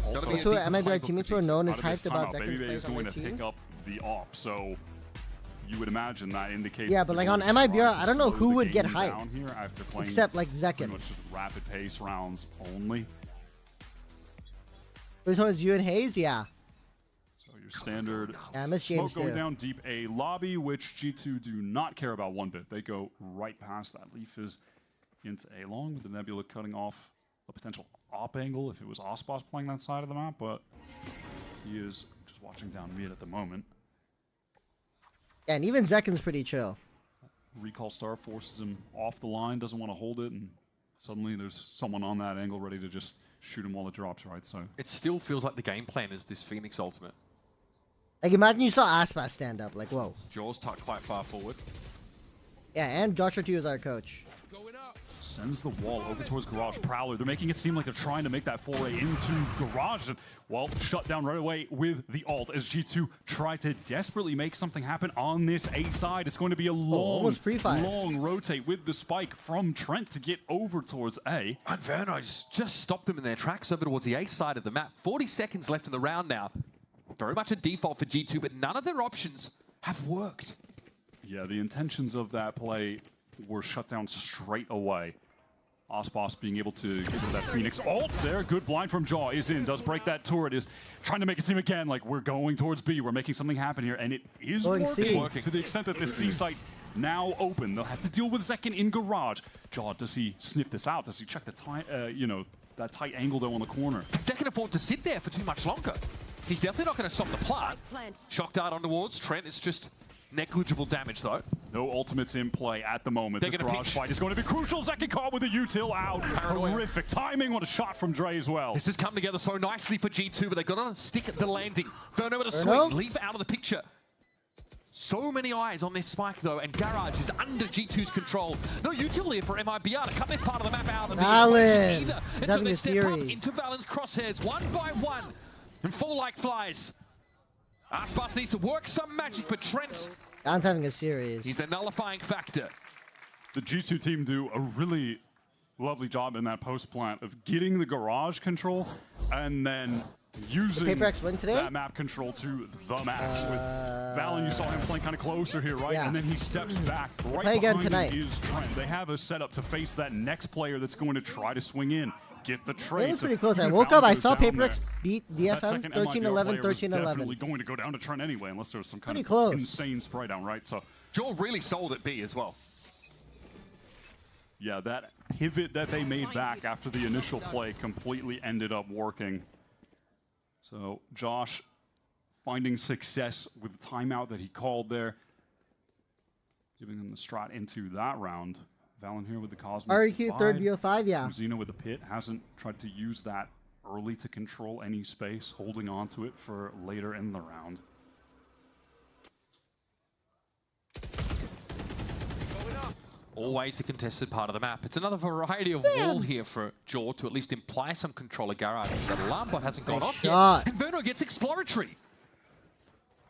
Speaker 6: Also,
Speaker 8: Also, MIBR teammates were known as
Speaker 6: out of this
Speaker 8: hyped about
Speaker 6: timeout,
Speaker 8: second
Speaker 6: Baby
Speaker 8: place
Speaker 6: is
Speaker 8: on
Speaker 6: going
Speaker 8: their
Speaker 6: to
Speaker 8: team.
Speaker 6: pick up the op, so you would imagine that indicates.
Speaker 8: Yeah, but like on MIBR, I don't know who would get hyped. Except like Zekken.
Speaker 6: Much rapid pace rounds only.
Speaker 8: Which one is you and Hayes? Yeah.
Speaker 6: So your standard
Speaker 8: smoke
Speaker 6: going down deep A lobby, which G2 do not care about one bit. They go right past that. Leaf is into A long with the Nebula cutting off a potential op angle if it was Ospas playing that side of the map, but he is just watching down mid at the moment.
Speaker 8: Yeah, and even Zekken's pretty chill.
Speaker 6: Recall Star forces him off the line, doesn't want to hold it, and suddenly there's someone on that angle ready to just shoot him while it drops, right? So
Speaker 7: it still feels like the game plan is this Phoenix ultimate.
Speaker 8: Like imagine you saw Aspas stand up, like whoa.
Speaker 7: Jaws tucked quite far forward.
Speaker 8: Yeah, and Joshua 2 is our coach.
Speaker 6: Sends the wall over towards Garage Prowler. They're making it seem like they're trying to make that foray into Garage. And, well, shut down right away with the ult as G2 try to desperately make something happen on this A side. It's going to be a long rotate with the spike from Trent to get over towards A.
Speaker 7: And Verno's just stopped them in their tracks over towards the A side of the map. 40 seconds left in the round now. Very much a default for G2, but none of their options have worked.
Speaker 6: Yeah, the intentions of that play were shut down straight away. Ospas being able to get rid of that Phoenix ult there. Good blind from Jaw is in, does break that turret, is trying to make it seem again like we're going towards B, we're making something happen here, and it is working to the extent that the C site now open. They'll have to deal with Zekken in Garage. Jaw, does he sniff this out? Does he check the tight, that tight angle though on the corner?
Speaker 7: Zekken afford to sit there for too much longer. He's definitely not going to stop the plant. Shock dart on towards Trent, it's just negligible damage, though.
Speaker 6: No ultimates in play at the moment. This Garage fight is going to be crucial. Zekken caught with a util out. Horrific timing. What a shot from Dre as well.
Speaker 7: This has come together so nicely for G2, but they've got to stick at the landing. Verno with a swing. Leave out of the picture. So many eyes on this spike, though, and Garage is under G2's control. No util here for MIBR to cut this part of the map out of the equation either. And so they step up into Valen's crosshairs one by one and fall like flies. Aspas needs to work some magic, but Trent...
Speaker 8: Dan's having a series.
Speaker 7: He's the nullifying factor.
Speaker 6: The G2 team do a really lovely job in that post plant of getting the Garage control and then using that map control to the max. With Valen, you saw him playing kind of closer here, right? Yeah. And then he steps back. Right behind him is Trent. They have a setup to face that next player that's going to try to swing in. Get the trade.
Speaker 8: It was pretty close. I woke up, I saw PaperX beat DFM 13-11, 13-11.
Speaker 6: Definitely going to go down to Trent anyway, unless there's some kind of insane spray down, right? So
Speaker 7: Joel really sold at B as well.
Speaker 6: Yeah, that pivot that they made back after the initial play completely ended up working. So Josh finding success with the timeout that he called there, giving them the strat into that round. Valen here with the Cosmic
Speaker 8: REQ, third BO5, yeah.
Speaker 6: Xeno with the pit, hasn't tried to use that early to control any space, holding on to it for later in the round.
Speaker 7: Always the contested part of the map. It's another variety of wall here for Jaw to at least imply some control of Garage. That alarm bot hasn't gone off yet, and Verno gets exploratory.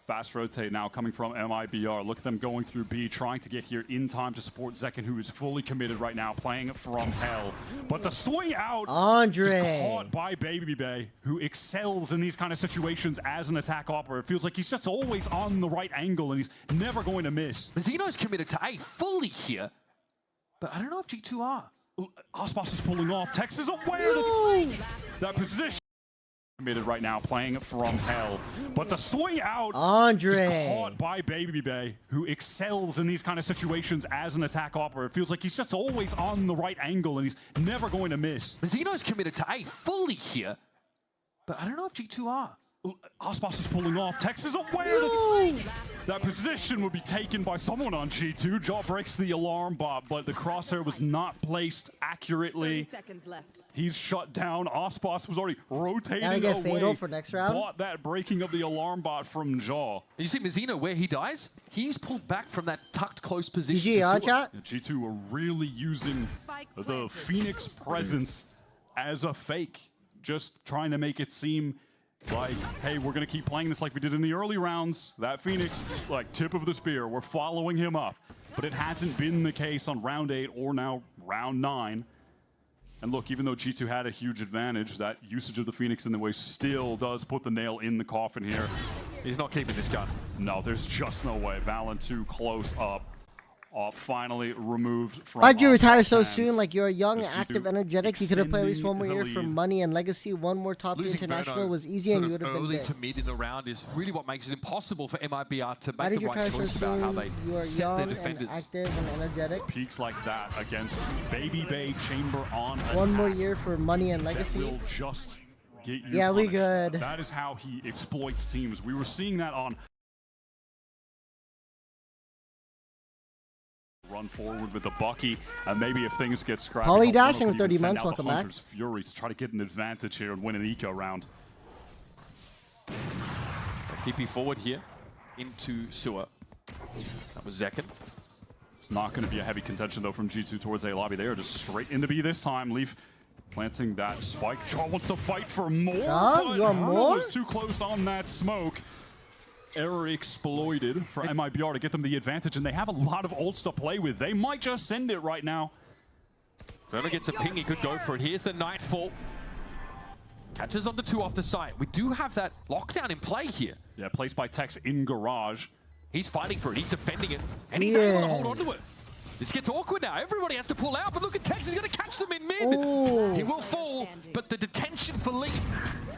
Speaker 6: Fast rotate now coming from MIBR. Look at them going through B, trying to get here in time to support Zekken, who is fully committed right now, playing from hell. But the swing out is caught by Baby Bay, who excels in these kind of situations as an attack operator. It feels like he's just always on the right angle, and he's never going to miss.
Speaker 7: Xeno's committed to A fully here, but I don't know if G2 are.
Speaker 6: Ospas is pulling off. Tex is aware that position. Committed right now, playing from hell. But the swing out is caught by Baby Bay, who excels in these kind of situations as an attack operator. It feels like he's just always on the right angle, and he's never going to miss.
Speaker 7: Xeno's committed to A fully here, but I don't know if G2 are.
Speaker 6: Ospas is pulling off. Tex is aware that position would be taken by someone on G2. Jaw breaks the alarm bot, but the crosshair was not placed accurately.
Speaker 9: 30 seconds left.
Speaker 6: He's shut down. Ospas was already rotating away.
Speaker 8: Fatal for next round.
Speaker 6: Bought that breaking of the alarm bot from Jaw.
Speaker 7: You see Xeno where he dies? He's pulled back from that tucked close position.
Speaker 6: G2 are really using the Phoenix presence as a fake. Just trying to make it seem like, hey, we're going to keep playing this like we did in the early rounds. That Phoenix, like, tip of the spear. We're following him up. But it hasn't been the case on round 8 or now round 9. And look, even though G2 had a huge advantage, that usage of the Phoenix in the way still does put the nail in the coffin here.
Speaker 7: He's not keeping this gun.
Speaker 6: No, there's just no way. Valorant too close up. Finally removed from.
Speaker 8: Why'd you retire so
Speaker 6: fans.
Speaker 8: soon? Like, you're young,
Speaker 6: Just
Speaker 8: active,
Speaker 6: to
Speaker 8: energetic. You could have played at least one more year
Speaker 7: the
Speaker 8: for
Speaker 7: lead.
Speaker 8: money and legacy. One more top tier
Speaker 7: Losing
Speaker 8: international
Speaker 7: Verno
Speaker 8: was easy,
Speaker 7: sort
Speaker 8: and you
Speaker 7: of
Speaker 8: would have been
Speaker 7: early
Speaker 8: big.
Speaker 7: to mid in the round is really what makes it impossible for MIBR to
Speaker 8: Why
Speaker 7: make
Speaker 8: did
Speaker 7: the
Speaker 8: you retire
Speaker 7: right
Speaker 8: so
Speaker 7: choice about how
Speaker 8: soon?
Speaker 7: they
Speaker 8: You are
Speaker 7: set their
Speaker 8: young and
Speaker 7: defenders.
Speaker 8: active and energetic.
Speaker 6: Peaks like that against Baby Bay Chamber on
Speaker 8: One more
Speaker 6: attack.
Speaker 8: year for money and
Speaker 6: That
Speaker 8: legacy.
Speaker 6: will just get you
Speaker 8: Yeah, we
Speaker 6: punished.
Speaker 8: good.
Speaker 6: That is how he exploits teams. We were seeing that on run forward with the Bucky, and maybe if things get scrappy,
Speaker 8: Holly
Speaker 6: Verno
Speaker 8: Dashing,
Speaker 6: could
Speaker 8: 30
Speaker 6: even send
Speaker 8: months,
Speaker 6: out the
Speaker 8: welcome back.
Speaker 6: Hunter's Fury to try to get an advantage here and win an eco round.
Speaker 7: TP forward here into sewer. That was Zekin.
Speaker 6: It's not going to be a heavy contention though from G2 towards A lobby. They are just straight into B this time. Leaf planting that spike. Char wants to fight for more, but
Speaker 8: you want
Speaker 6: Verno
Speaker 8: more?
Speaker 6: was too close on that smoke. Error exploited for MIBR to get them the advantage, and they have a lot of ults to play with. They might just send it right now.
Speaker 7: Verno gets a ping, he could go for it. Here's the Nightfall. Catches on the 2 off the side. We do have that lockdown in play here.
Speaker 6: Yeah, placed by Tex in garage.
Speaker 7: He's fighting for it, he's defending it, and he's able to hold on to it. This gets awkward now. Everybody has to pull out, but look at Tex, he's going to catch them in mid.
Speaker 8: Oh.
Speaker 7: He will fall, but the detention for Leaf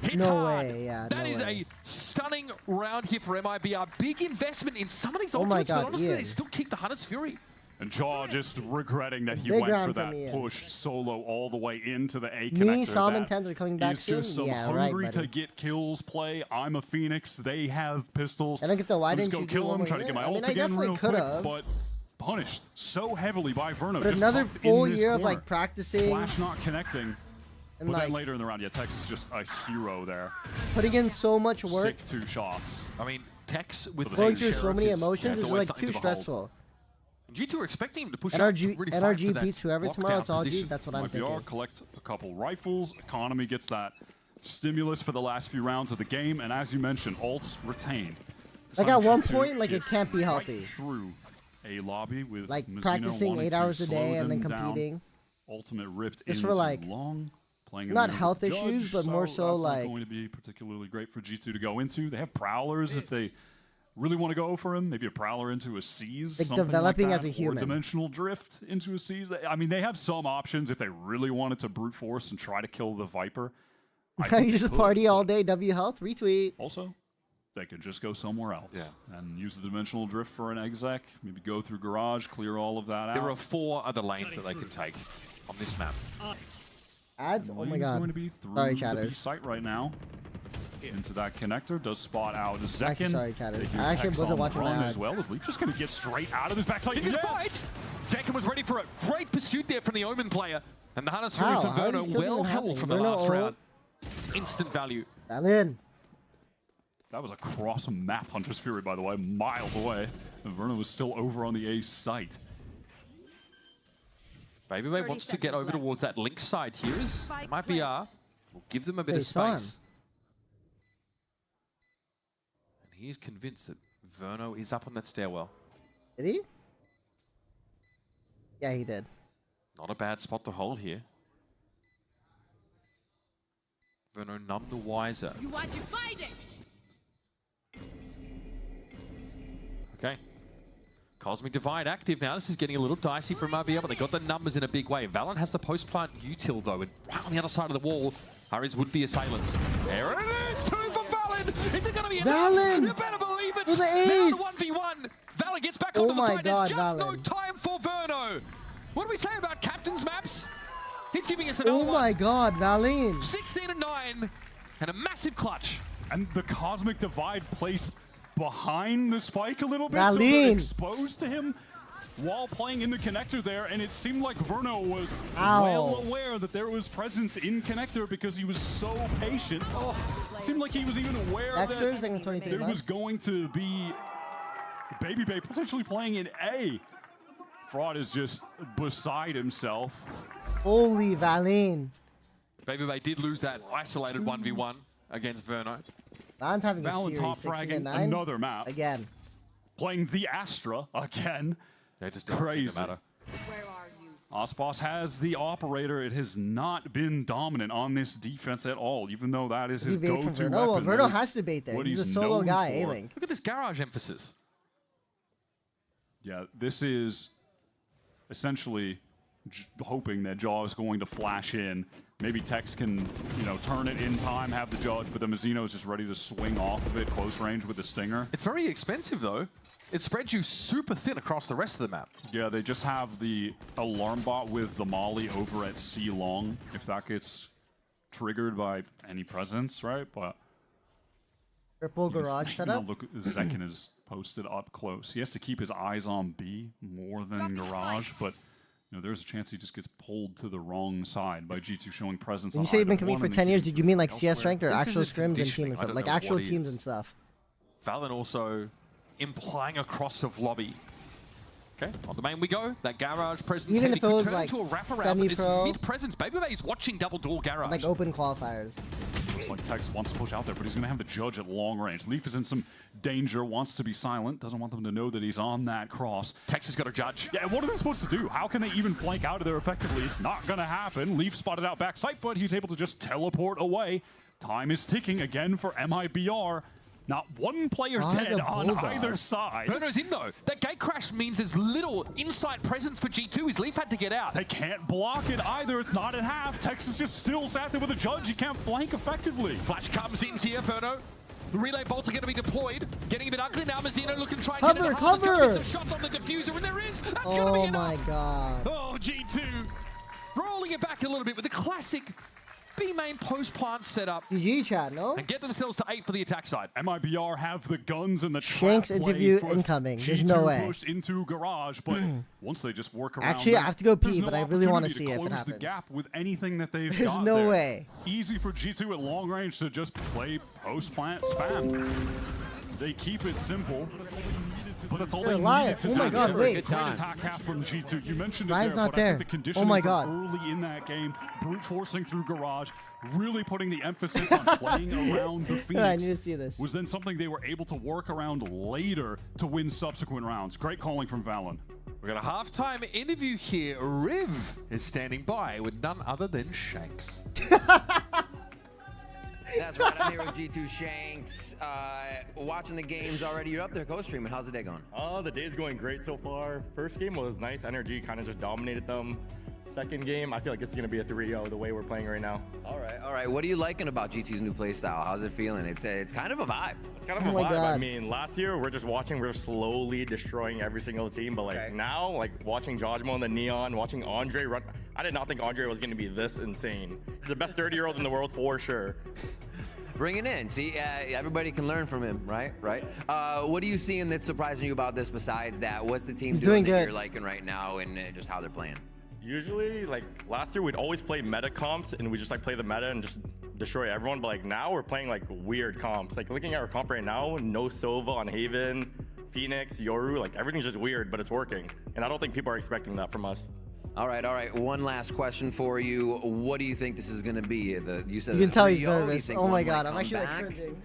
Speaker 7: hits
Speaker 8: No
Speaker 7: hard.
Speaker 8: way, yeah,
Speaker 7: That
Speaker 8: no
Speaker 7: is
Speaker 8: way.
Speaker 7: a stunning round here for MIBR. Big investment in some of these
Speaker 8: Oh my
Speaker 7: ultimates, but
Speaker 8: God,
Speaker 7: honestly,
Speaker 8: Ian.
Speaker 7: they still keep the Hunter's Fury.
Speaker 6: And Jaw just regretting that he
Speaker 8: Big
Speaker 6: went for
Speaker 8: round
Speaker 6: that
Speaker 8: from Ian.
Speaker 6: push solo all the way into the A
Speaker 8: Me,
Speaker 6: connector.
Speaker 8: Sam, and
Speaker 6: That
Speaker 8: Tens are coming back
Speaker 6: is just
Speaker 8: soon?
Speaker 6: some
Speaker 8: Yeah, right,
Speaker 6: hungry to
Speaker 8: buddy.
Speaker 6: get kills play. I'm a Phoenix. They have pistols.
Speaker 8: I don't get the why
Speaker 6: I'm just
Speaker 8: didn't
Speaker 6: go
Speaker 8: you do
Speaker 6: kill
Speaker 8: one
Speaker 6: him,
Speaker 8: more
Speaker 6: try to get
Speaker 8: year?
Speaker 6: my
Speaker 8: I mean,
Speaker 6: ult
Speaker 8: I
Speaker 6: again
Speaker 8: definitely
Speaker 6: real quick,
Speaker 8: could've.
Speaker 6: but punished so heavily by Verno.
Speaker 8: But
Speaker 6: just
Speaker 8: another
Speaker 6: tucked
Speaker 8: full
Speaker 6: in this
Speaker 8: year of
Speaker 6: corner.
Speaker 8: like practicing,
Speaker 6: Flash not connecting.
Speaker 8: and
Speaker 6: But
Speaker 8: like
Speaker 6: then later in the round, yeah, Tex is just a hero there.
Speaker 8: putting in so much work,
Speaker 6: Sick 2 shots.
Speaker 7: I mean, Tex with the
Speaker 8: going
Speaker 7: same
Speaker 8: through so
Speaker 7: sheriff
Speaker 8: many
Speaker 7: is-
Speaker 8: emotions
Speaker 7: it's
Speaker 8: is
Speaker 7: always
Speaker 8: like
Speaker 7: something
Speaker 8: too
Speaker 7: to behold.
Speaker 8: stressful.
Speaker 7: G2 are expecting him to push out
Speaker 8: NRG,
Speaker 7: to really fight for
Speaker 8: NRG
Speaker 7: that
Speaker 8: beats whoever tomorrow.
Speaker 7: lockdown
Speaker 8: It's all G.
Speaker 7: position.
Speaker 8: That's what I'm
Speaker 6: MIBR
Speaker 8: thinking.
Speaker 6: collect a couple rifles. Economy gets that stimulus for the last few rounds of the game, and as you mentioned, ults retained.
Speaker 8: Like at one
Speaker 6: G2
Speaker 8: point, like
Speaker 6: get
Speaker 8: it can't be
Speaker 6: right
Speaker 8: healthy.
Speaker 6: through a lobby with
Speaker 8: Like
Speaker 6: Mizuno
Speaker 8: practicing
Speaker 6: wanting
Speaker 8: 8
Speaker 6: to
Speaker 8: hours a
Speaker 6: slow
Speaker 8: day and then
Speaker 6: them down.
Speaker 8: competing.
Speaker 6: Ultimate ripped
Speaker 8: Just
Speaker 6: into
Speaker 8: for, like,
Speaker 6: long. Playing in
Speaker 8: not
Speaker 6: the
Speaker 8: health
Speaker 6: judge,
Speaker 8: issues, but more so
Speaker 6: that's not
Speaker 8: like-
Speaker 6: going to be particularly great for G2 to go into. They have prowlers if they really want to go for him. Maybe a prowler into a Seize,
Speaker 8: Like
Speaker 6: something
Speaker 8: developing
Speaker 6: like
Speaker 8: as
Speaker 6: that,
Speaker 8: a human.
Speaker 6: or dimensional drift into a Seize. I mean, they have some options if they really wanted to brute force and try to kill the Viper. I think
Speaker 8: You
Speaker 6: they
Speaker 8: just
Speaker 6: could,
Speaker 8: party all
Speaker 6: but
Speaker 8: day. W health retweet.
Speaker 6: Also, they could just go somewhere else
Speaker 7: Yeah.
Speaker 6: and use the dimensional drift for an exec. Maybe go through garage, clear all of that out.
Speaker 7: There are 4 other lanes that they can take on this map.
Speaker 8: Ads. Oh my
Speaker 6: Lane's
Speaker 8: god.
Speaker 6: going to be through
Speaker 8: Sorry,
Speaker 6: the B
Speaker 8: chatters.
Speaker 6: site right now. Into that connector, does spot out Zekin.
Speaker 8: Actually, sorry, chatters.
Speaker 6: They hear
Speaker 8: I actually
Speaker 6: Tex
Speaker 8: wasn't
Speaker 6: on the
Speaker 8: watching
Speaker 6: run
Speaker 8: my
Speaker 6: as
Speaker 8: ads.
Speaker 6: well. Is Leaf just going to get straight out of his backside?
Speaker 7: He can fight! Zekin was ready for it. Great pursuit there from the Omen player. And the Hunter's Fury
Speaker 8: How?
Speaker 7: from
Speaker 8: How are
Speaker 7: Verno
Speaker 8: these kills
Speaker 7: well
Speaker 8: even
Speaker 7: held
Speaker 8: happening?
Speaker 7: from the
Speaker 8: Verno
Speaker 7: last
Speaker 8: ult.
Speaker 7: round. It's instant value.
Speaker 8: Valin.
Speaker 6: That was across a map, Hunter's Fury, by the way, miles away. And Verno was still over on the A site.
Speaker 7: Baby Bay wants to get over towards that link side here. Is MIBR will give them a bit
Speaker 8: Hey,
Speaker 7: of
Speaker 8: son.
Speaker 7: space. And he is convinced that Verno is up on that stairwell.
Speaker 8: Did he? Yeah, he did.
Speaker 7: Not a bad spot to hold here. Verno none the wiser.
Speaker 9: You want to fight it?
Speaker 7: Okay. Cosmic Divide active now. This is getting a little dicey for MIBR, but they got the numbers in a big way. Valorant has the post-plant util though, and right on the other side of the wall, Harry's would the assailants. There it is! 2 for Valin! Is it going to be enough?
Speaker 8: Valin!
Speaker 7: You better believe it!
Speaker 8: For the
Speaker 7: Now
Speaker 8: ace!
Speaker 7: to 1v1. Valin gets back
Speaker 8: Oh
Speaker 7: onto the
Speaker 8: my
Speaker 7: side.
Speaker 8: God,
Speaker 7: There's just no
Speaker 8: Valin.
Speaker 7: time for Verno. What do we say about captain's maps? He's giving us an
Speaker 8: Oh
Speaker 7: 0-1.
Speaker 8: my god, Valin.
Speaker 7: 16-9 and a massive clutch.
Speaker 6: And the Cosmic Divide placed behind the spike a little bit, so
Speaker 8: Valin.
Speaker 6: they're exposed to him while playing in the connector there, and it seemed like Verno was well aware that there was presence in connector because he was so patient. It seemed like he was even aware
Speaker 8: Xers,
Speaker 6: that
Speaker 8: like 23
Speaker 6: there was
Speaker 8: months.
Speaker 6: going to be Baby Bay potentially playing in A. Fraud is just beside himself.
Speaker 8: Holy Valin.
Speaker 7: Baby Bay did lose that isolated 1v1 against Verno.
Speaker 8: Valin's having a
Speaker 6: Valin
Speaker 8: series.
Speaker 6: top
Speaker 8: 16
Speaker 6: fragging
Speaker 8: and 9.
Speaker 6: another map.
Speaker 8: Again.
Speaker 6: Playing the Astra again.
Speaker 7: They just don't seem to
Speaker 6: Crazy.
Speaker 7: matter.
Speaker 9: Where are you?
Speaker 6: Osboss has the operator. It has not been dominant on this defense at all, even though that is his go-to weapon.
Speaker 8: Well, Verno has to bait there. He's a solo guy aiming.
Speaker 7: Look at this garage emphasis.
Speaker 6: Yeah, this is essentially hoping that Jaw is going to flash in. Maybe Tex can, you know, turn it in time, have the judge, but then Mazzino is just ready to swing off of it close range with the stinger.
Speaker 7: It's very expensive, though. It spreads you super thin across the rest of the map.
Speaker 6: Yeah, they just have the alarm bot with the molly over at C long, if that gets triggered by any presence, right? But
Speaker 8: triple garage setup.
Speaker 6: Look, Zekin is posted up close. He has to keep his eyes on B more than garage, but you know, there's a chance he just gets pulled to the wrong side by G2 showing presence.
Speaker 8: When you say you've been competing for 10 years, did you mean like CS ranked or actual scrims and team and stuff? Like actual teams and stuff.
Speaker 7: Valorant also implying a cross of lobby. Okay, on the main we go. That garage presence
Speaker 8: even if it was
Speaker 7: turn
Speaker 8: like
Speaker 7: into a wraparound, but it's mid-presence. Babyface watching double door garage.
Speaker 8: Like open qualifiers.
Speaker 6: Looks like Tex wants to push out there, but he's going to have the judge at long range. Leaf is in some danger, wants to be silent, doesn't want them to know that he's on that cross.
Speaker 7: Tex has got a judge.
Speaker 6: Yeah, what are they supposed to do? How can they even flank out of there effectively? It's not going to happen. Leaf spotted out backside, but he's able to just teleport away. Time is ticking again for MIBR. Not one player dead on either side.
Speaker 7: Burno's in though. That gate crash means there's little inside presence for G2. His Leaf had to get out.
Speaker 6: They can't block it either. It's not at half. Texas just still sat there with a judge. He can't flank effectively.
Speaker 7: Flash comes in here, Burno. The relay bolts are going to be deployed. Getting a bit ugly now. Mazzino looking to try and get it.
Speaker 8: Cover!
Speaker 7: Some shots on the diffuser, and there is. That's going to be enough.
Speaker 8: Oh my god.
Speaker 7: Oh, G2 rolling it back a little bit with the classic B main post plant setup.
Speaker 8: GG chat, no?
Speaker 7: And get themselves to 8 for the attack side.
Speaker 6: MIBR have the guns and the
Speaker 8: Shanks interview incoming. There's no way.
Speaker 6: Pushed into garage, but once they just work around.
Speaker 8: Actually, I have to go pee, but I really want to see if it happens.
Speaker 6: The gap with anything that they've
Speaker 8: There's
Speaker 6: got
Speaker 8: no
Speaker 6: there.
Speaker 8: way.
Speaker 6: Easy for G2 at long range to just play post plant spam. They keep it simple, but that's all they needed to do.
Speaker 8: Oh my god, wait.
Speaker 6: Great attack half from G2. You mentioned it
Speaker 8: Ryan's
Speaker 6: there,
Speaker 8: not
Speaker 6: but
Speaker 8: there.
Speaker 6: I think the conditioning
Speaker 8: Oh my god.
Speaker 6: early in that game, brute forcing through garage, really putting the emphasis on playing around the Phoenix.
Speaker 8: I need to see this.
Speaker 6: Was then something they were able to work around later to win subsequent rounds. Great calling from Valen.
Speaker 7: We've got a halftime interview here. Riv is standing by with none other than Shanks.
Speaker 12: That's right, I'm here with G2 Shanks. Watching the games already. You're up there co-streaming. How's the day going?
Speaker 13: The day's going great so far. First game was nice. Energy kind of just dominated them. Second game, I feel like it's going to be a 3-0 the way we're playing right now.
Speaker 12: All right. What are you liking about G2's new play style? How's it feeling? It's kind of a vibe.
Speaker 13: It's kind of a vibe. I mean, last year we're just watching, we're slowly destroying every single team. But like now, like watching Jojmo and the Neon, watching Andre run. I did not think Andre was going to be this insane. He's the best 30-year-old in the world for sure.
Speaker 12: Bring it in. See, everybody can learn from him, right? What are you seeing that's surprising you about this besides that? What's the team doing that you're liking right now and just how they're playing?
Speaker 13: Usually, like last year, we'd always play meta comps and we just like play the meta and just destroy everyone. But like now we're playing like weird comps. Like looking at our comp right now, no Sova on Haven, Phoenix, Yoru, like everything's just weird, but it's working. And I don't think people are expecting that from us.
Speaker 12: All right. One last question for you. What do you think this is going to be? You said
Speaker 8: you can tell he's nervous. Oh my god, I'm actually like cringing.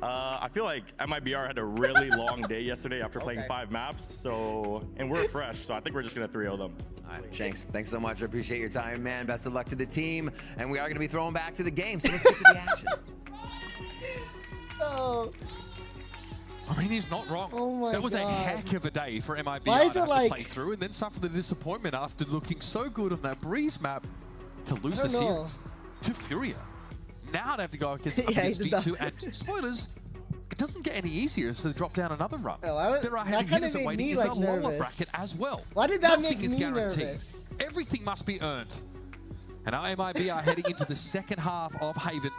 Speaker 13: I feel like MIBR had a really long day yesterday after playing 5 maps, and we're fresh, so I think we're just going to 3-0 them.
Speaker 12: All right, Shanks, thanks so much. I appreciate your time, man. Best of luck to the team, and we are going to be throwing back to the game, so let's get to the action.
Speaker 8: No.
Speaker 7: I mean, he's not wrong.
Speaker 8: Oh my
Speaker 7: that was
Speaker 8: god.
Speaker 7: a heck of a day for MIBR to play through and then suffer the disappointment after looking so good on that Breeze map to lose the series to Furia. Now they have to go against G2 and spoilers, it doesn't get any easier if they drop down another run. There are heavy hitters waiting in the lower bracket as well.
Speaker 8: Why did that
Speaker 7: Nothing
Speaker 8: make
Speaker 7: is
Speaker 8: me
Speaker 7: guaranteed.
Speaker 8: nervous?
Speaker 7: Everything must be earned. And now MIBR heading into the second half of Haven.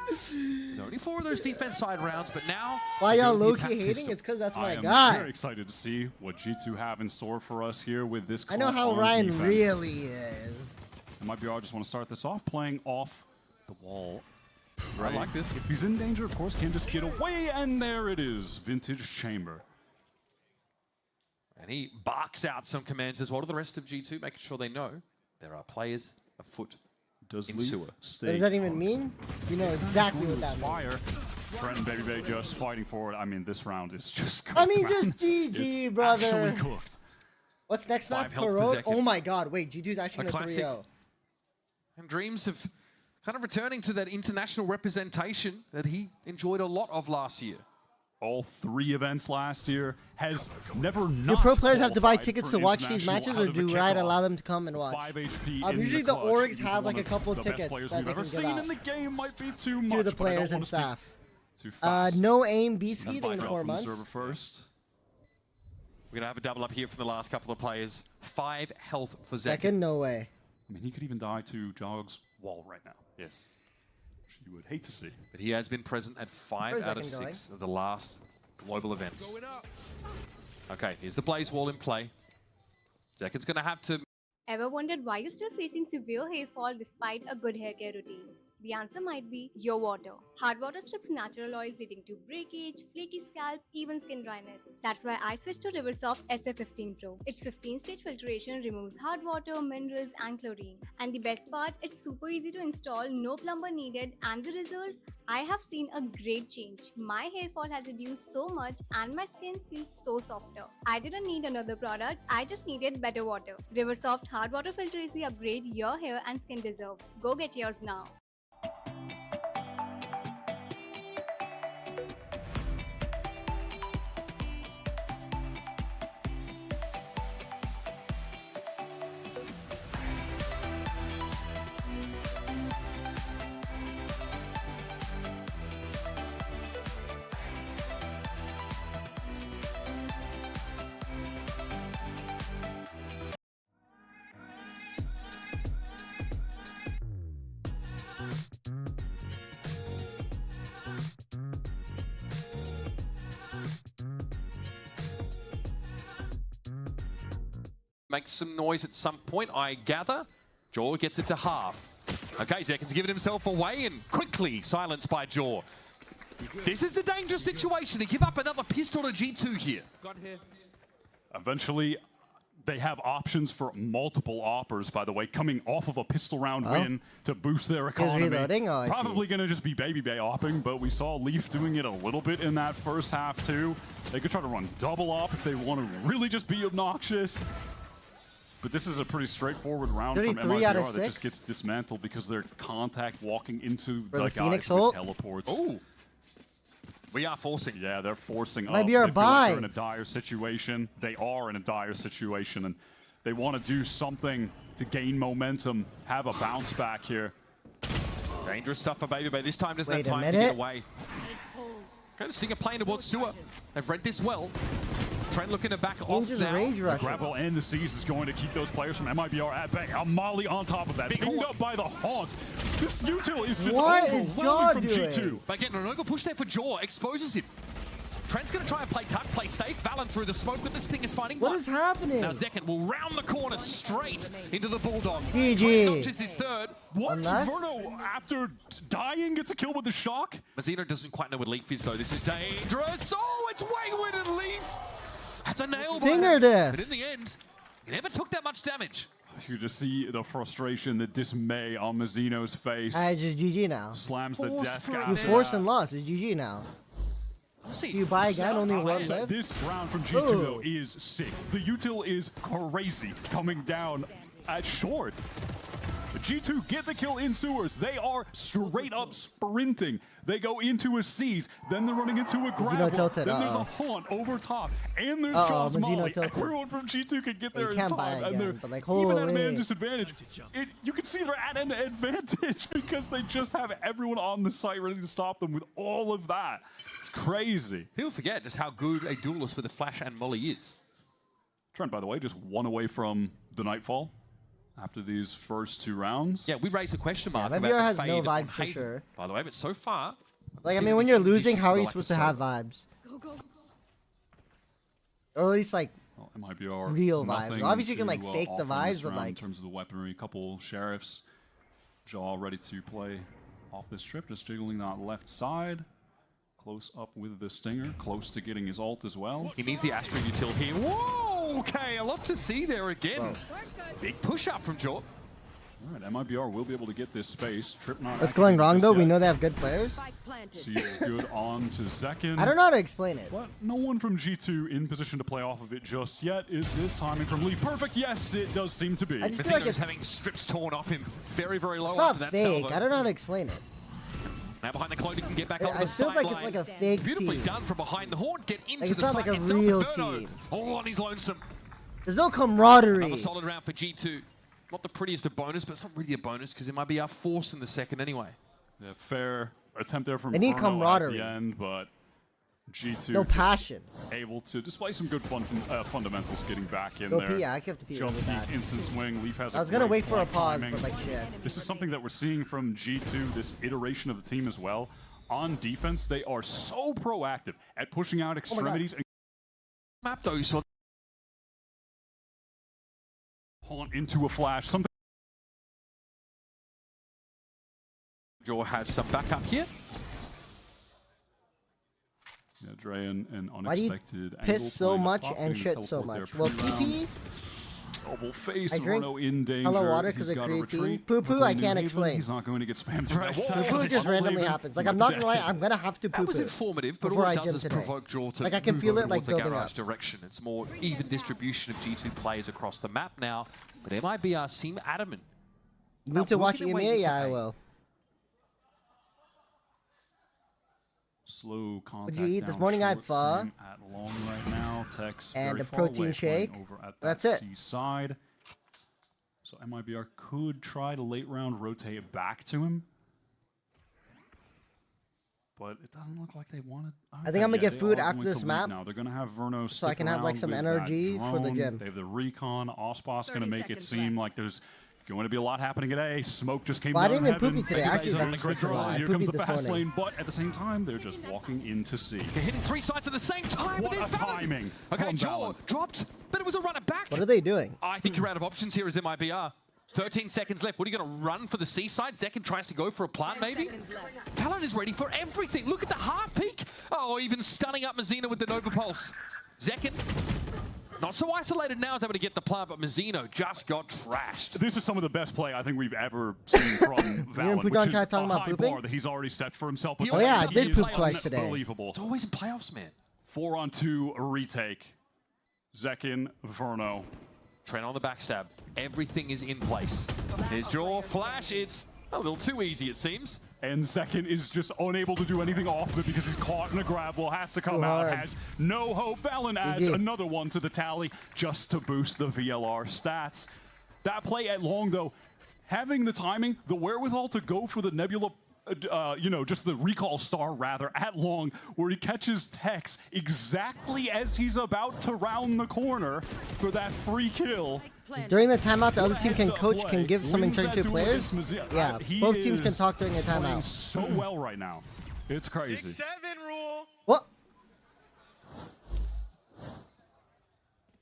Speaker 7: Only 4 of those defense side rounds, but now...
Speaker 8: Why y'all low-key hating? It's because that's my guy.
Speaker 6: I'm very excited to see what G2 have in store for us here with this.
Speaker 8: I know how Ryan really is.
Speaker 6: MIBR just want to start this off playing off the wall.
Speaker 7: I like this.
Speaker 6: If he's in danger, of course, can just get away, and there it is, Vintage Chamber.
Speaker 7: And he barks out some commands as well to the rest of G2, making sure they know there are players afoot.
Speaker 6: What
Speaker 8: does that even mean? You know exactly what that means.
Speaker 6: Trent and Baby just fighting for it. I mean, this round is just cooked,
Speaker 8: just GG, brother.
Speaker 6: Actually cooked.
Speaker 8: What's next map?
Speaker 7: 5 health per
Speaker 8: Corrode?
Speaker 7: second.
Speaker 8: Oh my god, wait, G2's actually
Speaker 7: A
Speaker 8: going to
Speaker 7: classic.
Speaker 8: 3-0.
Speaker 7: And dreams of kind of returning to that international representation that he enjoyed a lot of last year.
Speaker 6: All 3 events last year, has never not.
Speaker 8: Do pro players have to buy
Speaker 6: qualified
Speaker 8: tickets
Speaker 6: for
Speaker 8: to watch these
Speaker 6: international
Speaker 8: matches,
Speaker 6: out
Speaker 8: or
Speaker 6: of the
Speaker 8: do Riot
Speaker 6: kickoff.
Speaker 8: allow them to come and watch?
Speaker 6: 5 HP in
Speaker 8: Usually the
Speaker 6: clutch.
Speaker 8: orgs
Speaker 6: He's
Speaker 8: have
Speaker 6: one
Speaker 8: like a
Speaker 6: of
Speaker 8: couple
Speaker 6: the best
Speaker 8: tickets
Speaker 6: players
Speaker 8: that
Speaker 6: we've
Speaker 8: they
Speaker 6: ever
Speaker 8: can
Speaker 6: seen
Speaker 8: give out
Speaker 6: in the game. Might be too much.
Speaker 8: to the
Speaker 6: but I don't
Speaker 8: players
Speaker 6: wanna
Speaker 8: and
Speaker 6: speak
Speaker 8: staff.
Speaker 6: Too fast.
Speaker 8: No aim B-ski
Speaker 6: That's
Speaker 8: in
Speaker 6: by
Speaker 8: 4
Speaker 6: from the
Speaker 8: months.
Speaker 6: server first.
Speaker 7: We're going to have a double up here from the last couple of players. 5 health for Zekin.
Speaker 8: Second, no way.
Speaker 6: I mean, he could even die to Jog's wall right now. Yes. Which you would hate to see.
Speaker 7: But he has been present at 5
Speaker 8: Where's
Speaker 7: out of
Speaker 8: Zekin
Speaker 7: 6 of the last global events. Okay, here's the Blaze Wall in play. Zekin's going to have to...
Speaker 5: Ever wondered why you're still facing severe hair fall despite a good hair care routine? The answer might be your water. Hard water strips natural oils leading to breakage, flaky scalp, even skin dryness. That's why I switched to Riversoft SF15 Pro. Its 15-stage filtration removes hard water, minerals, and chlorine. And the best part, it's super easy to install, no plumber needed, and the results? I have seen a great change. My hair fall has reduced so much and my skin feels so softer. I didn't need another product, I just needed better water. Riversoft hard water filter is the upgrade your hair and skin deserve. Go get yours now.
Speaker 7: Make some noise at some point, I gather. Jaw gets it to half. Okay, Zekin's giving himself away and quickly silenced by Jaw. This is a dangerous situation to give up another pistol to G2 here.
Speaker 6: Eventually, they have options for multiple oppers, by the way, coming off of a pistol round win to boost their economy.
Speaker 8: Reloading? Oh,
Speaker 6: Probably going to just be Baby Bay opping, but we saw Leaf doing it a little bit in that first half too. They could try to run double op if they want to really just be obnoxious. But this is a pretty straightforward round from MIBR that just gets dismantled because they're contact walking into the guys with teleports.
Speaker 7: Ooh. We are forcing.
Speaker 6: Yeah, they're forcing up.
Speaker 8: MIBR
Speaker 6: They feel like
Speaker 8: buy.
Speaker 6: they're in a dire situation. They are in a dire situation, and they want to do something to gain momentum, have a bounce back here.
Speaker 7: Dangerous stuff for Baby Bay. This time doesn't
Speaker 8: Wait
Speaker 7: have
Speaker 8: a
Speaker 7: time to
Speaker 8: minute.
Speaker 7: get away. Okay, the Stinger playing towards Sewer. They've read this well. Trent looking to back off now.
Speaker 8: Rage Rush.
Speaker 6: Grapple and the Seize is going to keep those players from MIBR at bay. A Molly on top of that. Pinged up by the Haunt. This util is just overwhelming from G2.
Speaker 7: But again, Nonoga push there for Jaw, exposes him. Trent's going to try and play tuck, play safe. Valen through the smoke, but this thing is finding
Speaker 8: What is happening?
Speaker 7: Now Zekin will round the corner straight into the Bulldog.
Speaker 8: GG.
Speaker 7: Notches his third.
Speaker 6: What?
Speaker 8: Unless...
Speaker 6: Verno, after dying, gets a kill with the shock?
Speaker 7: Mazzino doesn't quite know what Leaf is, though. This is dangerous. Oh, it's Wayward and Leaf. That's a nail
Speaker 8: Stinger death.
Speaker 7: But in the end, he never took that much damage.
Speaker 6: You just see the frustration, the dismay on Mazzino's face.
Speaker 8: It's just GG now.
Speaker 6: Slams the desk out.
Speaker 8: You forced and lost. It's GG now. You buy again, only one left.
Speaker 6: This round from G2, though, is sick. The util is crazy coming down at short. G2 get the kill in sewers. They are straight up sprinting. They go into a Seize, then they're running into a grapple. Then there's a Haunt over top, and there's Jaws Molly. Everyone from G2 can get there in time, and they're even at a man disadvantage. You can see they're at an advantage because they just have everyone on the site ready to stop them with all of that. It's crazy.
Speaker 7: People forget just how good a duelist with a flash and molly is.
Speaker 6: Trent, by the way, just one away from the Nightfall after these first 2 rounds.
Speaker 7: Yeah, we raised a question mark
Speaker 8: about
Speaker 7: the
Speaker 8: has
Speaker 7: fade
Speaker 8: no
Speaker 7: on
Speaker 8: vibes for
Speaker 7: Haven,
Speaker 8: sure.
Speaker 7: by the way, but so far...
Speaker 8: Like, I mean, when you're losing, how are you supposed to have vibes? Or at least, like,
Speaker 6: MIBR,
Speaker 8: real vibes. Obviously, you can, like, fake the vibes, but, like...
Speaker 6: In terms of the weaponry, a couple Sheriffs. Jaw ready to play off this trip, just jiggling that left side. Close up with the Stinger, close to getting his ult as well.
Speaker 7: He needs the Astra util here. Whoa! Okay, a lot to see there again. Whoa. Big push up from Jaw.
Speaker 6: All right, MIBR will be able to get this space. Trip not
Speaker 8: What's going wrong though? We know they have good players.
Speaker 6: Sees good on to Zekin.
Speaker 8: I don't know how to explain it.
Speaker 6: But no one from G2 in position to play off of it just yet. Is this timing from Lee perfect? Yes, it does seem to be.
Speaker 8: I just feel like it's
Speaker 7: having strips torn off him very, very low
Speaker 8: it's
Speaker 7: after
Speaker 8: not
Speaker 7: that
Speaker 8: fake.
Speaker 7: salvo.
Speaker 8: I don't know how to explain it.
Speaker 7: Now behind the cloak, he can get back on the
Speaker 8: It feels like it's like a fake
Speaker 7: Beautifully
Speaker 8: team.
Speaker 7: done from behind the horn. Get into
Speaker 8: Like it's
Speaker 7: the
Speaker 8: not
Speaker 7: site
Speaker 8: like a
Speaker 7: itself.
Speaker 8: real
Speaker 7: Inferno,
Speaker 8: team.
Speaker 7: all on his lonesome.
Speaker 8: There's no camaraderie.
Speaker 7: Another solid round for G2. Not the prettiest of bonus, but it's not really a bonus because it might be our force in the second anyway.
Speaker 6: Yeah, fair attempt there from
Speaker 8: They need
Speaker 6: Inferno
Speaker 8: camaraderie.
Speaker 6: at the end, but G2
Speaker 8: No
Speaker 6: just
Speaker 8: passion.
Speaker 6: able to display some good fundamentals getting back in
Speaker 8: Go
Speaker 6: there.
Speaker 8: pee, I have to pee
Speaker 6: Jump
Speaker 8: really bad.
Speaker 6: peek, instant swing. Leaf has
Speaker 8: I was
Speaker 6: a
Speaker 8: gonna
Speaker 6: great
Speaker 8: wait for a
Speaker 6: point
Speaker 8: pause,
Speaker 6: timing.
Speaker 8: but like shit.
Speaker 6: This is something that we're seeing from G2, this iteration of the team as well. On defense, they are so proactive at pushing out extremities.
Speaker 7: Map though, so
Speaker 6: Haunt into a flash. Something.
Speaker 7: Jaw has some backup here.
Speaker 6: Yeah, Dre and
Speaker 8: Why do you
Speaker 6: unexpected
Speaker 8: piss so much and shit so much? Well, PP.
Speaker 6: Double face,
Speaker 8: I drink
Speaker 6: Inferno in danger.
Speaker 8: hella water
Speaker 6: He's
Speaker 8: because of
Speaker 6: got a
Speaker 8: creatine.
Speaker 6: retreat.
Speaker 8: Poo-poo, I
Speaker 6: New
Speaker 8: can't
Speaker 6: Haven,
Speaker 8: explain.
Speaker 6: He's not going to get spammed through that side.
Speaker 8: Poo-poo just randomly happens. Like I'm not gonna lie, I'm gonna have to poo-poo.
Speaker 7: That was informative, but
Speaker 8: before
Speaker 7: all
Speaker 8: I
Speaker 7: it does
Speaker 8: gym
Speaker 7: is
Speaker 8: today.
Speaker 7: provoke Jaw to
Speaker 8: Like I can
Speaker 7: move
Speaker 8: feel
Speaker 7: over
Speaker 8: it like
Speaker 7: towards the
Speaker 8: building
Speaker 7: garage
Speaker 8: up.
Speaker 7: direction. It's more even distribution of G2 players across the map now, but MIBR seem adamant.
Speaker 8: You need to watch
Speaker 7: working their
Speaker 8: EMEA?
Speaker 7: way
Speaker 8: Yeah, I
Speaker 7: into
Speaker 8: will.
Speaker 6: Slow contact.
Speaker 8: What'd you eat? This
Speaker 6: down
Speaker 8: morning I had
Speaker 6: short,
Speaker 8: pho.
Speaker 6: sitting at long right now. Tex
Speaker 8: And
Speaker 6: very
Speaker 8: a
Speaker 6: far
Speaker 8: protein
Speaker 6: away,
Speaker 8: shake.
Speaker 6: playing over at
Speaker 8: That's
Speaker 6: that
Speaker 8: it.
Speaker 6: C side. So MIBR could try to late round rotate it back to him. But it doesn't look like they want to.
Speaker 8: I think I'm gonna get food after this map.
Speaker 6: Now they're gonna have Verno
Speaker 8: so I
Speaker 6: stick
Speaker 8: can have like
Speaker 6: around
Speaker 8: some
Speaker 6: with that
Speaker 8: energy for the
Speaker 6: drone.
Speaker 8: gym.
Speaker 6: They have the recon. Osboss gonna make it seem like there's going to be a lot happening today. Smoke just came
Speaker 8: Well, I
Speaker 6: down
Speaker 8: didn't even
Speaker 6: heaven.
Speaker 8: poopy today. Actually,
Speaker 6: Here's
Speaker 8: that's
Speaker 6: the
Speaker 8: just a lie. I
Speaker 6: Here comes
Speaker 8: poopied
Speaker 6: the
Speaker 8: this
Speaker 6: fast
Speaker 8: morning.
Speaker 6: lane, but at the same time, they're just walking into C.
Speaker 7: They're hitting three sides at the same time.
Speaker 6: What
Speaker 7: but
Speaker 6: a
Speaker 7: it's Valorant.
Speaker 6: timing
Speaker 7: Okay,
Speaker 6: from
Speaker 7: Jaw
Speaker 6: Valorant.
Speaker 7: dropped, but it was a runner back.
Speaker 8: What are they doing?
Speaker 7: I think you're out of options here as MIBR. 13 seconds left. What are you going to run for the seaside? Zekin tries to go for a plant, maybe? Valorant is ready for everything. Look at the half peak. Oh, even stunning up Mazzino with the Nova Pulse. Zekin, not so isolated now, is able to get the plant, but Mazzino just got trashed.
Speaker 6: This is some of the best play I think we've ever seen from Valorant,
Speaker 8: Poojan
Speaker 6: which
Speaker 8: tried
Speaker 6: is
Speaker 8: talking
Speaker 6: a
Speaker 8: about
Speaker 6: high
Speaker 8: pooping?
Speaker 6: bar that he's already set for himself.
Speaker 8: Oh yeah, I did poop twice today.
Speaker 6: Unbelievable.
Speaker 7: It's always in playoffs, man.
Speaker 6: 4-on-2 retake. Zekin, Verno.
Speaker 7: Trent on the backstab. Everything is in place. There's Jaw, flash. It's a little too easy, it seems.
Speaker 6: And Zekin is just unable to do anything off of it because he's caught in a grab wall, has to come out, has no hope. Valen adds another one to the tally just to boost the VLR stats. That play at long, though, having the timing, the wherewithal to go for the Nebula, just the recall star, rather, at long, where he catches Tex exactly as he's about to round the corner for that free kill.
Speaker 8: During the timeout, the other team can coach, can give some encouragement to players. Yeah, both teams can talk during a
Speaker 6: playing
Speaker 8: timeout.
Speaker 6: so well right now. It's crazy.
Speaker 4: 6-7 rule.
Speaker 8: What?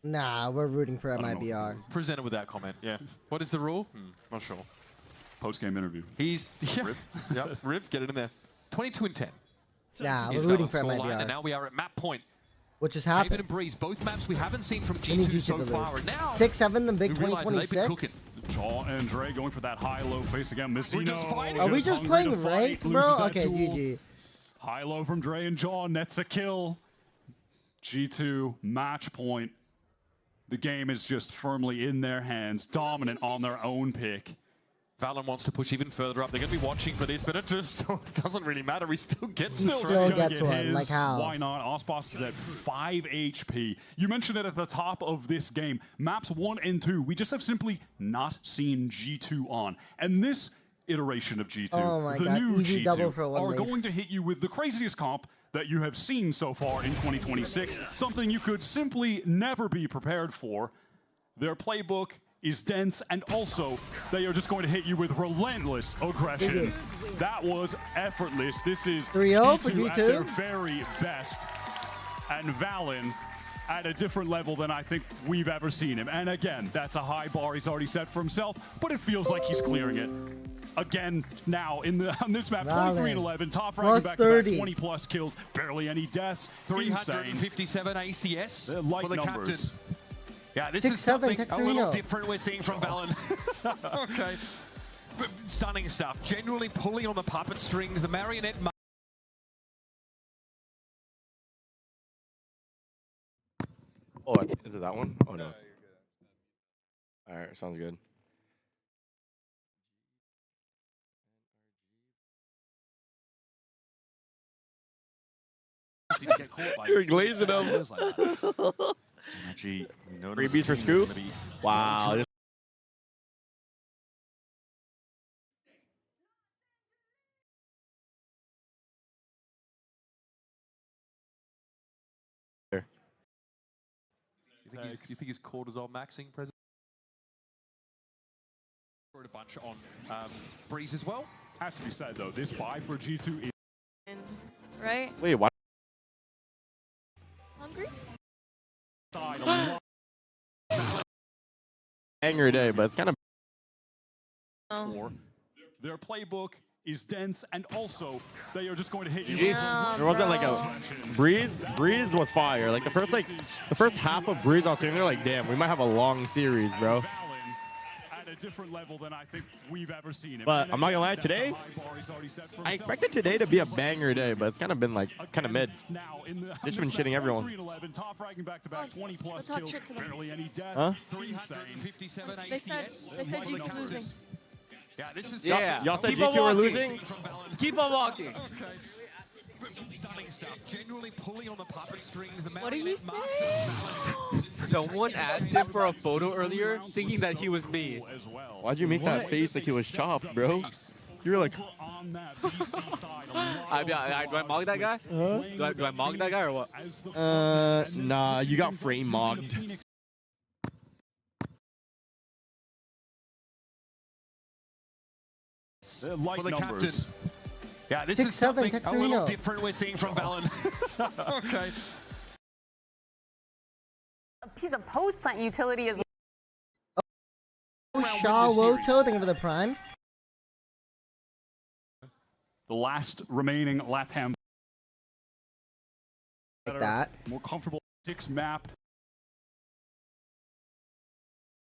Speaker 8: Nah, we're rooting for MIBR.
Speaker 7: Presented with that comment, yeah. What is the rule? Not sure.
Speaker 6: Post-game interview.
Speaker 7: He's, yep, Riv, get it in there. 22-10.
Speaker 8: Nah,
Speaker 7: He's
Speaker 8: we're rooting
Speaker 7: got
Speaker 8: for
Speaker 7: the scoreline,
Speaker 8: MIBR.
Speaker 7: and now we are at map point.
Speaker 8: What just
Speaker 7: Haven
Speaker 8: happened?
Speaker 7: and Breeze, both maps we haven't seen from
Speaker 8: We need
Speaker 7: G2
Speaker 8: you
Speaker 7: so
Speaker 8: to
Speaker 7: far,
Speaker 8: lose.
Speaker 7: and now
Speaker 8: 6-7, the big
Speaker 7: we realize that they've been
Speaker 8: 2026.
Speaker 7: cooking.
Speaker 6: Jaw and Dre going for that high-low face again. Missino.
Speaker 7: just fighting.
Speaker 8: Are we just
Speaker 6: hungry
Speaker 8: playing
Speaker 6: to fight,
Speaker 8: ranked, bro?
Speaker 6: loses that
Speaker 8: Okay,
Speaker 6: tool.
Speaker 8: GG.
Speaker 6: High-low from Dre and Jaw, nets a kill. G2, match point. The game is just firmly in their hands, dominant on their own pick.
Speaker 7: Valorant wants to push even further up. They're going to be watching for this, but it just doesn't really matter. He still gets
Speaker 8: He
Speaker 7: the
Speaker 8: still
Speaker 7: first.
Speaker 8: gets one. Like how?
Speaker 6: Why not? Osboss is at 5 HP. You mentioned it at the top of this game. Maps 1 and 2, we just have simply not seen G2 on. And this iteration of G2,
Speaker 8: Oh my
Speaker 6: the
Speaker 8: God,
Speaker 6: new
Speaker 8: easy double
Speaker 6: G2,
Speaker 8: for one
Speaker 6: are
Speaker 8: leaf.
Speaker 6: going to hit you with the craziest comp that you have seen so far in 2026. Something you could simply never be prepared for. Their playbook is dense, and also they are just going to hit you with relentless aggression. That was effortless. This is
Speaker 8: 3-0 for
Speaker 6: G2 at their
Speaker 8: G2.
Speaker 6: very best, and Valen at a different level than I think we've ever seen him. And again, that's a high bar he's already set for himself, but it feels like he's clearing it. Again, now on this map, 23-11, top ranking back to back, 20 plus kills, barely any deaths.
Speaker 7: 357 ACS
Speaker 6: Light
Speaker 7: for the
Speaker 6: numbers.
Speaker 7: captain. Yeah, this
Speaker 8: 6-7,
Speaker 7: is something a little
Speaker 8: Texerino.
Speaker 7: different we're seeing from Valen. Okay. stunning stuff. Genuinely pulling on the puppet strings. The marionette.
Speaker 13: Oh, is it that one? Oh no. All right, sounds good.
Speaker 14: You're glazing them. Freebies for Scoop? Wow.
Speaker 7: You think he's cortisol maxing, President? A bunch on Breeze as well.
Speaker 6: Has to be said though, this buy for G2 is
Speaker 15: right.
Speaker 14: Wait, why?
Speaker 15: Hungry?
Speaker 14: Angry day, but it's kind of.
Speaker 6: Their playbook is dense, and also they are just going to hit you.
Speaker 15: Yeah,
Speaker 14: there wasn't like a Breeze. Breeze was fire. Like the first half of Breeze, I was sitting there like, damn, we might have a long series, bro.
Speaker 6: At a different level than I think we've ever seen.
Speaker 14: But I'm not gonna lie, today I expected today to be a banger day, but it's kind of been like kind of mid. It's been shitting everyone.
Speaker 15: Let's talk shit to them.
Speaker 14: Huh?
Speaker 15: They said G2 losing.
Speaker 7: Yeah, this is
Speaker 14: y'all said G2 were losing.
Speaker 16: Keep on walking.
Speaker 15: What did he say?
Speaker 16: Someone asked him for a photo earlier, thinking that he was me.
Speaker 14: Why'd you make that face like he was chopped, bro? You were like.
Speaker 16: Do I mog that guy?
Speaker 14: Huh?
Speaker 16: Do I mog that guy or what?
Speaker 14: Nah, you got frame mogged.
Speaker 6: For the
Speaker 7: captain. Yeah, this is something a little different we're seeing from Valen. Okay.
Speaker 17: A piece of post plant utility is.
Speaker 8: Shaw Woto, thank you for the prime.
Speaker 6: The last remaining LATAM.
Speaker 8: Like that.
Speaker 6: More comfortable 6 map.